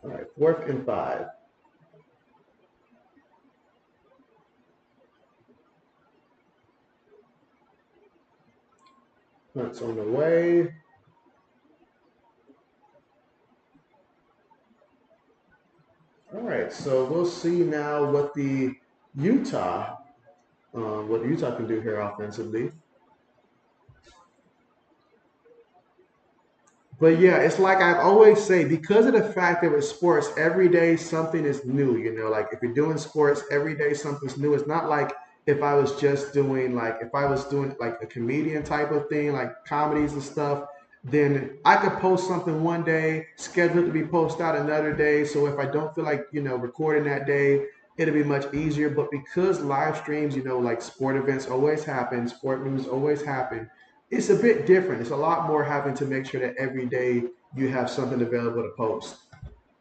All right, 4th and 5. That's on the way. All right, so we'll see now what the Utah can do here offensively. But yeah, it's like I've always say, because of the fact that with sports, every day something is new, like if you're doing sports, every day something's new. It's not like if I was doing like a comedian type of thing, like comedies and stuff, then I could post something one day, schedule it to be posted out another day. So if I don't feel like, recording that day, it'll be much easier. But because live streams, like sport events always happen, sport news always happen, it's a bit different. It's a lot more having to make sure that every day you have something available to post.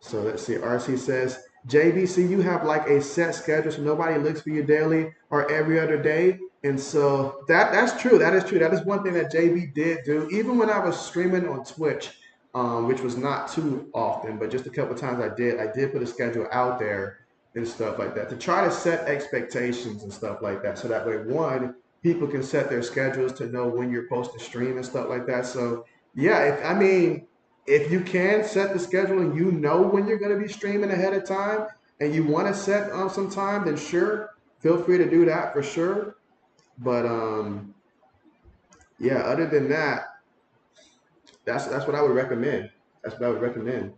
So let's see. RC says, JBC, you have like a set schedule, so nobody looks for you daily or every other day. And so that's true. That is true. That is one thing that JB did do. Even when I was streaming on Twitch, which was not too often, but just a couple of times I did put a schedule out there. and stuff like that, to try to set expectations and stuff like that. So that way, one, people can set their schedules to know when you're supposed to stream and stuff like that. So yeah, I mean, if you can set the schedule and you know when you're going to be streaming ahead of time and you want to set some time, then sure, feel free to do that for sure. But yeah, other than that, that's what I would recommend. That's what I would recommend.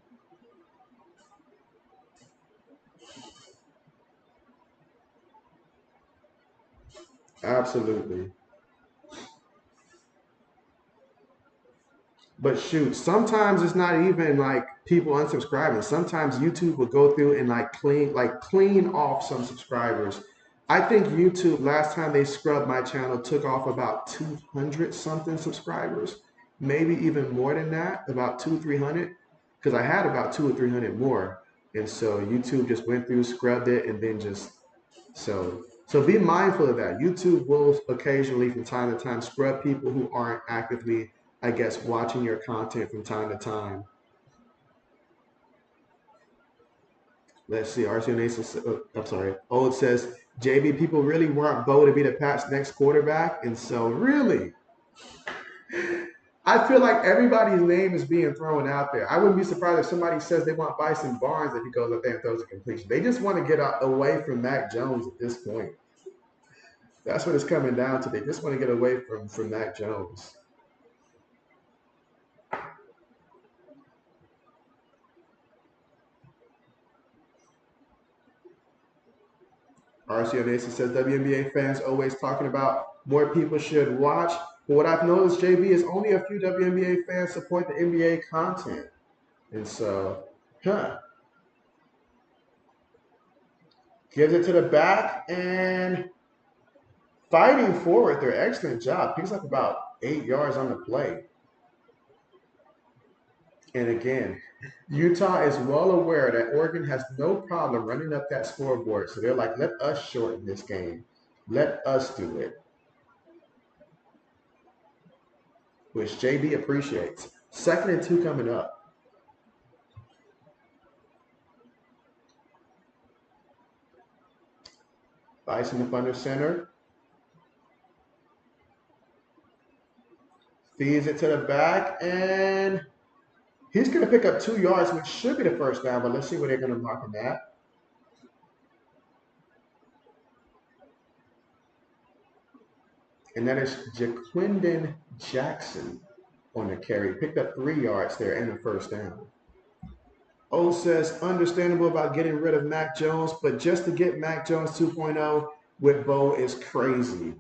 Absolutely. But shoot, sometimes it's not even like people unsubscribing. Sometimes YouTube will go through and like clean off some subscribers. I think YouTube last time they scrubbed my channel took off about 200 something subscribers, maybe even more than that, about 300, because I had about 2 or 300 more, and so YouTube just went through, scrubbed it, and then just so be mindful of that. YouTube will occasionally, from time to time, scrub people who aren't actively, I guess, watching your content from time to time. Let's see. RC Nation, I'm sorry. Old says, JB, people really want Bo to be the Pats' next quarterback. And so, really, I feel like everybody's name is being thrown out there. I wouldn't be surprised if somebody says they want Bison Barnes if he goes up there and throws a completion. They just want to get away from Mac Jones at this point. That's what it's coming down to. They just want to get away from Mac Jones. RC Nation says WNBA fans always talking about more people should watch. But what I've noticed, JB, is only a few WNBA fans support the NBA content. And so, huh, gives it to the back and fighting forward. Their excellent job. Picks up about 8 yards on the play. And again, Utah is well aware that Oregon has no problem running up that scoreboard. So they're like, let us shorten this game. Let us do it, which JB appreciates. 2nd and 2 coming up. Bison up under center. Feeds it to the back, and he's going to pick up 2 yards, which should be the first down, but let's see where they're going to mark him at. And that is Jaquindon Jackson on the carry. Picked up 3 yards there and the first down. O says, understandable about getting rid of Mac Jones, but just to get Mac Jones 2.0 with Bo is crazy.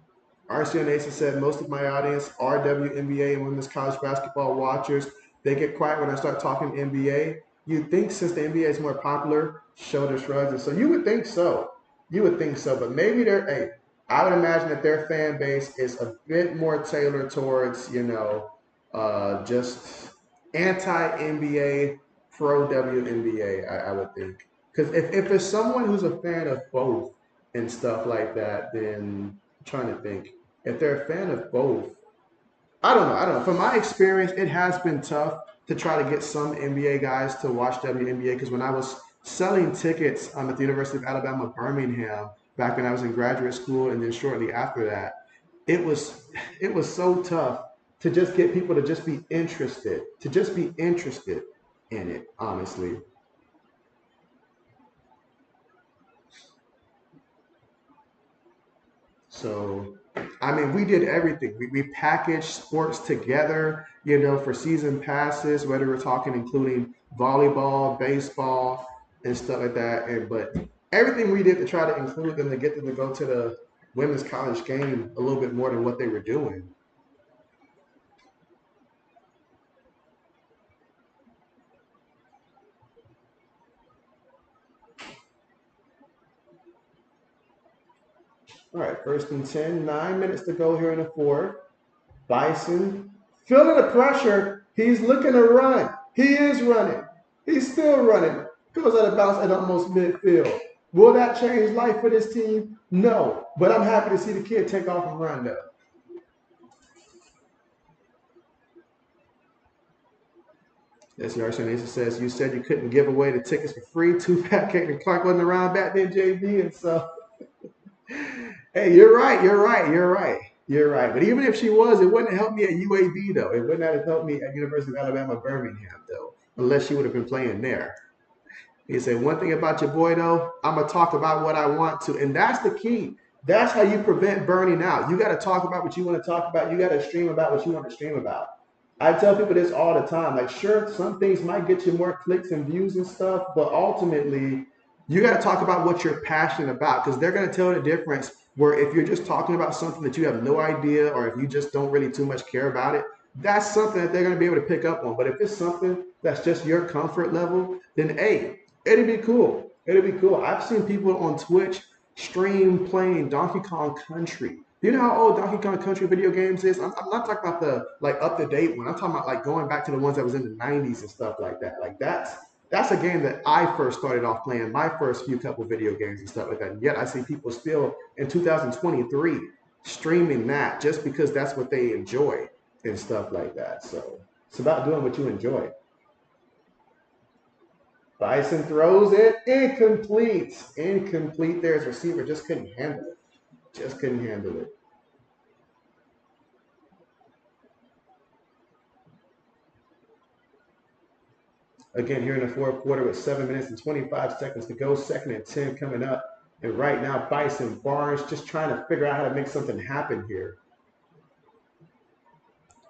RCN Nation said, most of my audience are WNBA and women's college basketball watchers. They get quiet when I start talking NBA. You'd think since the NBA is more popular, shoulder shrugs. And so you would think so. You would think so. But maybe hey, I would imagine that their fan base is a bit more tailored towards, just anti-NBA, pro-WNBA, I would think. Because if there's someone who's a fan of both and stuff like that, then I'm trying to think. If they're a fan of both, I don't know. I don't know. From my experience, it has been tough to try to get some NBA guys to watch WNBA because when I was selling tickets at the University of Alabama, Birmingham, back when I was in graduate school, and then shortly after that, it was it was so tough to just get people to just be interested in it, honestly. So, I mean, we did everything. We packaged sports together, for season passes, whether we're talking including volleyball, baseball, and stuff like that. But everything we did to try to include them to get them to go to the women's college game a little bit more than what they were doing. All right, 1st and 10, 9 minutes to go here in the fourth. Bison, feeling the pressure. He's looking to run. He is running. He's still running. Goes out of bounds at almost midfield. Will that change life for this team? No. But I'm happy to see the kid take off and run, though. As Yarson Nation says, you said you couldn't give away the tickets for free. Too bad Caitlin Clark wasn't around back then, JB. And so, hey, you're right. You're right. You're right. You're right. But even if she was, it wouldn't have helped me at UAB, though. It would not have helped me at University of Alabama, Birmingham, though, unless she would have been playing there. He said, one thing about your boy, though, I'm going to talk about what I want to. And that's the key. That's how you prevent burning out. You got to talk about what you want to talk about. You got to stream about what you want to stream about. I tell people this all the time. Like, sure, some things might get you more clicks and views and stuff, but ultimately, you got to talk about what you're passionate about because they're going to tell the difference. Where if you're just talking about something that you have no idea, or if you just don't really too much care about it, that's something that they're going to be able to pick up on. But if it's something that's just your comfort level, then hey, it'd be cool. It'd be cool. I've seen people on Twitch stream playing Donkey Kong Country. You know how old Donkey Kong Country video games is? I'm not talking about the like up to date one. I'm talking about like going back to the ones that was in the 90s and stuff like that. Like that's a game that I first started off playing, my first few couple video games and stuff like that. And yet I see people still in 2023 streaming that just because that's what they enjoy and stuff like that. So it's about doing what you enjoy. Bison throws it. Incomplete. Incomplete there. His receiver just couldn't handle it. Just couldn't handle it. Again, here in the fourth quarter with 7 minutes and 25 seconds to go. 2nd and 10 coming up. And right now, Bison Barnes just trying to figure out how to make something happen here.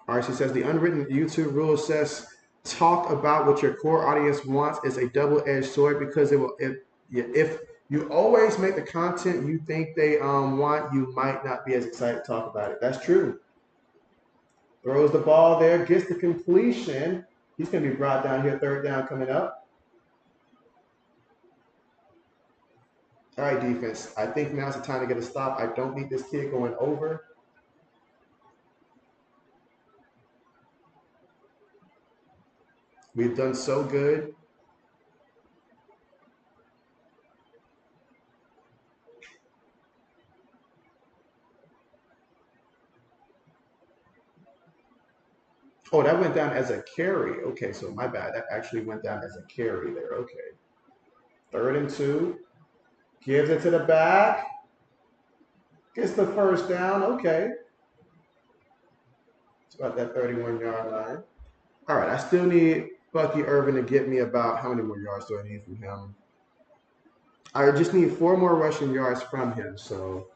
RC says the unwritten YouTube rule says talk about what your core audience wants is a double-edged sword because it will if you always make the content you think they want, you might not be as excited to talk about it. That's true. Throws the ball there, gets the completion. He's going to be brought down here, 3rd down coming up. All right, defense. I think now's the time to get a stop. I don't need this kid going over. We've done so good. Oh, that went down as a carry. Okay, so my bad. That actually went down as a carry there. Okay. 3rd and 2. Gives it to the back. Gets the 1st down. Okay. It's about that 31-yard line. All right, I still need Bucky Irvin to get me about how many more yards do I need from him? I just need 4 more rushing yards from him. So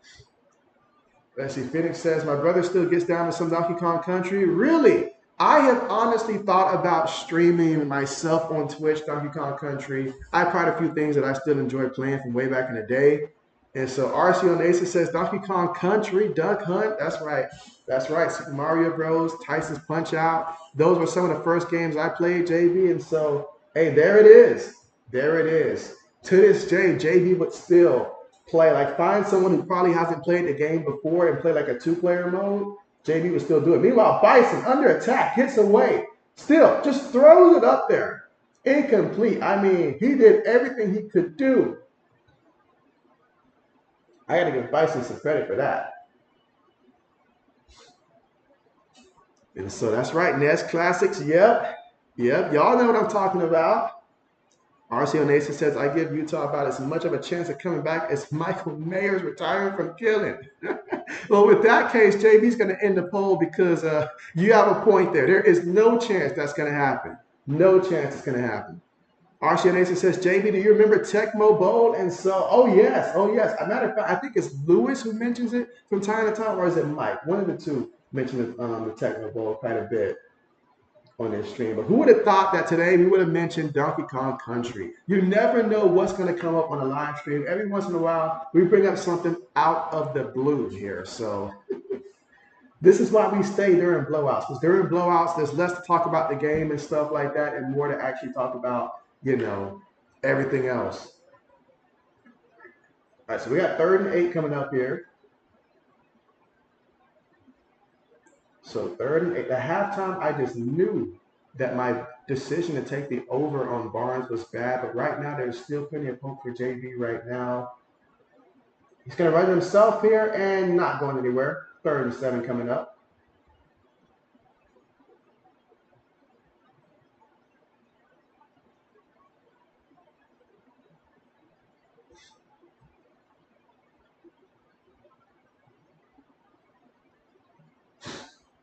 let's see. Phoenix says, my brother still gets down to some Donkey Kong Country. Really? I have honestly thought about streaming myself on Twitch, Donkey Kong Country. I've tried a few things that I still enjoy playing from way back in the day. And so RC on Aces says Donkey Kong Country, Duck Hunt. That's right. That's right. Super Mario Bros, Tyson's Punch Out. Those were some of the first games I played, JB. And so, hey, there it is. There it is. To this day, JB would still play. Like, find someone who probably hasn't played the game before and play like a 2-player mode. JB would still do it. Meanwhile, Bison under attack, hits away. Still, just throws it up there. Incomplete. I mean, he did everything he could do. I got to give Bison some credit for that. And so that's right, NES Classics. Yep. Y'all know what I'm talking about. RCO Nation says, I give Utah about as much of a chance of coming back as Michael Mayer's retiring from killing. Well, with that case, JB's going to end the poll because you have a point there. There is no chance that's going to happen. No chance it's going to happen. RCO Nation says, JB, do you remember Tecmo Bowl? And so, oh, yes. As a matter of fact, I think it's Lewis who mentions it from time to time, or is it Mike? One of the two mentioned the Tecmo Bowl quite a bit on this stream. But who would have thought that today we would have mentioned Donkey Kong Country? You never know what's going to come up on a live stream. Every once in a while, we bring up something out of the blue here. So this is why we stay during blowouts. Because during blowouts, there's less to talk about the game and stuff like that and more to actually talk about, everything else. All right, so we got 3rd and 8 coming up here. So 3rd and 8. At halftime, I just knew that my decision to take the over on Barnes was bad. But right now, there's still plenty of hope for JB right now. He's going to run himself here and not going anywhere. 3rd and 7 coming up.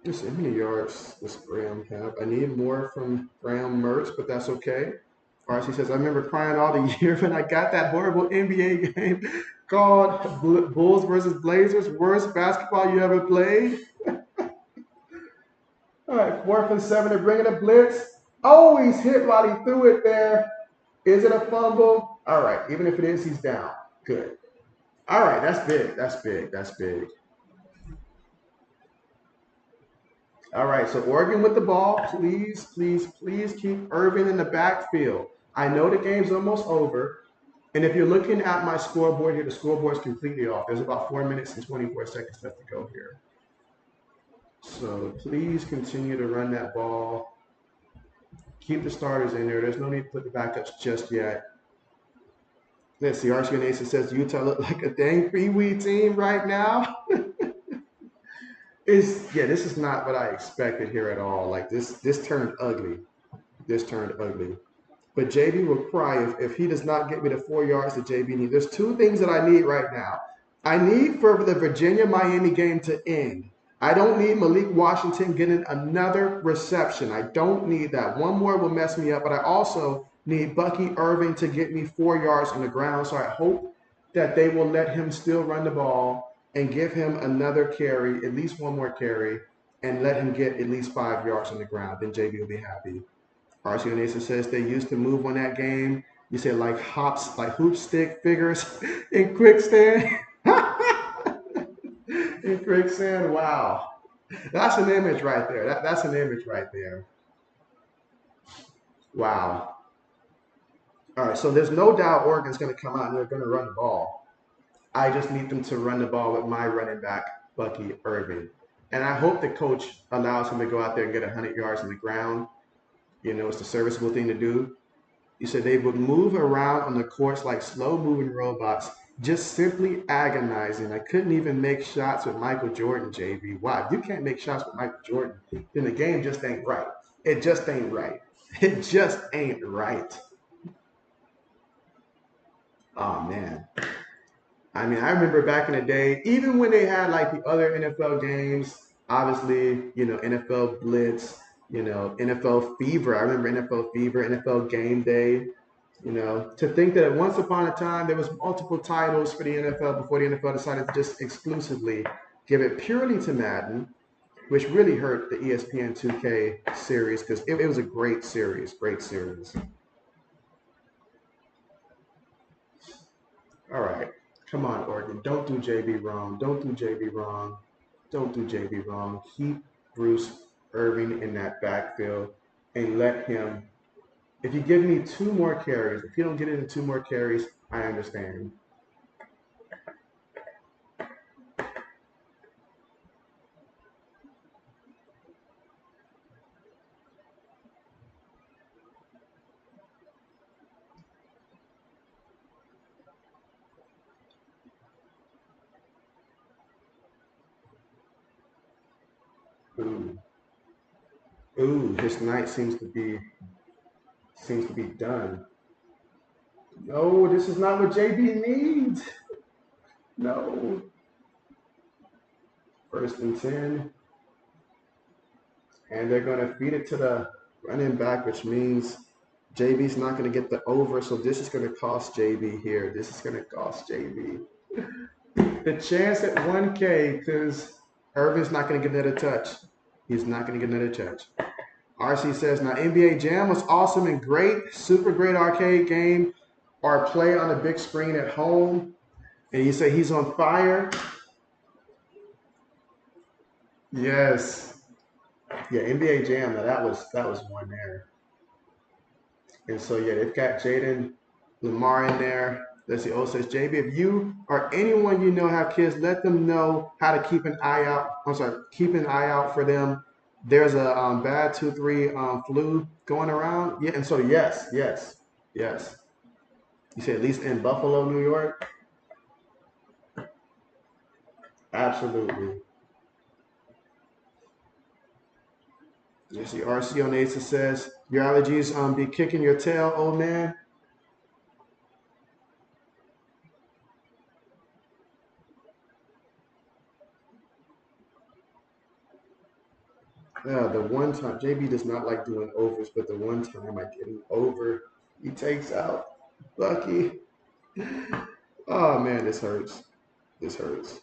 Just how many yards does Graham have? I need more from Graham Mertz, but that's okay. RC says, I remember crying all the year when I got that horrible NBA game called Bulls versus Blazers, worst basketball you ever played. All right, 4th and 7, they're bringing a blitz. Oh, he's hit while he threw it there. Is it a fumble? All right, even if it is, he's down. Good. All right, that's big. That's big. That's big. All right, so Oregon with the ball. Please, please, please keep Irvin in the backfield. I know the game's almost over. And if you're looking at my scoreboard here, the scoreboard's completely off. There's about 4 minutes and 24 seconds left to go here. So please continue to run that ball. Keep the starters in there. There's no need to put the backups just yet. Let's see, RC Nation says Utah look like a dang Pee-wee team right now. This is not what I expected here at all. Like this turned ugly. This turned ugly. But JB will cry if he does not get me the 4 yards that JB needs. There's two things that I need right now. I need for the Virginia-Miami game to end. I don't need Malik Washington getting another reception. I don't need that. One more will mess me up, but I also need Bucky Irving to get me 4 yards on the ground. So I hope that they will let him still run the ball and give him another carry, at least one more carry, and let him get at least 5 yards on the ground. Then JB will be happy. RC Nation says they used to move on that game. You said like hops, like hoop stick figures in quicksand. In quicksand, wow. That's an image right there. That's an image right there. Wow. All right, so there's no doubt Oregon's going to come out and they're going to run the ball. I just need them to run the ball with my running back, Bucky Irving. And I hope the coach allows him to go out there and get 100 yards on the ground. You know, it's a serviceable thing to do. You said they would move around on the courts like slow-moving robots, just simply agonizing. I couldn't even make shots with Michael Jordan, JB. Wow, if you can't make shots with Michael Jordan, then the game just ain't right. It just ain't right. It just ain't right. Oh, man. I mean, I remember back in the day, even when they had like the other NFL games, obviously, you know, NFL Blitz, you know, NFL Fever. I remember NFL Fever, NFL Game Day. You know, to think that once upon a time there was multiple titles for the NFL before the NFL decided to just exclusively give it purely to Madden, which really hurt the ESPN 2K series because it was a great series, great series. All right, come on, Oregon, don't do JB wrong, don't do JB wrong, don't do JB wrong. Keep Bruce Irving in that backfield and let him. If you give me 2 more carries, if you don't get it in 2 more carries, I understand. Ooh. Ooh, his night seems to be done. No, this is not what JB needs. No. 1st and 10. And they're gonna feed it to the running back, which means JB's not gonna get the over. So this is gonna cost JB here. This is gonna cost JB. The chance at 1K, because Irvin's not gonna get another touch. He's not gonna get another touch. RC says, now NBA Jam was awesome and great, super great arcade game or play on a big screen at home. And you say he's on fire. Yes. Yeah, NBA Jam, now that was one there. And so yeah, they've got Jaden Lamar in there. Let's see. Oh, says JB, if you or anyone you know have kids, let them know how to keep an eye out. I'm sorry, keep an eye out for them. There's a bad 2-3 flu going around. Yeah, and so yes, yes, yes. You say at least in Buffalo, New York. Absolutely. You see, RC on Asa says your allergies be kicking your tail, old man. The one time JB does not like doing overs, but the one time I get him over, he takes out Lucky. Oh man, this hurts. This hurts.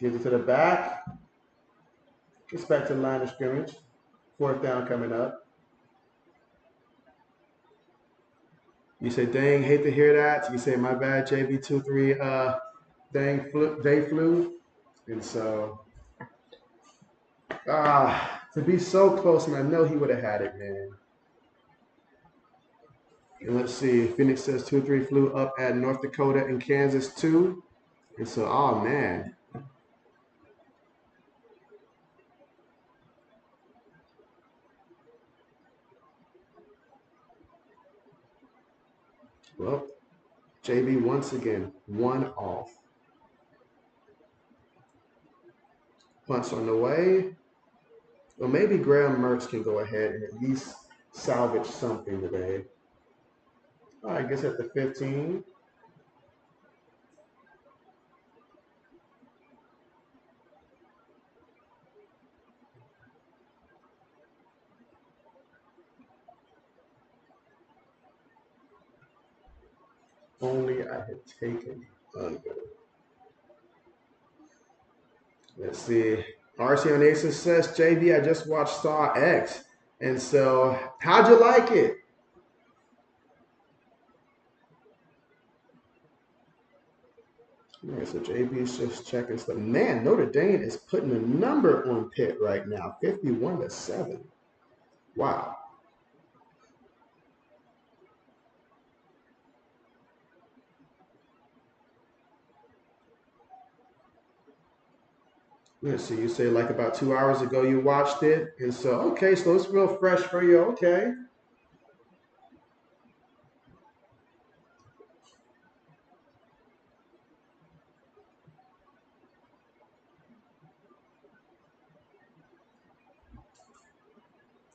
Gives it to the back. Gets back to the line of scrimmage. Fourth down coming up. You say, dang, hate to hear that. You say, my bad, JB23, dang, they flew. And so, to be so close, and I know he would have had it, man. And let's see, Phoenix says 2-3 flew up at North Dakota and Kansas too. And so, oh man. Well, JB once again, one off. Punts on the way. Well, maybe Graham Mertz can go ahead and at least salvage something today. I guess at the 15. Only I had taken under. Let's see. RC on Aces says, JB, I just watched Saw X. And so, how'd you like it? All right, so JB's just checking stuff. Man, Notre Dame is putting a number on Pitt right now, 51-7. Wow. Let's see, you say like about 2 hours ago you watched it. And so, okay, so it's real fresh for you. Okay.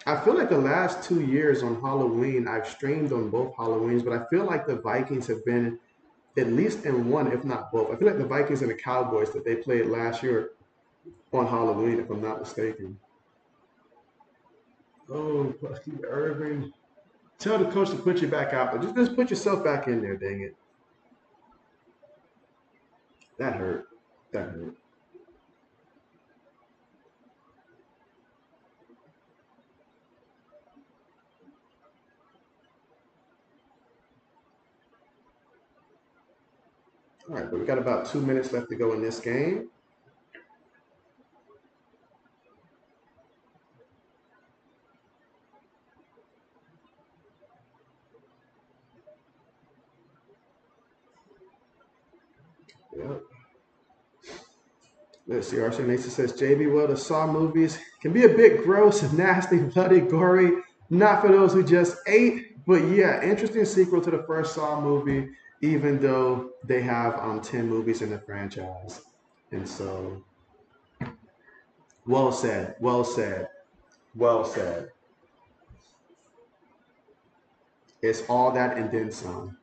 I feel like the last 2 years on Halloween, I've streamed on both Halloweens, but I feel like the Vikings have been at least in one, if not both. I feel like the Vikings and the Cowboys that they played last year on Halloween, if I'm not mistaken. Oh, Bucky Irving. Tell the coach to put you back out, but just put yourself back in there, dang it. That hurt. That hurt. All right, but we got about 2 minutes left to go in this game. Yep. Let's see. Arsenal Nation says JB. Well, the Saw movies can be a bit gross, nasty, bloody, gory. Not for those who just ate, but yeah, interesting sequel to the first Saw movie. Even though they have 10 movies in the franchise, and so well said, well said, well said. It's all that and then some.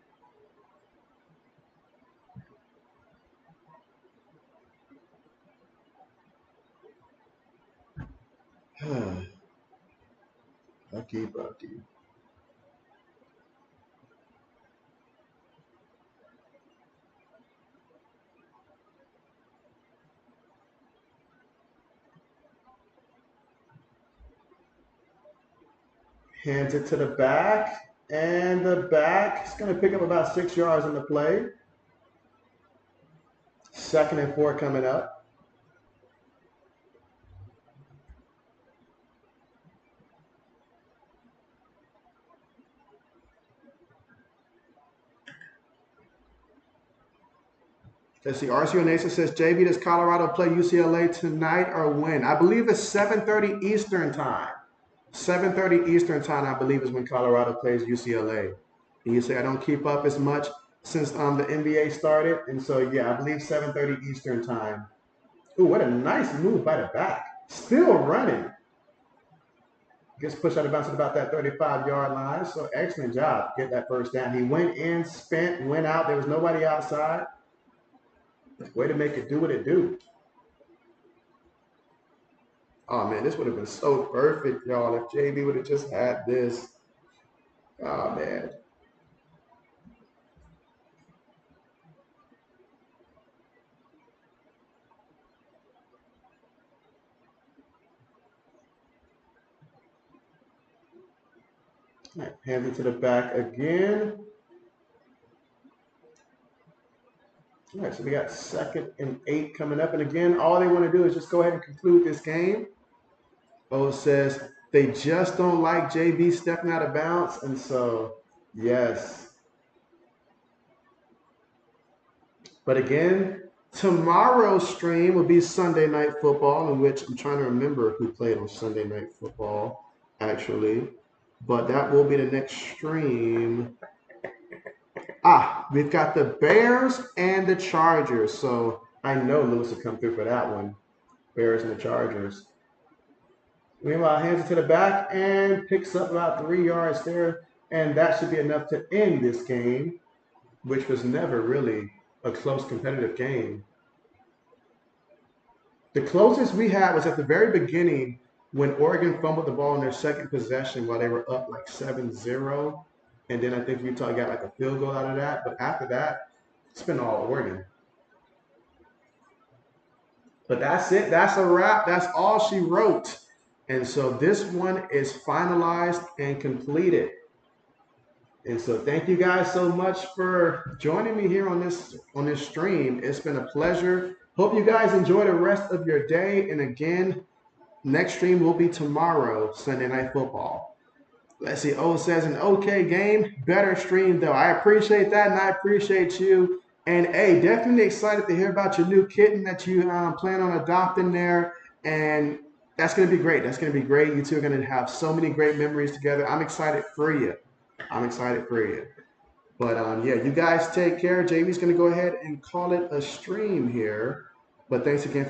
Bucky, Bucky. Hands it to the back, and the back is going to pick up about 6 yards in the play. Second and 4 coming up. Let's see. RCO Nation says, JB, does Colorado play UCLA tonight or when? I believe it's 7:30 Eastern time. 7:30 Eastern time, I believe, is when Colorado plays UCLA. And you say I don't keep up as much since the NBA started, and so yeah, I believe 7:30 Eastern time. Ooh, what a nice move by the back. Still running. Gets pushed out of bounds at about that 35-yard line. So excellent job. Get that first down. He went in, spent, went out. There was nobody outside. Way to make it do what it do. Oh man, this would have been so perfect, y'all, if JB would have just had this. Oh man. All right, hands it to the back again. All right, so we got 2nd and 8 coming up. And again, all they want to do is just go ahead and conclude this game. O says they just don't like JB stepping out of bounds. And so, yes. But again, tomorrow's stream will be Sunday Night Football, in which I'm trying to remember who played on Sunday Night Football, actually. But that will be the next stream. We've got the Bears and the Chargers. So I know Lewis will come through for that one. Bears and the Chargers. Meanwhile, hands it to the back and picks up about 3 yards there. And that should be enough to end this game, which was never really a close competitive game. The closest we had was at the very beginning when Oregon fumbled the ball in their second possession while they were up like 7-0. And then I think Utah got like a field goal out of that. But after that, it's been all Oregon. But that's it. That's a wrap. That's all she wrote. And so this one is finalized and completed. And so thank you guys so much for joining me here on this stream. It's been a pleasure. Hope you guys enjoy the rest of your day. And again, next stream will be tomorrow, Sunday Night Football. Let's see. O says an okay game, better stream though. I appreciate that, and I appreciate you. And hey, definitely excited to hear about your new kitten that you plan on adopting there. And that's going to be great. That's going to be great. You two are going to have so many great memories together. I'm excited for you. I'm excited for you. But yeah, you guys take care. JB's going to go ahead and call it a stream here. But thanks again